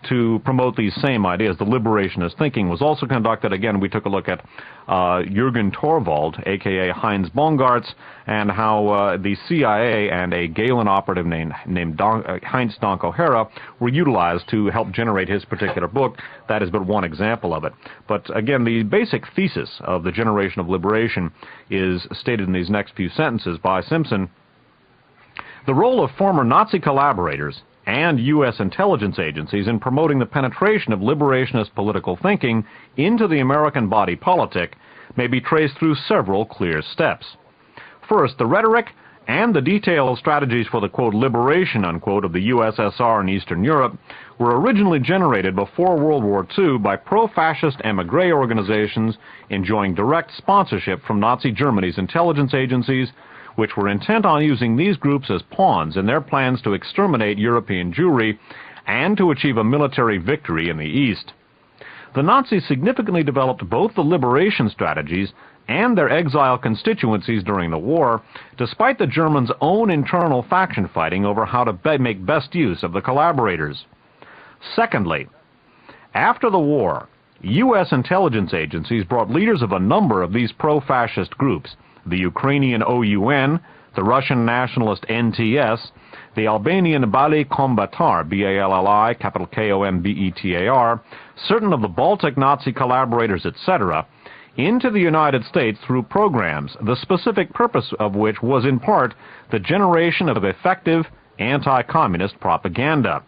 to promote these same ideas, the liberationist thinking, was also conducted. Again, we took a look at Jürgen Torvald, a.k.a. Heinz Bongartz, and how the CIA and a Galen operative named Heinz Donk O'Hara were utilized to help generate his particular book. That is but one example of it. But again, the basic thesis of the generation of liberation is stated in these next few sentences by Simpson. The role of former Nazi collaborators and U.S. intelligence agencies in promoting the penetration of liberationist political thinking into the American body politic may be traced through several clear steps. First, the rhetoric and the detailed strategies for the, quote, liberation, unquote, of the USSR and Eastern Europe were originally generated before World War II by pro-fascist émigré organizations enjoying direct sponsorship from Nazi Germany's intelligence agencies, which were intent on using these groups as pawns in their plans to exterminate European Jewry and to achieve a military victory in the East. The Nazis significantly developed both the liberation strategies and their exile constituencies during the war, despite the Germans' own internal faction fighting over how to make best use of the collaborators. Secondly, after the war, U.S. intelligence agencies brought leaders of a number of these pro-fascist groups, the Ukrainian OUN, the Russian nationalist NTS, the Albanian Bali Kombatar, B-A-L-L-I, capital K-O-M-B-E-T-A-R, certain of the Baltic Nazi collaborators, etc., into the United States through programs, the specific purpose of which was in part the generation of effective anti-communist propaganda.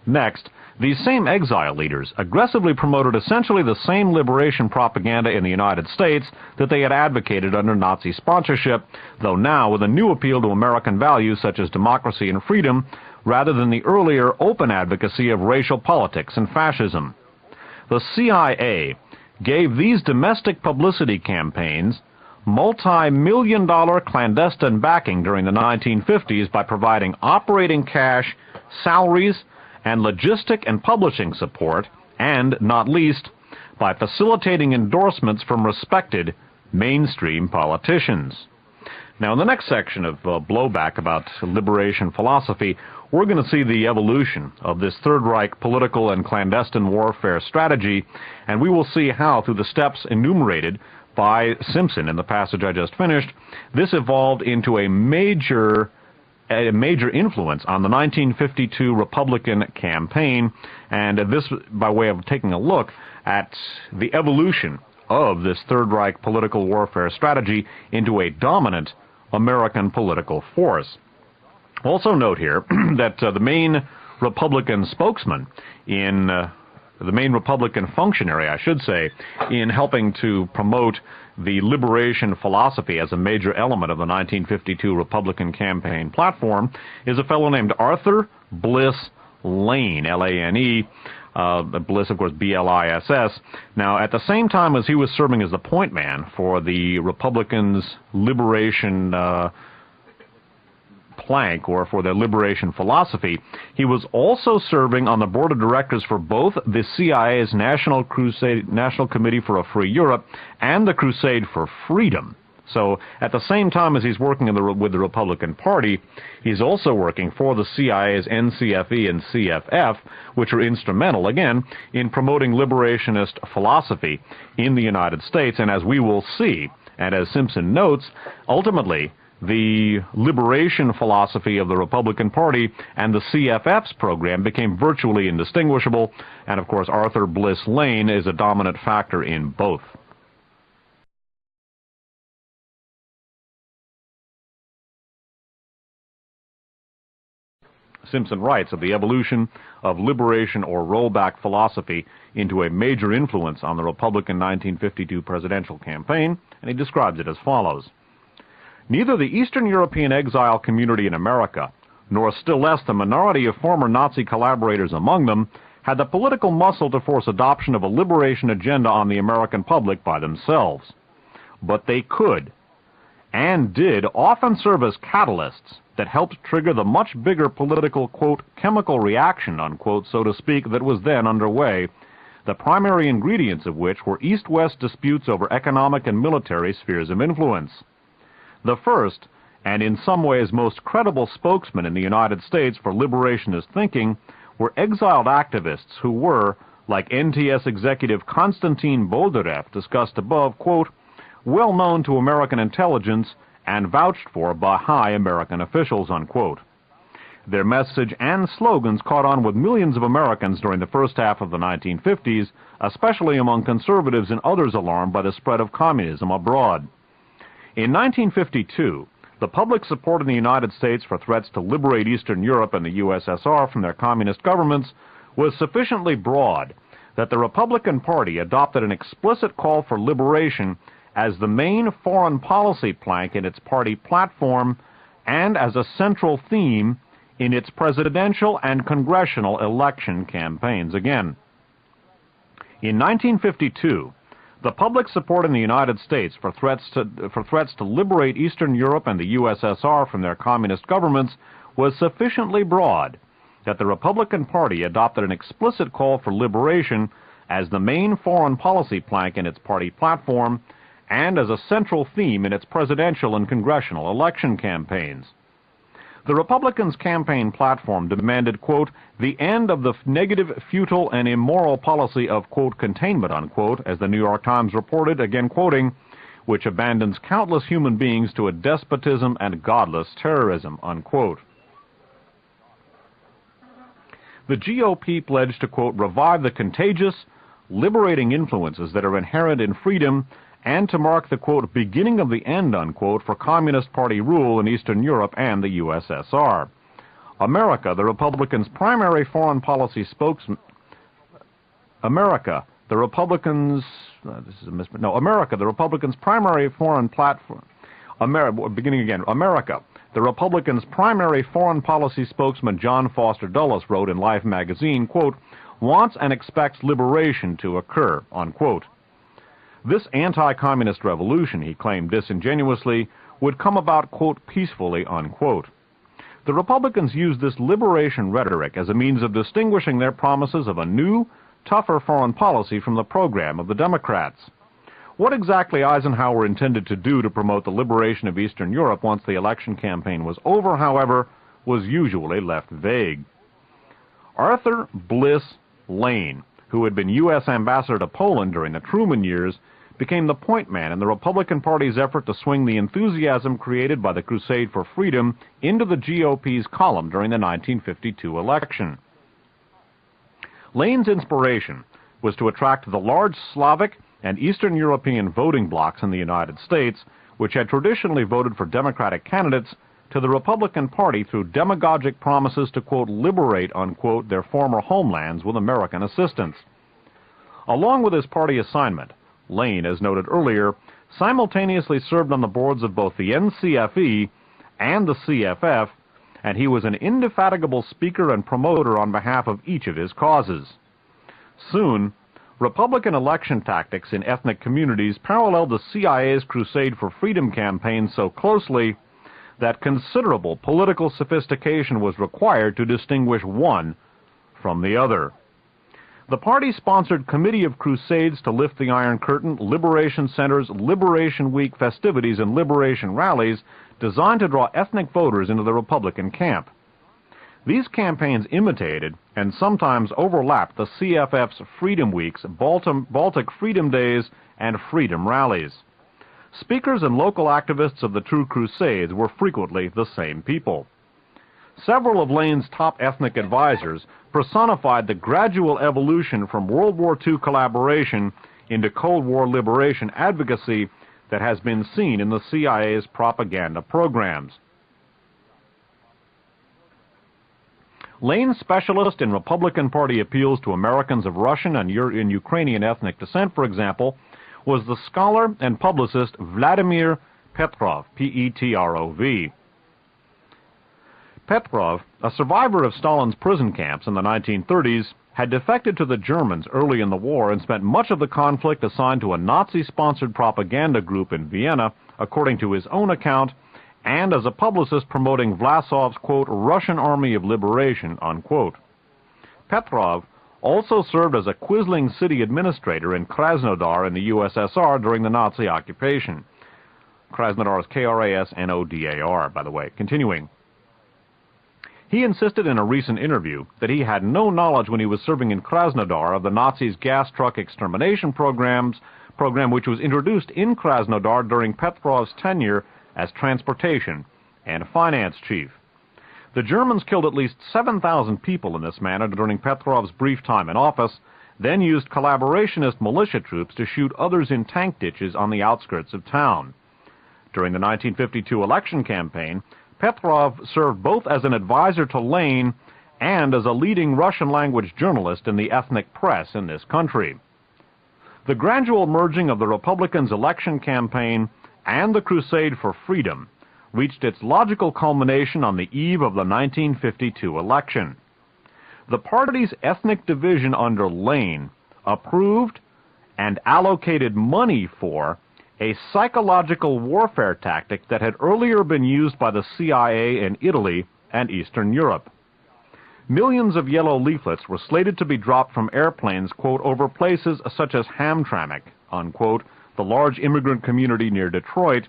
Next, these same exile leaders aggressively promoted essentially the same liberation propaganda in the United States that they had advocated under Nazi sponsorship, though now with a new appeal to American values such as democracy and freedom, rather than the earlier open advocacy of racial politics and fascism. The CIA gave these domestic publicity campaigns multi-million-dollar clandestine backing during the 1950s by providing operating cash, salaries, and logistic and publishing support, and, not least, by facilitating endorsements from respected mainstream politicians. Now, in the next section of blowback about liberation philosophy, we're going to see the evolution of this Third Reich political and clandestine warfare strategy, and we will see how, through the steps enumerated by Simpson in the passage I just finished, this evolved into a major influence on the 1952 Republican campaign, and this by way of taking a look at the evolution of this Third Reich political warfare strategy into a dominant American political force. Also note here that the main Republican spokesman in the main Republican functionary, I should say, in helping to promote the liberation philosophy as a major element of the 1952 Republican campaign platform is a fellow named Arthur Bliss Lane, L-A-N-E, Bliss, of course, B-L-I-S-S. Now, at the same time as he was serving as the point man for the Republicans' liberation plank, or for their liberation philosophy, he was also serving on the board of directors for both the CIA's National Committee for a Free Europe and the Crusade for Freedom. So at the same time as he's working with the Republican Party, he's also working for the CIA's NCFE and CFF, which are instrumental, again, in promoting liberationist philosophy in the United States. And as we will see, and as Simpson notes, ultimately, the liberation philosophy of the Republican Party and the CFF's program became virtually indistinguishable, and of course Arthur Bliss Lane is a dominant factor in both. Simpson writes of the evolution of liberation or rollback philosophy into a major influence on the Republican 1952 presidential campaign, and he describes it as follows. Neither the Eastern European exile community in America, nor still less the minority of former Nazi collaborators among them, had the political muscle to force adoption of a liberation agenda on the American public by themselves. But they could, and did often serve as catalysts that helped trigger the much bigger political, quote, chemical reaction, unquote, so to speak, that was then underway, the primary ingredients of which were East-West disputes over economic and military spheres of influence. The first, and in some ways most credible spokesman in the United States for liberationist thinking, were exiled activists who were, like NTS executive Konstantin Boldyrev, discussed above, quote, well known to American intelligence and vouched for by high American officials, unquote. Their message and slogans caught on with millions of Americans during the first half of the 1950s, especially among conservatives and others alarmed by the spread of communism abroad. In 1952, the public support in the United States for threats to liberate Eastern Europe and the USSR from their communist governments was sufficiently broad that the Republican Party adopted an explicit call for liberation as the main foreign policy plank in its party platform and as a central theme in its presidential and congressional election campaigns. Again, in 1952, the public support in the United States for threats to liberate Eastern Europe and the USSR from their communist governments was sufficiently broad that the Republican Party adopted an explicit call for liberation as the main foreign policy plank in its party platform and as a central theme in its presidential and congressional election campaigns. The Republicans' campaign platform demanded, quote, the end of the negative, futile, and immoral policy of, quote, containment, unquote, as the New York Times reported, again quoting, which abandons countless human beings to a despotism and godless terrorism, unquote. The GOP pledged to, quote, revive the contagious, liberating influences that are inherent in freedom and to mark the, quote, beginning of the end, unquote, for Communist Party rule in Eastern Europe and the USSR. America, the Republicans' primary foreign policy spokesman... America, the Republicans' primary foreign platform... America, the Republicans' primary foreign policy spokesman John Foster Dulles wrote in Life magazine, quote, wants and expects liberation to occur, unquote. This anti-communist revolution, he claimed disingenuously, would come about, quote, peacefully, unquote. The Republicans used this liberation rhetoric as a means of distinguishing their promises of a new, tougher foreign policy from the program of the Democrats. What exactly Eisenhower intended to do to promote the liberation of Eastern Europe once the election campaign was over, however, was usually left vague. Arthur Bliss Lane, who had been U.S. ambassador to Poland during the Truman years, became the point man in the Republican Party's effort to swing the enthusiasm created by the Crusade for Freedom into the GOP's column during the 1952 election. Lane's inspiration was to attract the large Slavic and Eastern European voting blocs in the United States, which had traditionally voted for Democratic candidates, to the Republican Party through demagogic promises to, quote, liberate, unquote, their former homelands with American assistance. Along with his party assignment, Lane, as noted earlier, simultaneously served on the boards of both the NCFE and the CFF, and he was an indefatigable speaker and promoter on behalf of each of his causes. Soon, Republican election tactics in ethnic communities paralleled the CIA's Crusade for Freedom campaign so closely that considerable political sophistication was required to distinguish one from the other. The party-sponsored Committee of Crusades to Lift the Iron Curtain, Liberation Centers, Liberation Week festivities, and Liberation rallies designed to draw ethnic voters into the Republican camp. These campaigns imitated and sometimes overlapped the CFF's Freedom Weeks, Baltic Freedom Days, and Freedom Rallies. Speakers and local activists of the True Crusades were frequently the same people. Several of Lane's top ethnic advisors personified the gradual evolution from World War II collaboration into Cold War liberation advocacy that has been seen in the CIA's propaganda programs. Lane's specialist in Republican Party appeals to Americans of Russian and Ukrainian ethnic descent, for example, was the scholar and publicist Vladimir Petrov, P-E-T-R-O-V. Petrov, a survivor of Stalin's prison camps in the 1930s, had defected to the Germans early in the war and spent much of the conflict assigned to a Nazi-sponsored propaganda group in Vienna according to his own account, and as a publicist promoting Vlasov's, quote, Russian Army of Liberation, unquote. Petrov also served as a Quisling city administrator in Krasnodar in the USSR during the Nazi occupation. Krasnodar is Krasnodar, by the way. Continuing. He insisted in a recent interview that he had no knowledge when he was serving in Krasnodar of the Nazis' gas truck extermination program which was introduced in Krasnodar during Petrov's tenure as transportation and finance chief. The Germans killed at least 7,000 people in this manner during Petrov's brief time in office, then used collaborationist militia troops to shoot others in tank ditches on the outskirts of town. During the 1952 election campaign, Petrov served both as an advisor to Lane and as a leading Russian-language journalist in the ethnic press in this country. The gradual merging of the Republicans' election campaign and the crusade for freedom reached its logical culmination on the eve of the 1952 election. The party's ethnic division under Lane approved and allocated money for a psychological warfare tactic that had earlier been used by the CIA in Italy and Eastern Europe. Millions of yellow leaflets were slated to be dropped from airplanes, quote, over places such as Hamtramck, unquote, the large immigrant community near Detroit,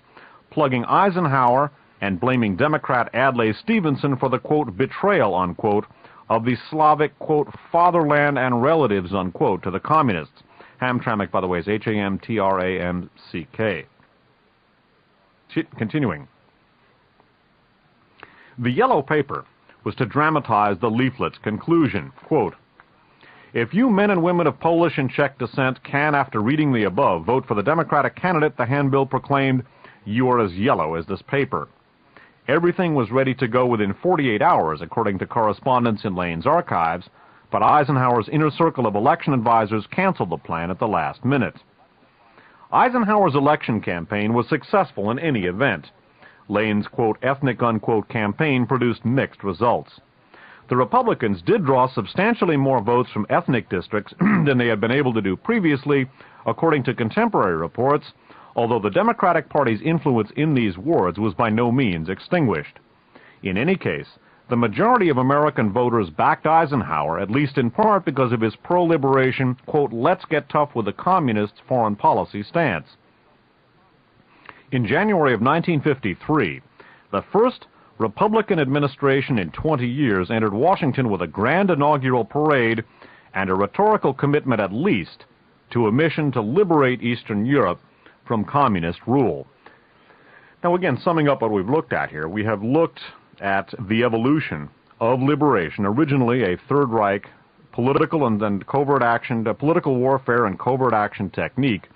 plugging Eisenhower and blaming Democrat Adlai Stevenson for the, quote, betrayal, unquote, of the Slavic, quote, fatherland and relatives, unquote, to the communists. Hamtramck, by the way, is Hamtramck. Continuing. The yellow paper was to dramatize the leaflet's conclusion. Quote, if you men and women of Polish and Czech descent can, after reading the above, vote for the Democratic candidate, the handbill proclaimed, you are as yellow as this paper. Everything was ready to go within 48 hours, according to correspondence in Lane's archives, but Eisenhower's inner circle of election advisors canceled the plan at the last minute. Eisenhower's election campaign was successful in any event. Lane's, quote, ethnic, unquote, campaign produced mixed results. The Republicans did draw substantially more votes from ethnic districts than they had been able to do previously, according to contemporary reports, although the Democratic Party's influence in these wards was by no means extinguished. In any case, the majority of American voters backed Eisenhower, at least in part because of his pro-liberation, quote, let's get tough with the communists foreign policy stance. In January of 1953, the first Republican administration in 20 years entered Washington with a grand inaugural parade and a rhetorical commitment at least to a mission to liberate Eastern Europe from communist rule. Now again, summing up what we've looked at here, we have looked at the evolution of liberation, originally a Third Reich political and then covert action, political warfare and covert action technique,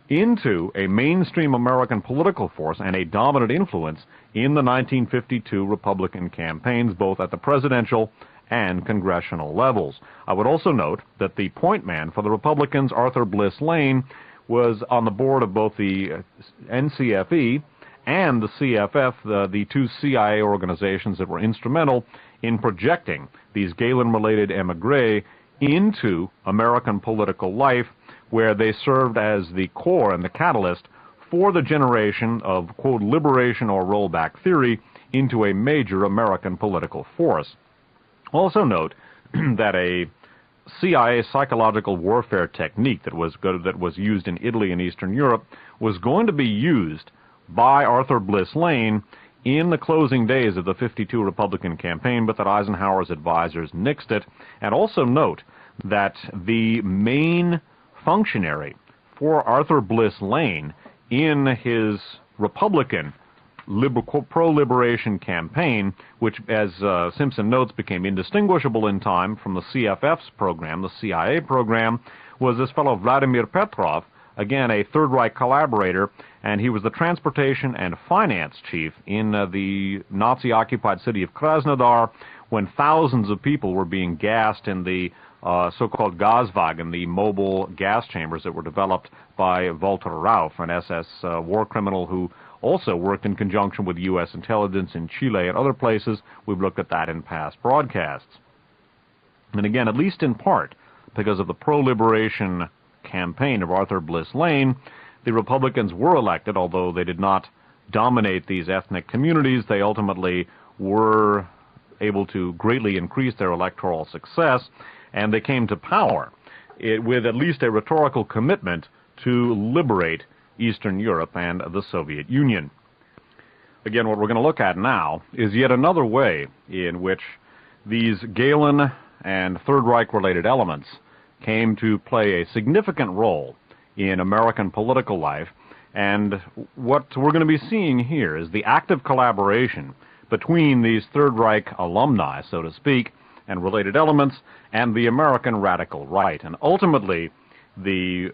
into a mainstream American political force and a dominant influence in the 1952 Republican campaigns, both at the presidential and congressional levels. I would also note that the point man for the Republicans, Arthur Bliss Lane, was on the board of both the NCFE and the CFF, the two CIA organizations that were instrumental in projecting these Galen-related émigrés into American political life, where they served as the core and the catalyst for the generation of, quote, liberation or rollback theory into a major American political force. Also note that a CIA psychological warfare technique that was used in Italy and Eastern Europe was going to be used by Arthur Bliss Lane in the closing days of the 52 Republican campaign, but that Eisenhower's advisors nixed it. And also note that the main functionary for Arthur Bliss Lane in his Republican pro-liberation campaign, which, as Simpson notes, became indistinguishable in time from the CFF's program, the CIA program, was this fellow Vladimir Petrov, again a Third Reich collaborator, and he was the transportation and finance chief in the Nazi-occupied city of Krasnodar when thousands of people were being gassed in the so-called Gaswagen, the mobile gas chambers that were developed by Walter Rauff, an SS war criminal who also worked in conjunction with U.S. intelligence in Chile and other places. We've looked at that in past broadcasts. And again, at least in part, because of the pro-liberation campaign of Arthur Bliss Lane, the Republicans were elected, although they did not dominate these ethnic communities. They ultimately were able to greatly increase their electoral success, and they came to power with at least a rhetorical commitment to liberate Eastern Europe and the Soviet Union. Again, what we're going to look at now is yet another way in which these Gehlen and Third Reich-related elements came to play a significant role in American political life. And what we're going to be seeing here is the active collaboration between these Third Reich alumni, so to speak, and related elements, and the American radical right. And ultimately, the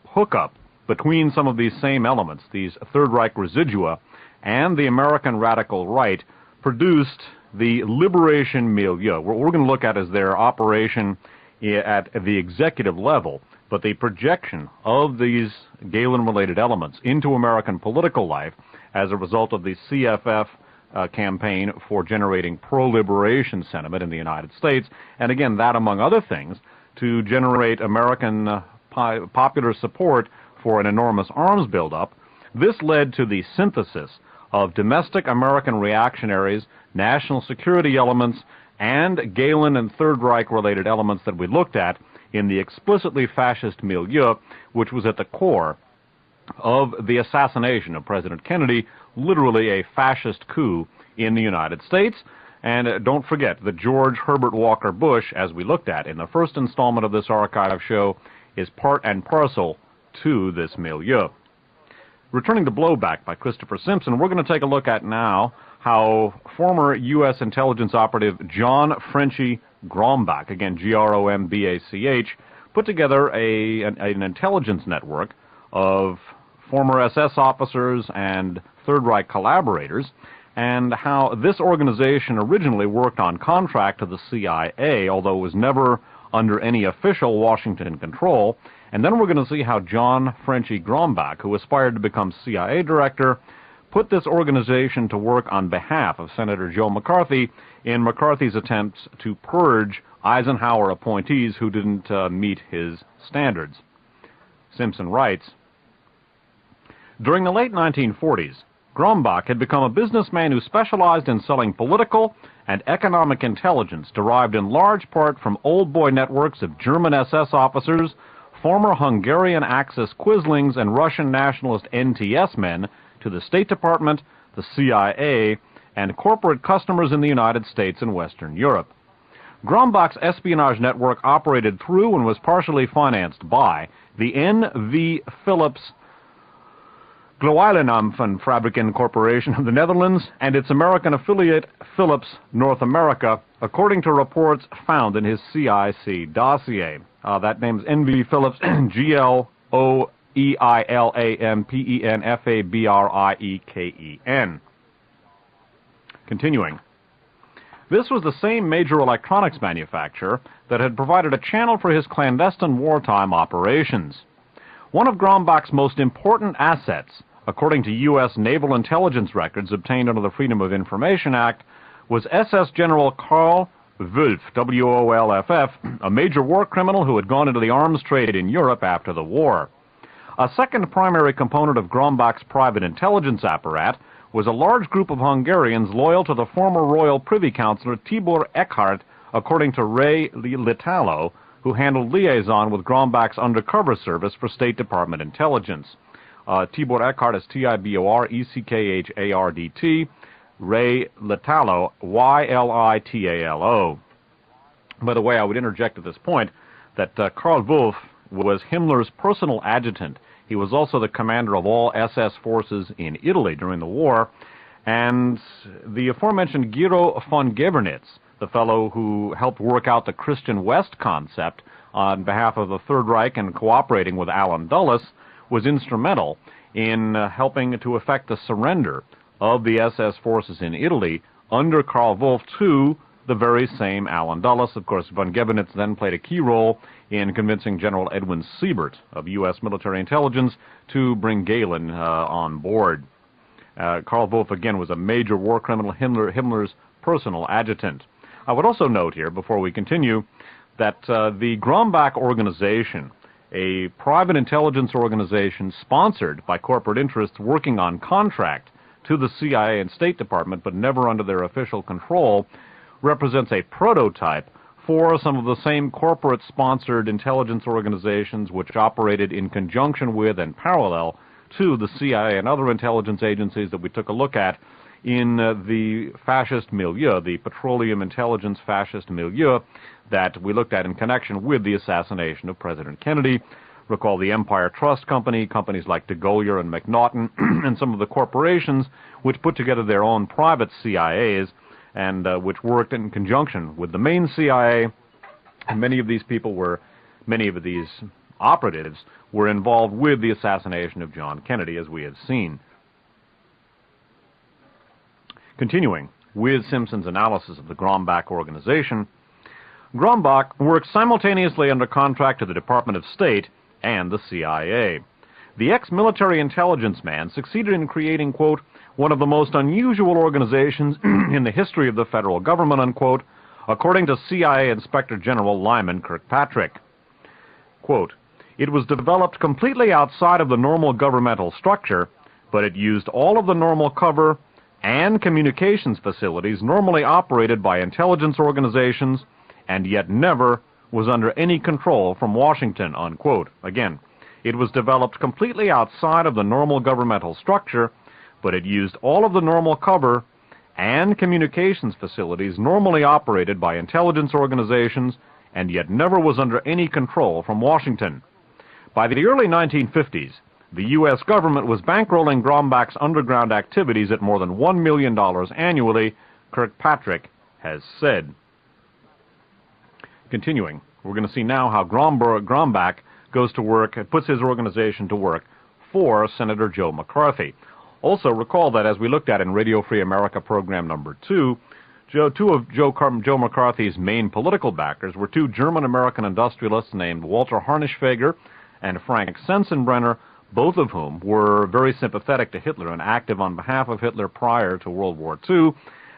hookup between some of these same elements, these Third Reich residua, and the American radical right produced the liberation milieu. What we're going to look at is their operation at the executive level, but the projection of these Gehlen-related elements into American political life as a result of the CFF campaign for generating pro-liberation sentiment in the United States, and again, that among other things, to generate American popular support for an enormous arms buildup. This led to the synthesis of domestic American reactionaries, national security elements, and Gehlen and Third Reich-related elements that we looked at in the explicitly fascist milieu, which was at the core of the assassination of President Kennedy, literally a fascist coup in the United States. And don't forget that George Herbert Walker Bush, as we looked at in the first installment of this archive show, is part and parcel to this milieu. Returning to Blowback by Christopher Simpson, we're going to take a look at now how former U.S. intelligence operative John Frenchy Grombach, again Grombach, put together an intelligence network of former SS officers and Third Reich collaborators, and how this organization originally worked on contract to the CIA, although it was never under any official Washington control. And then we're going to see how John Frenchy Grombach, who aspired to become CIA director, put this organization to work on behalf of Senator Joe McCarthy in McCarthy's attempts to purge Eisenhower appointees who didn't meet his standards. Simpson writes, during the late 1940s, Grombach had become a businessman who specialized in selling political and economic intelligence derived in large part from old boy networks of German SS officers, former Hungarian Axis Quislings, and Russian nationalist NTS men to the State Department, the CIA, and corporate customers in the United States and Western Europe. Grombach's espionage network operated through and was partially financed by the N.V. Philips Gloeilenampen Corporation of the Netherlands and its American affiliate Philips North America, according to reports found in his CIC dossier. That name is N.V. Philips, Gloeilampenfabrieken. Continuing. This was the same major electronics manufacturer that had provided a channel for his clandestine wartime operations. One of Grombach's most important assets, according to U.S. naval intelligence records obtained under the Freedom of Information Act, was SS General Karl Wolff, W-O-L-F-F, a major war criminal who had gone into the arms trade in Europe after the war. A second primary component of Grombach's private intelligence apparat was a large group of Hungarians loyal to the former Royal Privy Councillor Tibor Eckhart, according to Ray Litalo, who handled liaison with Grombach's undercover service for State Department intelligence. Tibor Eckhart is T-I-B-O-R-E-C-K-H-A-R-D-T, Ray Litalo, Y-L-I-T-A-L-O. By the way, I would interject at this point that Karl Wolff was Himmler's personal adjutant. He was also the commander of all SS forces in Italy during the war, and the aforementioned Gero von Gewernitz, the fellow who helped work out the Christian West concept on behalf of the Third Reich and cooperating with Allen Dulles, was instrumental in helping to effect the surrender of the SS forces in Italy under Karl Wolff to the very same Allen Dulles. Of course, von Gewernitz then played a key role in convincing General Edwin Siebert of U.S. military intelligence to bring Gehlen on board. Karl Wolff, again, was a major war criminal, Himmler's personal adjutant. I would also note here, before we continue, that the Grombach organization a private intelligence organization sponsored by corporate interests working on contract to the CIA and State Department, but never under their official control, represents a prototype for some of the same corporate-sponsored intelligence organizations which operated in conjunction with and parallel to the CIA and other intelligence agencies that we took a look at in the fascist milieu, the petroleum intelligence fascist milieu that we looked at in connection with the assassination of President Kennedy. Recall the Empire Trust Company, companies like DeGolyer and McNaughton, and some of the corporations which put together their own private CIAs and which worked in conjunction with the main CIA. And many of these operatives were involved with the assassination of John Kennedy, as we have seen. Continuing with Simpson's analysis of the Grombach organization, Grombach worked simultaneously under contract to the Department of State and the CIA. The ex-military intelligence man succeeded in creating, quote, one of the most unusual organizations in the history of the federal government, unquote, according to CIA Inspector General Lyman Kirkpatrick. Quote, it was developed completely outside of the normal governmental structure, but it used all of the normal cover and communications facilities normally operated by intelligence organizations, and yet never was under any control from Washington, unquote. Again, it was developed completely outside of the normal governmental structure, but it used all of the normal cover and communications facilities normally operated by intelligence organizations, and yet never was under any control from Washington. By the early 1950s, the U.S. government was bankrolling Grombach's underground activities at more than $1 million annually, Kirkpatrick has said. Continuing, we're going to see now how Grombach goes to work, puts his organization to work for Senator Joe McCarthy. Also, recall that as we looked at in Radio Free America program number 2, two of Joe McCarthy's main political backers were two German-American industrialists named Walter Harnischfeger and Frank Sensenbrenner, both of whom were very sympathetic to Hitler and active on behalf of Hitler prior to World War II,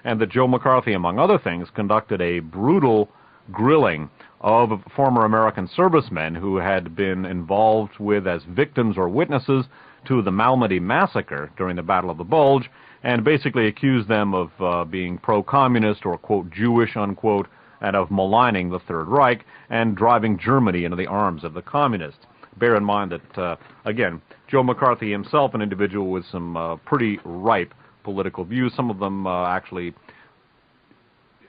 and that Joe McCarthy, among other things, conducted a brutal grilling of former American servicemen who had been involved with as victims or witnesses to the Malmedy massacre during the Battle of the Bulge, and basically accused them of being pro-communist or, quote, Jewish, unquote, and of maligning the Third Reich and driving Germany into the arms of the communists. Bear in mind that, again, Joe McCarthy himself, an individual with some pretty ripe political views, some of them actually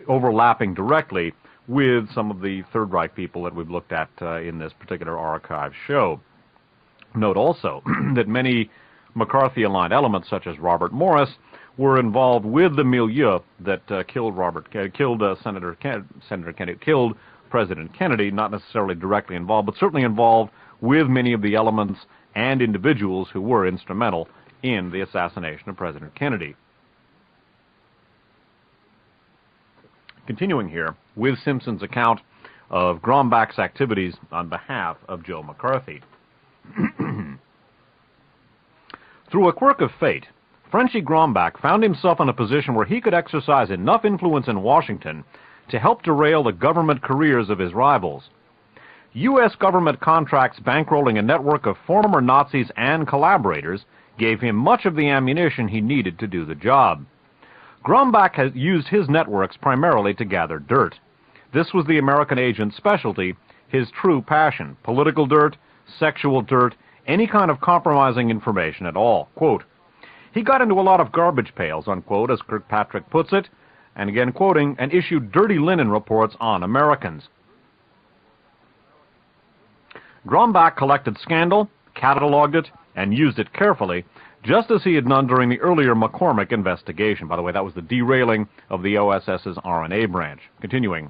overlapping directly with some of the Third Reich people that we've looked at in this particular archive show. Note also that many McCarthy-aligned elements, such as Robert Morris, were involved with the milieu that killed President Kennedy, not necessarily directly involved, but certainly involved with many of the elements and individuals who were instrumental in the assassination of President Kennedy. Continuing here with Simpson's account of Grombach's activities on behalf of Joe McCarthy. Through a quirk of fate, Frenchy Grombach found himself in a position where he could exercise enough influence in Washington to help derail the government careers of his rivals. U.S. government contracts bankrolling a network of former Nazis and collaborators gave him much of the ammunition he needed to do the job. Grombach has used his networks primarily to gather dirt. This was the American agent's specialty, his true passion: political dirt, sexual dirt, any kind of compromising information at all. Quote, he got into a lot of garbage pails, unquote, as Kirkpatrick puts it, and again quoting, and issued dirty linen reports on Americans. Grombach collected scandal, cataloged it, and used it carefully, just as he had done during the earlier McCormick investigation. By the way, that was the derailing of the OSS's RNA branch. Continuing,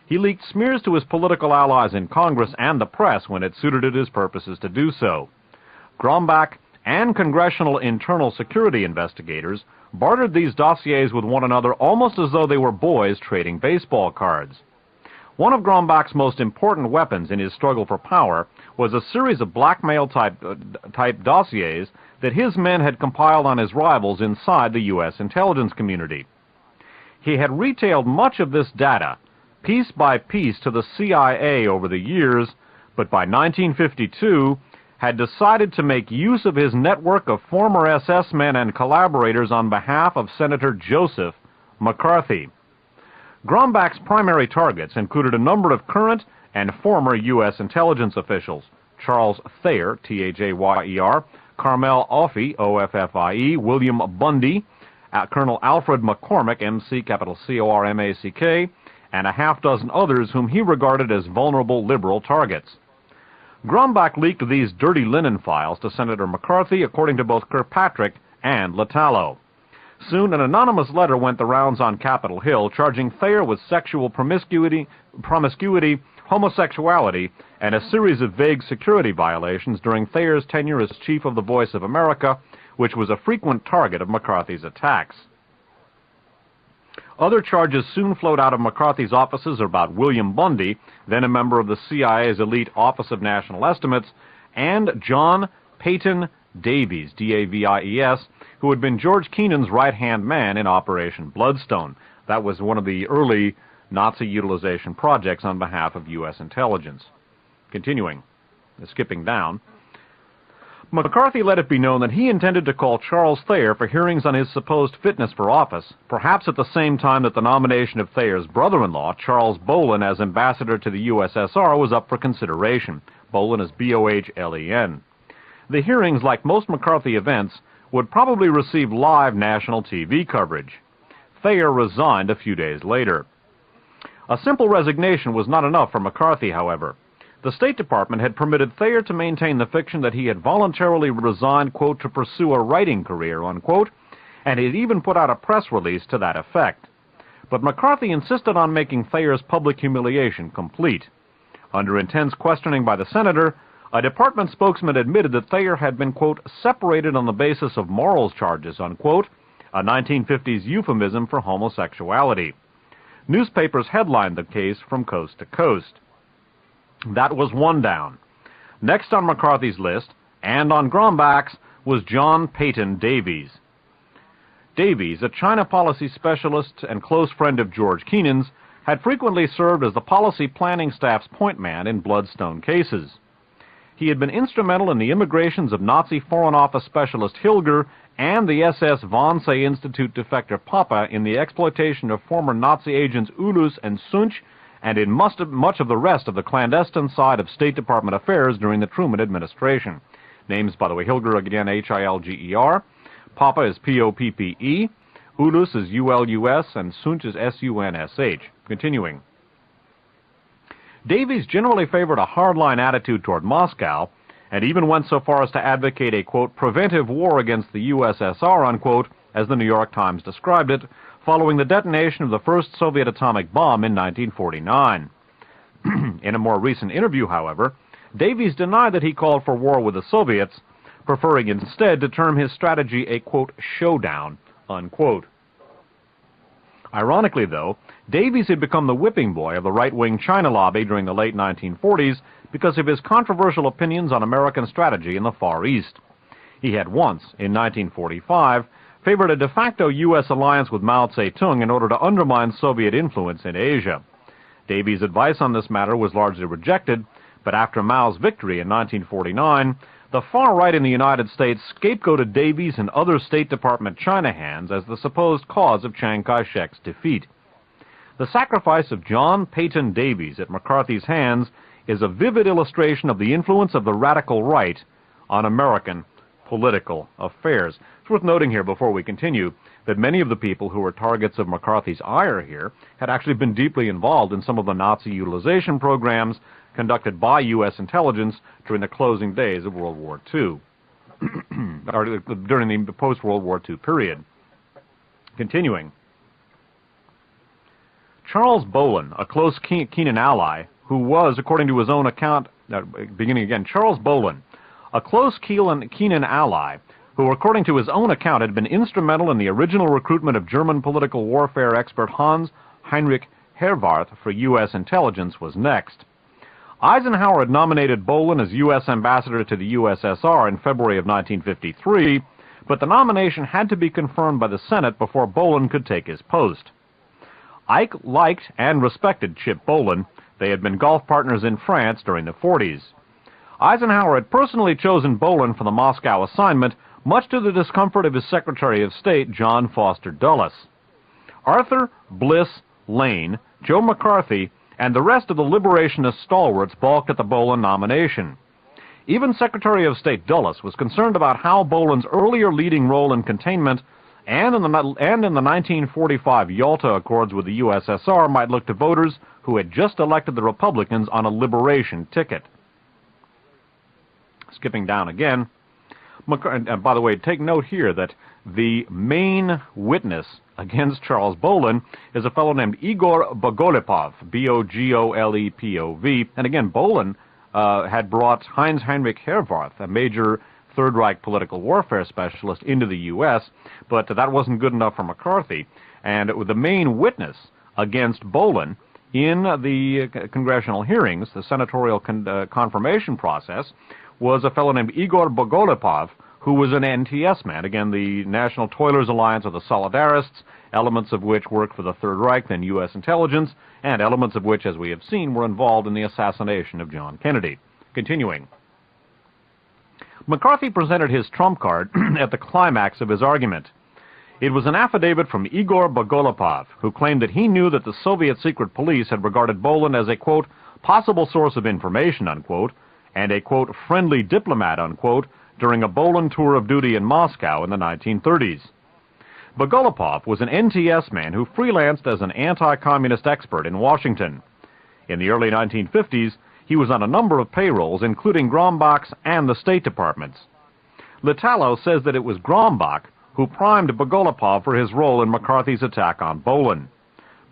he leaked smears to his political allies in Congress and the press when it suited his purposes to do so. Grombach and congressional internal security investigators bartered these dossiers with one another almost as though they were boys trading baseball cards. One of Grombach's most important weapons in his struggle for power was a series of blackmail-type dossiers that his men had compiled on his rivals inside the U.S. intelligence community. He had retailed much of this data, piece by piece, to the CIA over the years, but by 1952 had decided to make use of his network of former SS men and collaborators on behalf of Senator Joseph McCarthy. Grumbach's primary targets included a number of current and former U.S. intelligence officials: Charles Thayer, T-H-A-Y-E-R, Carmel Offie, O-F-F-I-E, William Bundy, Colonel Alfred McCormack, M-C-C-O-R-M-A-C-K, and a half-dozen others whom he regarded as vulnerable liberal targets. Grumbach leaked these dirty linen files to Senator McCarthy, according to both Kirkpatrick and Latallo. Soon, an anonymous letter went the rounds on Capitol Hill, charging Thayer with sexual promiscuity, homosexuality, and a series of vague security violations during Thayer's tenure as chief of the Voice of America, which was a frequent target of McCarthy's attacks. Other charges soon flowed out of McCarthy's offices about William Bundy, then a member of the CIA's elite Office of National Estimates, and John Peyton Davies, D-A-V-I-E-S, who had been George Kennan's right-hand man in Operation Bloodstone. That was one of the early Nazi utilization projects on behalf of U.S. intelligence. Continuing, skipping down, McCarthy let it be known that he intended to call Charles Thayer for hearings on his supposed fitness for office, perhaps at the same time that the nomination of Thayer's brother-in-law, Charles Bohlen, as ambassador to the USSR was up for consideration. Bohlen is B-O-H-L-E-N. The hearings, like most McCarthy events, would probably receive live national TV coverage. Thayer resigned a few days later. A simple resignation was not enough for McCarthy, however. The State Department had permitted Thayer to maintain the fiction that he had voluntarily resigned, quote, to pursue a writing career, unquote, and he had even put out a press release to that effect. But McCarthy insisted on making Thayer's public humiliation complete. Under intense questioning by the senator, a department spokesman admitted that Thayer had been, quote, separated on the basis of morals charges, unquote, a 1950s euphemism for homosexuality. Newspapers headlined the case from coast to coast. That was one down. Next on McCarthy's list, and on Grumbach's, was John Peyton Davies. Davies, a China policy specialist and close friend of George Kennan's, had frequently served as the policy planning staff's point man in Bloodstone cases. He had been instrumental in the immigrations of Nazi Foreign Office specialist Hilger and the SS Wannsee Institute defector Papa in the exploitation of former Nazi agents Ulus and Sunch, and in much of the rest of the clandestine side of State Department affairs during the Truman administration. Names, by the way, Hilger again, H-I-L-G-E-R. Papa is P-O-P-P-E. Ulus is U-L-U-S, and Sunch is S-U-N-S-H. Continuing. Davies generally favored a hardline attitude toward Moscow, and even went so far as to advocate a, quote, preventive war against the USSR, unquote, as the New York Times described it, following the detonation of the first Soviet atomic bomb in 1949. In a more recent interview, however, Davies denied that he called for war with the Soviets, preferring instead to term his strategy a, quote, showdown, unquote. Ironically, though, Davies had become the whipping boy of the right-wing China lobby during the late 1940s because of his controversial opinions on American strategy in the Far East. He had once, in 1945, favored a de facto U.S. alliance with Mao Zedong in order to undermine Soviet influence in Asia. Davies' advice on this matter was largely rejected, but after Mao's victory in 1949, the far right in the United States scapegoated Davies and other State Department China hands as the supposed cause of Chiang Kai-shek's defeat. The sacrifice of John Peyton Davies at McCarthy's hands is a vivid illustration of the influence of the radical right on American political affairs. It's worth noting here before we continue that many of the people who were targets of McCarthy's ire here had actually been deeply involved in some of the Nazi utilization programs conducted by U.S. intelligence during the closing days of World War II, or during the post-World War II period. Continuing. Charles Bohlen, a close Kennan ally, who was, according to his own account, beginning again, Charles Bohlen, a close Kennan ally, who, according to his own account, had been instrumental in the original recruitment of German political warfare expert Hans Heinrich Herwarth for U.S. intelligence, was next. Eisenhower had nominated Bohlen as U.S. ambassador to the USSR in February of 1953, but the nomination had to be confirmed by the Senate before Bohlen could take his post. Ike liked and respected Chip Bohlen, They had been golf partners in France during the 40s. Eisenhower had personally chosen Bolin for the Moscow assignment, much to the discomfort of his Secretary of State, John Foster Dulles. Arthur Bliss Lane, Joe McCarthy, and the rest of the liberationist stalwarts balked at the Bolin nomination. Even Secretary of State Dulles was concerned about how Bolin's earlier leading role in containment and in the 1945 Yalta Accords with the USSR might look to voters who had just elected the Republicans on a liberation ticket. Skipping down again, and by the way, take note here that the main witness against Charles Bolin is a fellow named Igor Bogolepov, B-O-G-O-L-E-P-O-V. And again, Bolin had brought Heinz Heinrich Herwarth, a major Third Reich political warfare specialist, into the U.S., but that wasn't good enough for McCarthy. And the main witness against Bolin in the congressional hearings, the senatorial confirmation process, was a fellow named Igor Bogolepov, who was an NTS man, again, the National Toilers Alliance of the Solidarists, elements of which worked for the Third Reich, then U.S. intelligence, and elements of which, as we have seen, were involved in the assassination of John Kennedy. Continuing. McCarthy presented his trump card at the climax of his argument. It was an affidavit from Igor Bogolepov, who claimed that he knew that the Soviet secret police had regarded Bolin as a, quote, possible source of information, unquote, and a, quote, friendly diplomat, unquote, during a Bolin tour of duty in Moscow in the 1930s. Bogolepov was an NTS man who freelanced as an anti-communist expert in Washington. In the early 1950s, he was on a number of payrolls, including Grombach's and the State Department's. Litalo says that it was Grombach who primed Bogolepov for his role in McCarthy's attack on Bolin.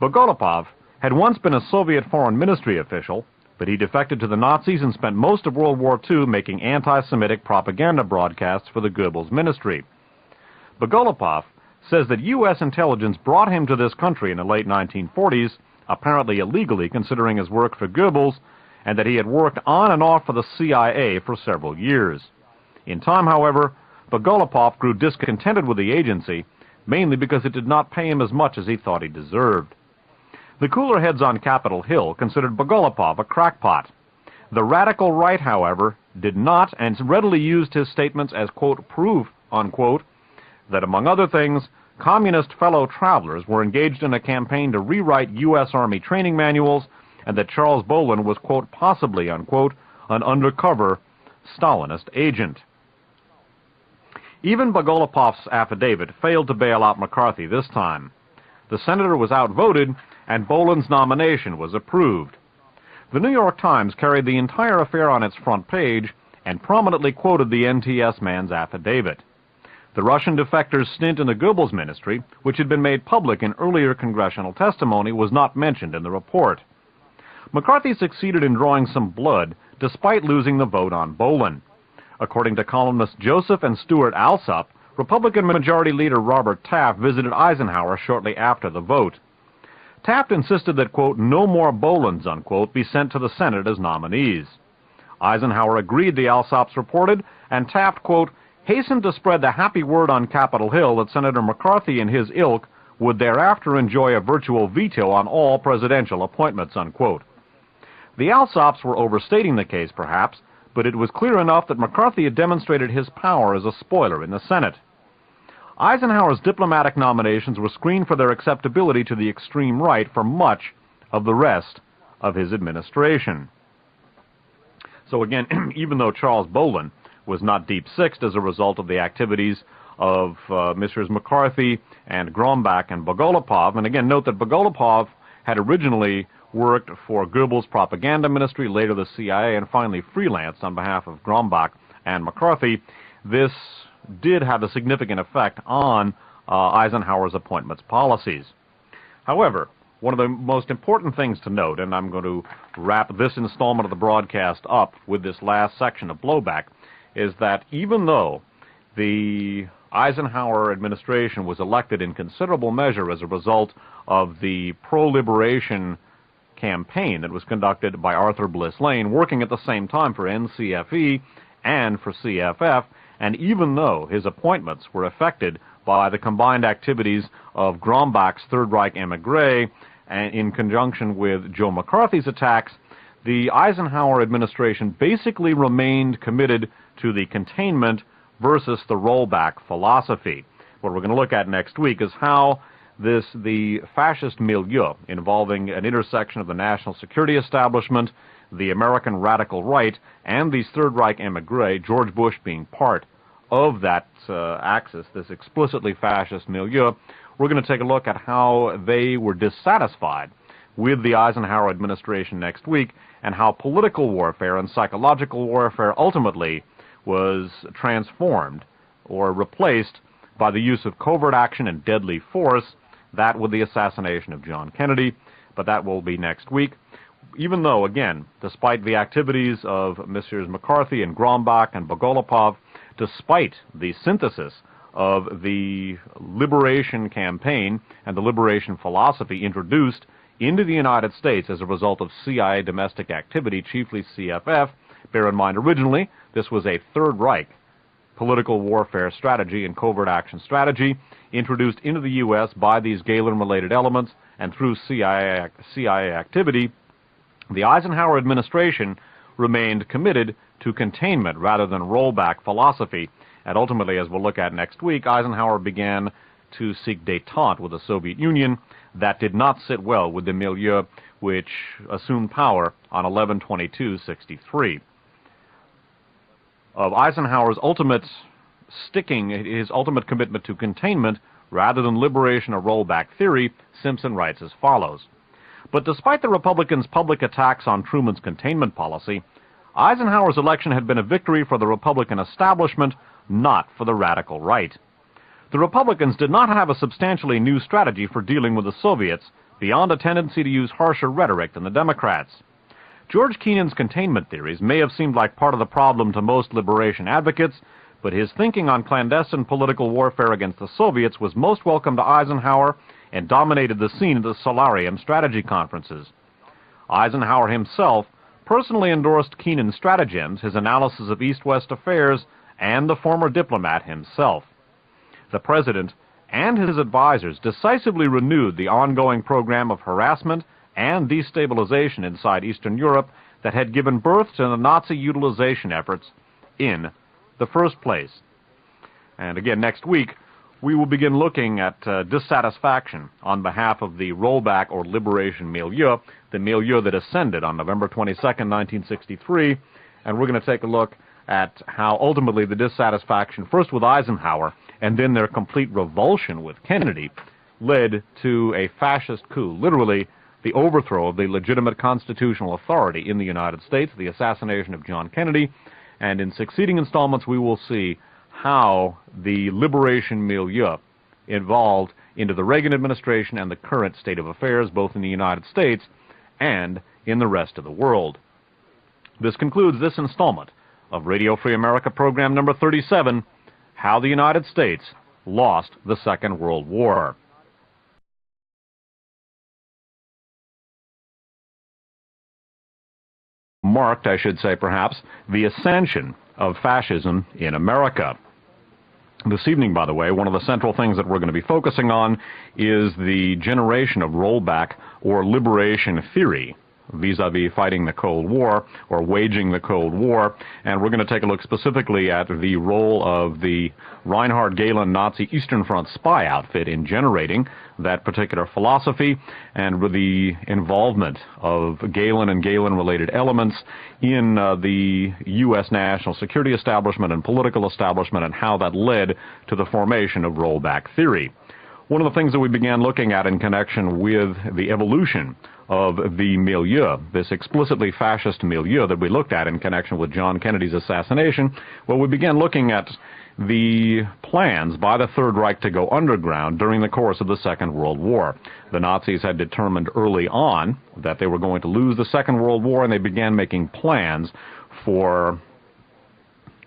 Bogolepov had once been a Soviet foreign ministry official, but he defected to the Nazis and spent most of World War II making anti-Semitic propaganda broadcasts for the Goebbels ministry. Bogolepov says that U.S. intelligence brought him to this country in the late 1940s, apparently illegally considering his work for Goebbels, and that he had worked on and off for the CIA for several years. In time, however, Bogolepov grew discontented with the agency, mainly because it did not pay him as much as he thought he deserved. The cooler heads on Capitol Hill considered Bogolepov a crackpot. The radical right, however, did not, and readily used his statements as, quote, proof, unquote, that, among other things, communist fellow travelers were engaged in a campaign to rewrite U.S. Army training manuals, and that Charles Bolin was, quote, possibly, unquote, an undercover Stalinist agent. Even Bogolepov's affidavit failed to bail out McCarthy this time. The senator was outvoted, and Bolin's nomination was approved. The New York Times carried the entire affair on its front page and prominently quoted the NTS man's affidavit. The Russian defector's stint in the Goebbels ministry, which had been made public in earlier congressional testimony, was not mentioned in the report. McCarthy succeeded in drawing some blood despite losing the vote on Bolin. According to columnists Joseph and Stuart Alsop, Republican Majority Leader Robert Taft visited Eisenhower shortly after the vote. Taft insisted that, quote, no more Bolins, unquote, be sent to the Senate as nominees. Eisenhower agreed, the Alsops reported, and Taft, quote, hastened to spread the happy word on Capitol Hill that Senator McCarthy and his ilk would thereafter enjoy a virtual veto on all presidential appointments, unquote. The Alsops were overstating the case, perhaps, but it was clear enough that McCarthy had demonstrated his power as a spoiler in the Senate. Eisenhower's diplomatic nominations were screened for their acceptability to the extreme right for much of the rest of his administration. So again, even though Charles Bolin was not deep-sixed as a result of the activities of Messrs. McCarthy and Grombach and Bogolepov, and again, note that Bogolepov had originally worked for Goebbels' propaganda ministry, later the CIA, and finally freelanced on behalf of Grombach and McCarthy, this did have a significant effect on Eisenhower's appointments policies. However, one of the most important things to note, and I'm going to wrap this installment of the broadcast up with this last section of blowback, is that even though the Eisenhower administration was elected in considerable measure as a result of the pro-liberation campaign that was conducted by Arthur Bliss Lane, working at the same time for NCFE and for CFF, and even though his appointments were affected by the combined activities of Grombach's Third Reich emigre and in conjunction with Joe McCarthy's attacks, the Eisenhower administration basically remained committed to the containment versus the rollback philosophy. What we're going to look at next week is how the fascist milieu involving an intersection of the national security establishment, the American radical right, and these Third Reich emigre, George Bush being part of that axis, this explicitly fascist milieu. We're going to take a look at how they were dissatisfied with the Eisenhower administration next week, and how political warfare and psychological warfare ultimately was transformed or replaced by the use of covert action and deadly force, that with the assassination of John Kennedy, but that will be next week. Even though, again, despite the activities of Messrs. McCarthy and Grombach and Bogolopov, despite the synthesis of the liberation campaign and the liberation philosophy introduced into the United States as a result of CIA domestic activity, chiefly CFF, bear in mind originally this was a Third Reich political warfare strategy and covert action strategy introduced into the U.S. by these Gehlen-related elements and through CIA activity. The Eisenhower administration remained committed to containment rather than rollback philosophy, and ultimately, as we'll look at next week, Eisenhower began to seek détente with the Soviet Union. That did not sit well with the milieu which assumed power on 11/22/63. Of Eisenhower's ultimate commitment to containment rather than liberation or rollback theory, Simpson writes as follows: "But despite the Republicans' public attacks on Truman's containment policy, Eisenhower's election had been a victory for the Republican establishment, not for the radical right. The Republicans did not have a substantially new strategy for dealing with the Soviets beyond a tendency to use harsher rhetoric than the Democrats. George Kennan's containment theories may have seemed like part of the problem to most liberation advocates, but his thinking on clandestine political warfare against the Soviets was most welcome to Eisenhower and dominated the scene at the Solarium strategy conferences. Eisenhower himself personally endorsed Kennan's stratagems, his analysis of East-West affairs, and the former diplomat himself. The President and his advisors decisively renewed the ongoing program of harassment and destabilization inside Eastern Europe that had given birth to the Nazi utilization efforts in the first place." And again, next week, we will begin looking at dissatisfaction on behalf of the rollback or liberation milieu, the milieu that ascended on November 22nd, 1963, and we're going to take a look at how ultimately the dissatisfaction, first with Eisenhower, and then their complete revulsion with Kennedy, led to a fascist coup, literally the overthrow of the legitimate constitutional authority in the United States, the assassination of John Kennedy, and in succeeding installments we will see how the liberation milieu evolved into the Reagan administration and the current state of affairs both in the United States and in the rest of the world. This concludes this installment of Radio Free America program number 37, How the United States Lost the Second World War. Marked, I should say perhaps, the ascension of fascism in America. This evening, by the way, one of the central things that we're going to be focusing on is the generation of rollback or liberation theory vis-a-vis fighting the Cold War or waging the Cold War, and we're going to take a look specifically at the role of the Reinhard Gehlen Nazi Eastern Front spy outfit in generating that particular philosophy, and with the involvement of Gehlen and Gehlen-related elements in the U.S. national security establishment and political establishment, and how that led to the formation of rollback theory. One of the things that we began looking at in connection with the evolution of the milieu, this explicitly fascist milieu that we looked at in connection with John Kennedy's assassination, well, we began looking at the plans by the Third Reich to go underground during the course of the Second World War. The Nazis had determined early on that they were going to lose the Second World War, and they began making plans for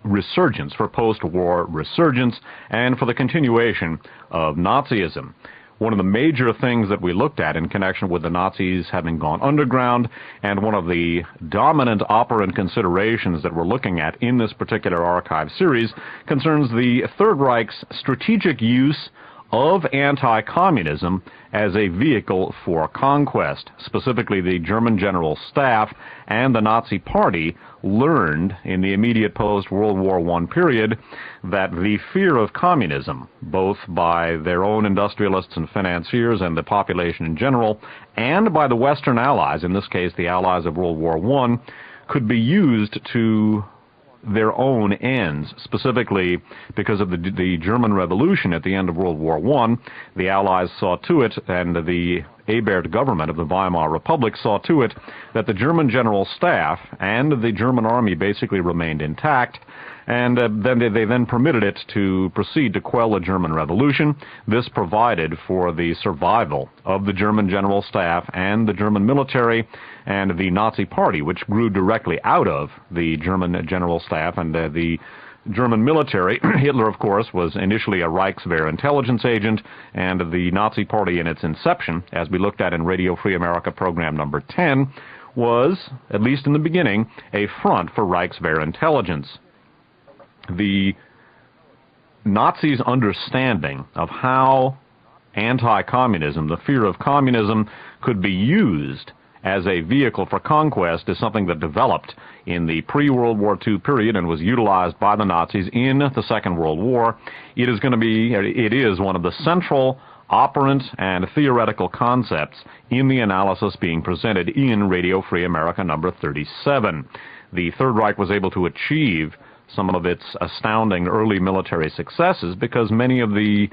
resurgence, for post-war resurgence, and for the continuation of Nazism. One of the major things that we looked at in connection with the Nazis having gone underground, and one of the dominant operant considerations that we're looking at in this particular archive series, concerns the Third Reich's strategic use of anti-communism as a vehicle for conquest. Specifically, the German General Staff and the Nazi Party learned in the immediate post-World War I period that the fear of communism, both by their own industrialists and financiers and the population in general, and by the Western allies, in this case the allies of World War I, could be used to their own ends, specifically because of the German Revolution at the end of World War I. The Allies saw to it, and the Ebert government of the Weimar Republic saw to it, that the German General Staff and the German Army basically remained intact, and they then permitted it to proceed to quell the German Revolution. This provided for the survival of the German General Staff and the German military and the Nazi Party, which grew directly out of the German General Staff and the German military. Hitler, of course, was initially a Reichswehr intelligence agent, and the Nazi Party in its inception, as we looked at in Radio Free America program number 10, was, at least in the beginning, a front for Reichswehr intelligence. The Nazis' understanding of how anti-communism, the fear of communism, could be used as a vehicle for conquest is something that developed in the pre-World War II period and was utilized by the Nazis in the Second World War. It is one of the central operant and theoretical concepts in the analysis being presented in Radio Free America number 37. The Third Reich was able to achieve some of its astounding early military successes because many of the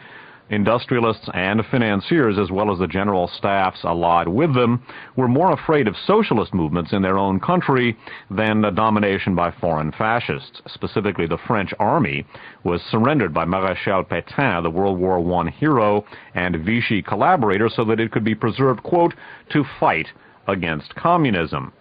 industrialists and financiers, as well as the general staffs allied with them, were more afraid of socialist movements in their own country than the domination by foreign fascists. Specifically, the French army was surrendered by Maréchal Pétain, the World War I hero and Vichy collaborator, so that it could be preserved, quote, to fight against communism.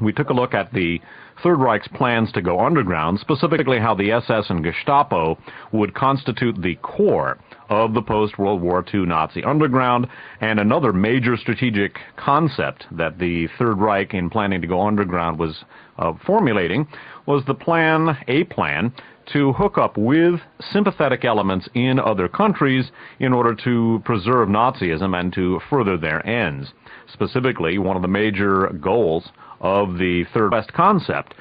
We took a look at the Third Reich's plans to go underground, specifically how the SS and Gestapo would constitute the core of the post-World War II Nazi underground, and another major strategic concept that the Third Reich, in planning to go underground, was formulating was a plan to hook up with sympathetic elements in other countries in order to preserve Nazism and to further their ends. Specifically, one of the major goals of the Third West concept,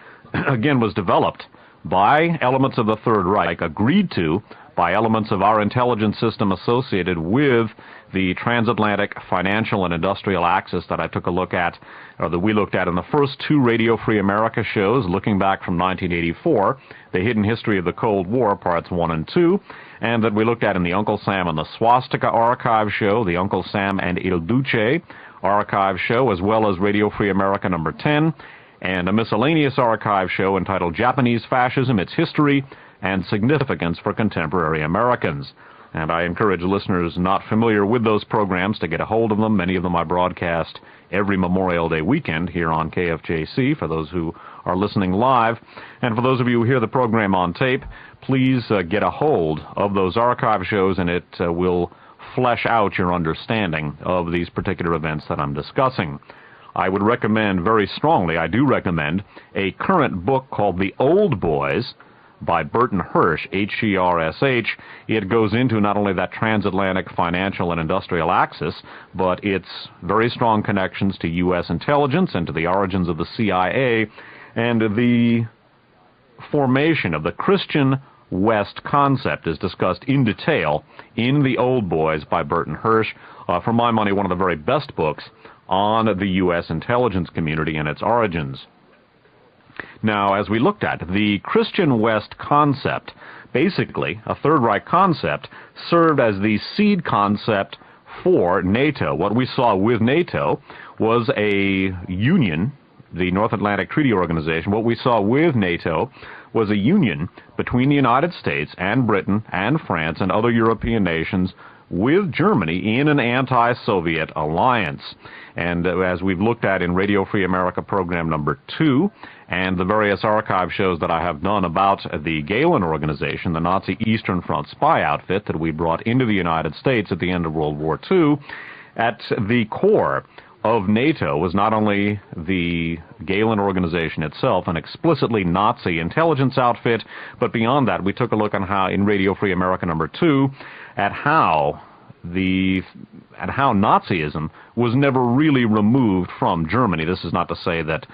again, was developed by elements of the Third Reich, agreed to by elements of our intelligence system associated with the transatlantic financial and industrial axis that I took a look at, or that we looked at in the first two Radio Free America shows, looking back from 1984, The Hidden History of the Cold War, Parts 1 and 2, and that we looked at in the Uncle Sam and the Swastika Archive show, the Uncle Sam and Il Duce Archive show, as well as Radio Free America number 10, and a miscellaneous archive show entitled Japanese Fascism, Its History and Significance for Contemporary Americans. And I encourage listeners not familiar with those programs to get a hold of them. Many of them I broadcast every Memorial Day weekend here on KFJC for those who are listening live. And for those of you who hear the program on tape, please get a hold of those archive shows, and it will flesh out your understanding of these particular events that I'm discussing. I would recommend very strongly, I do recommend, a current book called The Old Boys by Burton Hirsch, H-E-R-S-H. It goes into not only that transatlantic financial and industrial axis, but its very strong connections to U.S. intelligence and to the origins of the CIA, and the formation of the Christian West concept is discussed in detail in The Old Boys by Burton Hirsch. For my money, one of the very best books on the U.S. intelligence community and its origins. Now, as we looked at, the Christian West concept, basically a Third Reich concept, served as the seed concept for NATO. What we saw with NATO was a union, the North Atlantic Treaty Organization. What we saw with NATO was a union between the United States and Britain and France and other European nations with Germany in an anti-Soviet alliance. And as we've looked at in Radio Free America program number 2 and the various archive shows that I have done about the Gehlen organization, the Nazi Eastern Front spy outfit that we brought into the United States at the end of World War II, at the core of NATO was not only the Gehlen organization itself, an explicitly Nazi intelligence outfit, but beyond that, we took a look on how, in Radio Free America number 2, at how Nazism was never really removed from Germany. This is not to say that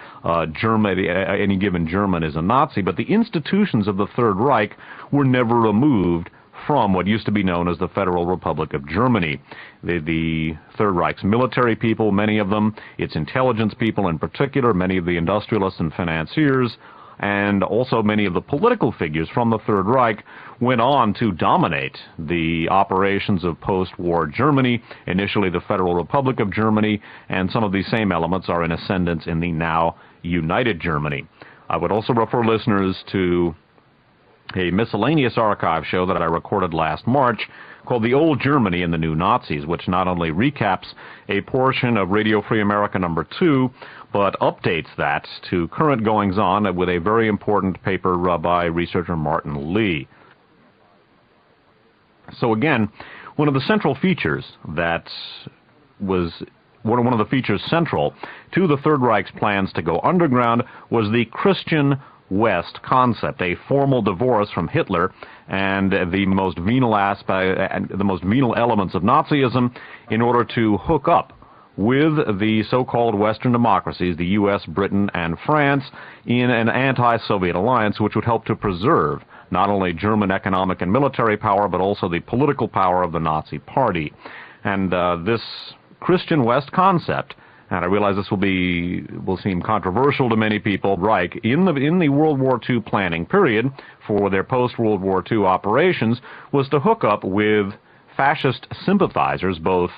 Germany, any given German is a Nazi, but the institutions of the Third Reich were never removed from what used to be known as the Federal Republic of Germany. The Third Reich's military people, many of them, its intelligence people in particular, many of the industrialists and financiers, and also many of the political figures from the Third Reich went on to dominate the operations of post-war Germany, initially the Federal Republic of Germany, and some of these same elements are in ascendance in the now United Germany. I would also refer listeners to a miscellaneous archive show that I recorded last March called The Old Germany and the New Nazis, which not only recaps a portion of Radio Free America number 2, but updates that to current goings-on with a very important paper by researcher Martin Lee. So again, one of the central features that was one of the features central to the Third Reich's plans to go underground was the Christian West concept, a formal divorce from Hitler and the most venal elements of Nazism in order to hook up with the so-called Western democracies, the U.S., Britain, and France, in an anti-Soviet alliance which would help to preserve not only German economic and military power, but also the political power of the Nazi Party. And this Christian West concept, and I realize this will seem controversial to many people, Reich, in the World War II planning period for their post-World War II operations, was to hook up with fascist sympathizers, both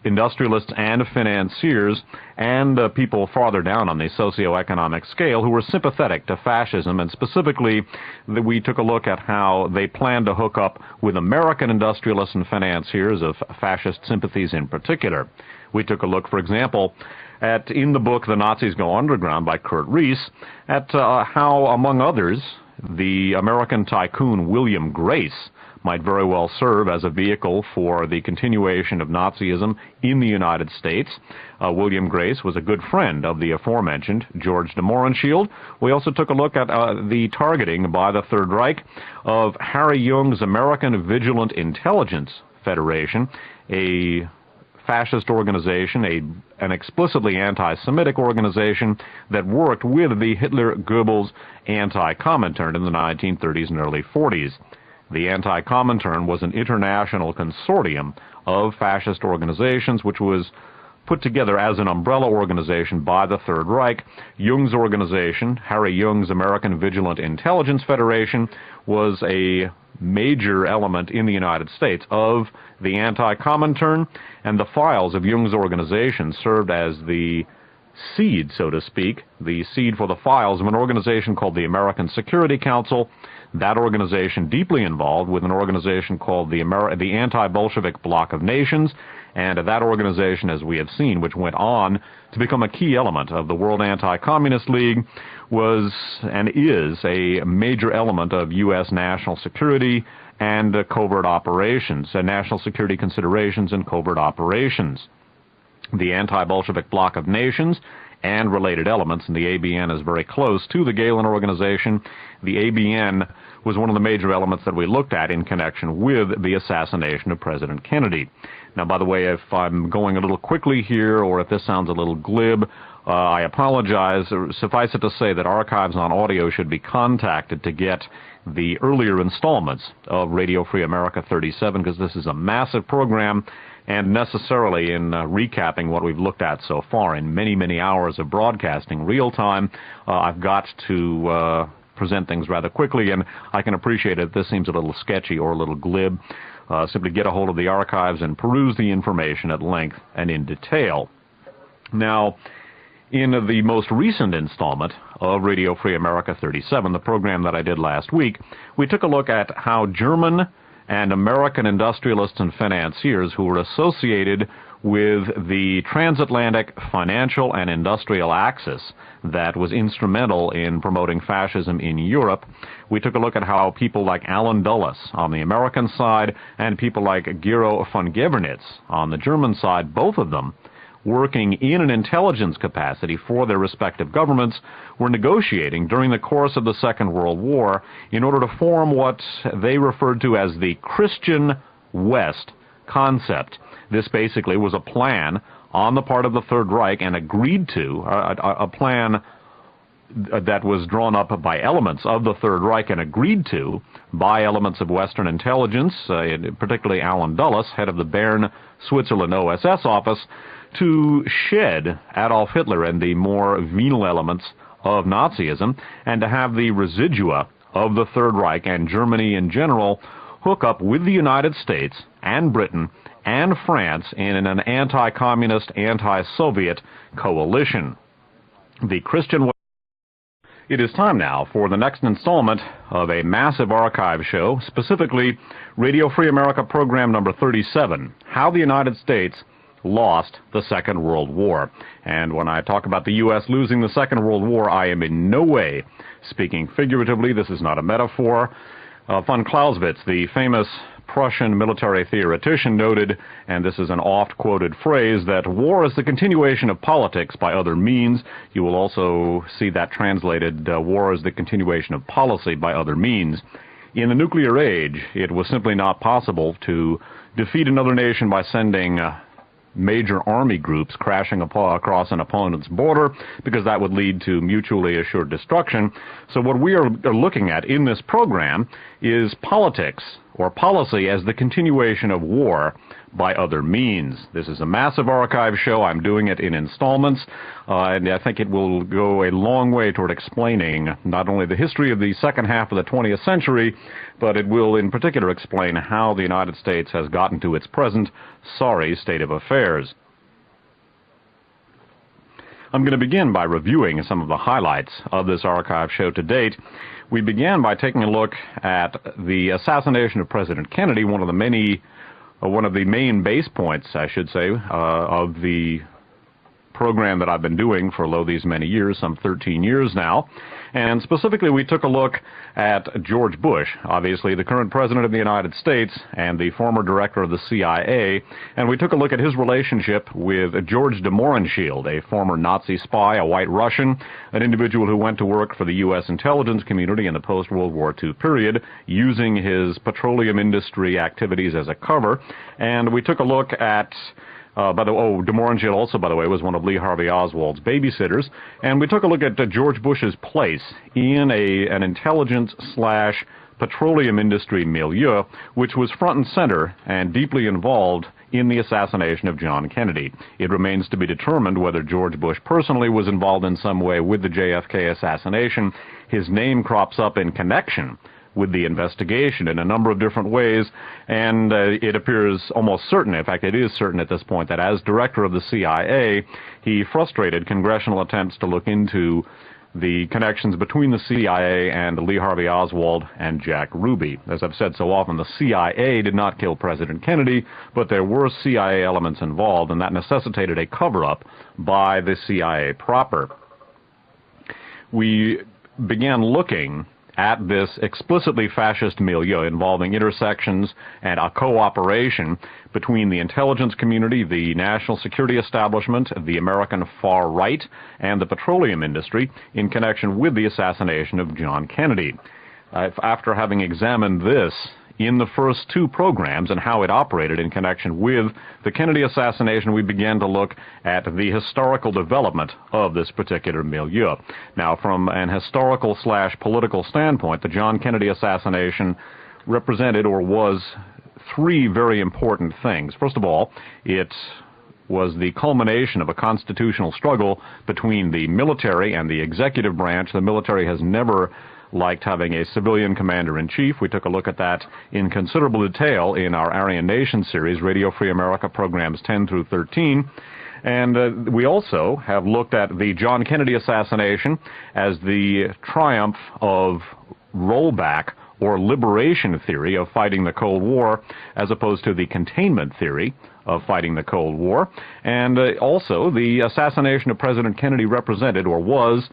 industrialists and financiers, and people farther down on the socioeconomic scale who were sympathetic to fascism, and specifically we took a look at how they planned to hook up with American industrialists and financiers of fascist sympathies in particular. We took a look, for example, in the book The Nazis Go Underground by Kurt Reese, at how, among others, the American tycoon William Grace might very well serve as a vehicle for the continuation of Nazism in the United States. William Grace was a good friend of the aforementioned George de Mohrenschildt. We also took a look at the targeting by the Third Reich of Harry Jung's American Vigilant Intelligence Federation, a fascist organization, an explicitly anti-Semitic organization that worked with the Hitler-Goebbels anti-Comintern in the 1930s and early 40s. The anti-Comintern was an international consortium of fascist organizations which was put together as an umbrella organization by the Third Reich. Jung's organization, Harry Jung's American Vigilant Intelligence Federation, was a major element in the United States of the anti-Comintern, and the files of Jung's organization served as the seed, so to speak, the seed for the files of an organization called the American Security Council. That organization deeply involved with an organization called the Anti-Bolshevik Bloc of Nations, and that organization, as we have seen, which went on to become a key element of the World Anti-Communist League, was and is a major element of U.S. national security and covert operations, national security considerations and covert operations. The Anti-Bolshevik Bloc of Nations and related elements, and the ABN is very close to the Gehlen organization. The ABN was one of the major elements that we looked at in connection with the assassination of President Kennedy. Now, by the way, if I'm going a little quickly here, or if this sounds a little glib, I apologize. Suffice it to say that Archives on Audio should be contacted to get the earlier installments of Radio Free America 37, because this is a massive program, and necessarily in recapping what we've looked at so far in many, many hours of broadcasting real time, I've got to present things rather quickly, and I can appreciate it if this seems a little sketchy or a little glib. Simply get a hold of the archives and peruse the information at length and in detail. Now, in the most recent installment of Radio Free America 37, the program that I did last week, we took a look at how German and American industrialists and financiers who were associated with the transatlantic financial and industrial axis that was instrumental in promoting fascism in Europe. We took a look at how people like Allen Dulles on the American side and people like Gero von Gewernitz on the German side, both of them working in an intelligence capacity for their respective governments were negotiating during the course of the Second World War in order to form what they referred to as the Christian West concept. This basically was a plan on the part of the Third Reich and agreed to, a plan that was drawn up by elements of the Third Reich and agreed to by elements of Western intelligence, particularly Alan Dulles, head of the Bern, Switzerland OSS office, to shed Adolf Hitler and the more venal elements of Nazism, and to have the residua of the Third Reich and Germany in general hook up with the United States and Britain and France in an anti-communist, anti-Soviet coalition. The Christian. It is time now for the next installment of a massive archive show, specifically Radio Free America program number 37, How the United States Lost the Second World War. And when I talk about the U.S. losing the Second World War, I am in no way speaking figuratively. This is not a metaphor. Von Clausewitz, the famous Prussian military theoretician, noted, and this is an oft-quoted phrase, that war is the continuation of politics by other means. You will also see that translated, war is the continuation of policy by other means. In the nuclear age, it was simply not possible to defeat another nation by sending major army groups crashing across an opponent's border, because that would lead to mutually assured destruction. So what we are looking at in this program is politics, or policy, as the continuation of war by other means. This is a massive archive show. I'm doing it in installments, and I think it will go a long way toward explaining not only the history of the second half of the 20th century, but it will in particular explain how the United States has gotten to its present sorry state of affairs. I'm going to begin by reviewing some of the highlights of this archive show to date. We began by taking a look at the assassination of President Kennedy, one of the main base points, I should say, of the program that I've been doing for these many years, some 13 years now. And specifically, we took a look at George Bush, obviously the current president of the United States and the former director of the CIA, and we took a look at his relationship with George de Mohrenschildt, a former Nazi spy, a white Russian, an individual who went to work for the U.S. intelligence community in the post-World War II period, using his petroleum industry activities as a cover. And we took a look at de Mohrenschildt also, by the way, was one of Lee Harvey Oswald's babysitters. And we took a look at George Bush's place in an intelligence/petroleum industry milieu, which was front and center and deeply involved in the assassination of John Kennedy. It remains to be determined whether George Bush personally was involved in some way with the JFK assassination. His name crops up in connection with the investigation in a number of different ways, and it appears almost certain, in fact it is certain at this point, that as director of the CIA, he frustrated congressional attempts to look into the connections between the CIA and Lee Harvey Oswald and Jack Ruby. As I've said so often, the CIA did not kill President Kennedy, but there were CIA elements involved, and that necessitated a cover-up by the CIA proper. We began looking at this explicitly fascist milieu involving intersections and a cooperation between the intelligence community, the national security establishment, the American far right, and the petroleum industry in connection with the assassination of John Kennedy. After having examined this in the first two programs and how it operated in connection with the Kennedy assassination, we began to look at the historical development of this particular milieu. Now, from an historical/political standpoint, the John Kennedy assassination represented, or was, three very important things. First of all, it was the culmination of a constitutional struggle between the military and the executive branch. The military has never liked having a civilian commander-in-chief. We took a look at that in considerable detail in our Aryan Nation series, Radio Free America programs 10 through 13. And we also have looked at the John Kennedy assassination as the triumph of rollback or liberation theory of fighting the Cold War, as opposed to the containment theory of fighting the Cold War. And also the assassination of President Kennedy represented, or was,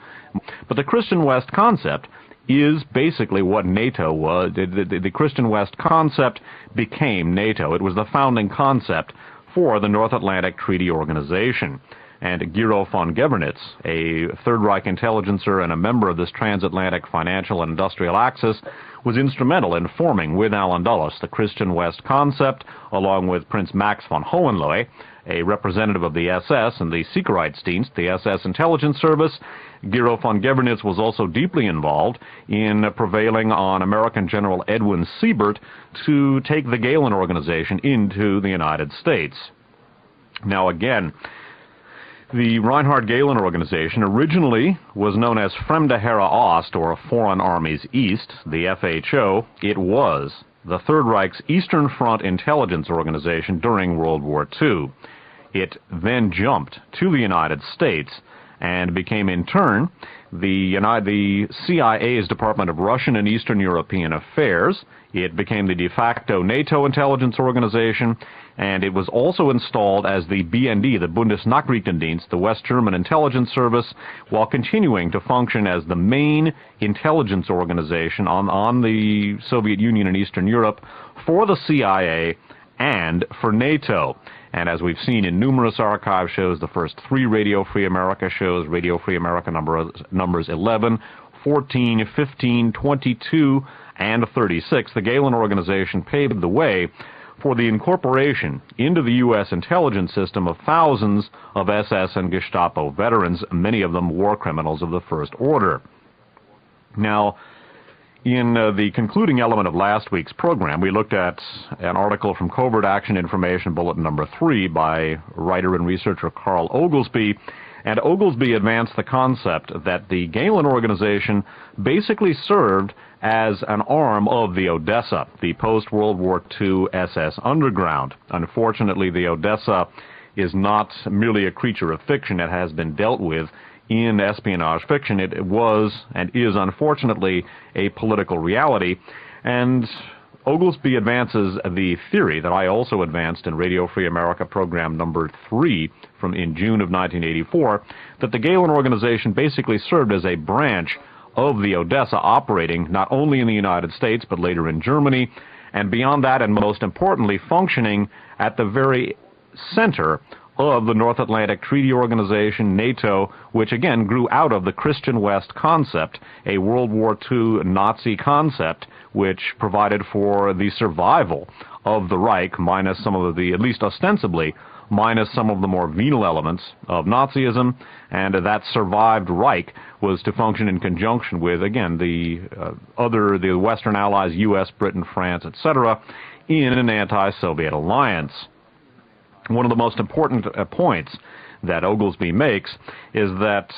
but the Christian West concept is basically what NATO was. The Christian West concept became NATO. It was the founding concept for the North Atlantic Treaty Organization. And Gero von Gebernitz, a Third Reich intelligencer and a member of this transatlantic financial and industrial axis, was instrumental in forming with Allen Dulles the Christian West concept, along with Prince Max von Hohenlohe, a representative of the SS and the Sicherheitsdienst, the SS intelligence service. Gero von Gebernitz was also deeply involved in prevailing on American General Edwin Siebert to take the Gehlen organization into the United States. Now again, the Reinhard Gehlen organization originally was known as Fremde Heere Ost, or Foreign Armies East, the FHO. It was the Third Reich's Eastern Front intelligence organization during World War II. It then jumped to the United States and became in turn the CIA's Department of Russian and Eastern European Affairs. It became the de facto NATO intelligence organization, and it was also installed as the BND, the Bundesnachrichtendienst, the West German intelligence service, while continuing to function as the main intelligence organization on the Soviet Union and Eastern Europe for the CIA and for NATO. And as we've seen in numerous archive shows, the first 3 Radio Free America shows, Radio Free America numbers 11, 14, 15, 22, and 36, the Gehlen organization paved the way for the incorporation into the U.S. intelligence system of thousands of SS and Gestapo veterans, many of them war criminals of the first order. Now, in the concluding element of last week's program, we looked at an article from Covert Action Information Bulletin number 3 by writer and researcher Carl Oglesby, and Oglesby advanced the concept that the Gehlen organization basically served as an arm of the Odessa, the post-World War II SS underground. Unfortunately, the Odessa is not merely a creature of fiction. It has been dealt with in espionage fiction. It was and is unfortunately a political reality, and Oglesby advances the theory that I also advanced in Radio Free America program number 3 in June of 1984, that the Gehlen organization basically served as a branch of the Odessa, operating not only in the United States but later in Germany, and beyond that, and most importantly, functioning at the very center of the North Atlantic Treaty Organization, NATO, which again grew out of the Christian West concept, a World War II Nazi concept, which provided for the survival of the Reich, minus some of the, at least ostensibly, minus some of the more venal elements of Nazism, and that survived Reich was to function in conjunction with, again, the Western Allies, U.S., Britain, France, etc., in an anti-Soviet alliance. One of the most important points that Oglesby makes is that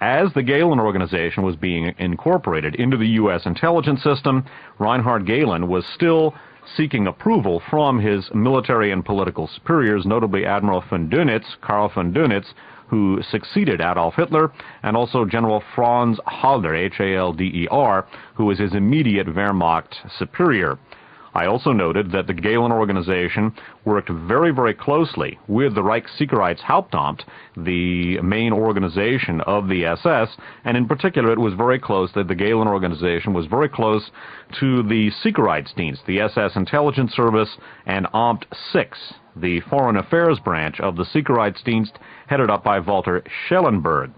as the Gehlen organization was being incorporated into the U.S. intelligence system, Reinhard Gehlen was still seeking approval from his military and political superiors, notably Admiral von Dönitz, Karl von Dönitz, who succeeded Adolf Hitler, and also General Franz Halder, H-A-L-D-E-R, who was his immediate Wehrmacht superior. I also noted that the Gehlen organization worked very, very closely with the Reichssicherheitshauptamt, the main organization of the SS, and in particular it was very close, that the Gehlen organization was very close to the Sicherheitsdienst, the SS intelligence service, and Amt 6, the foreign affairs branch of the Sicherheitsdienst, headed up by Walter Schellenberg.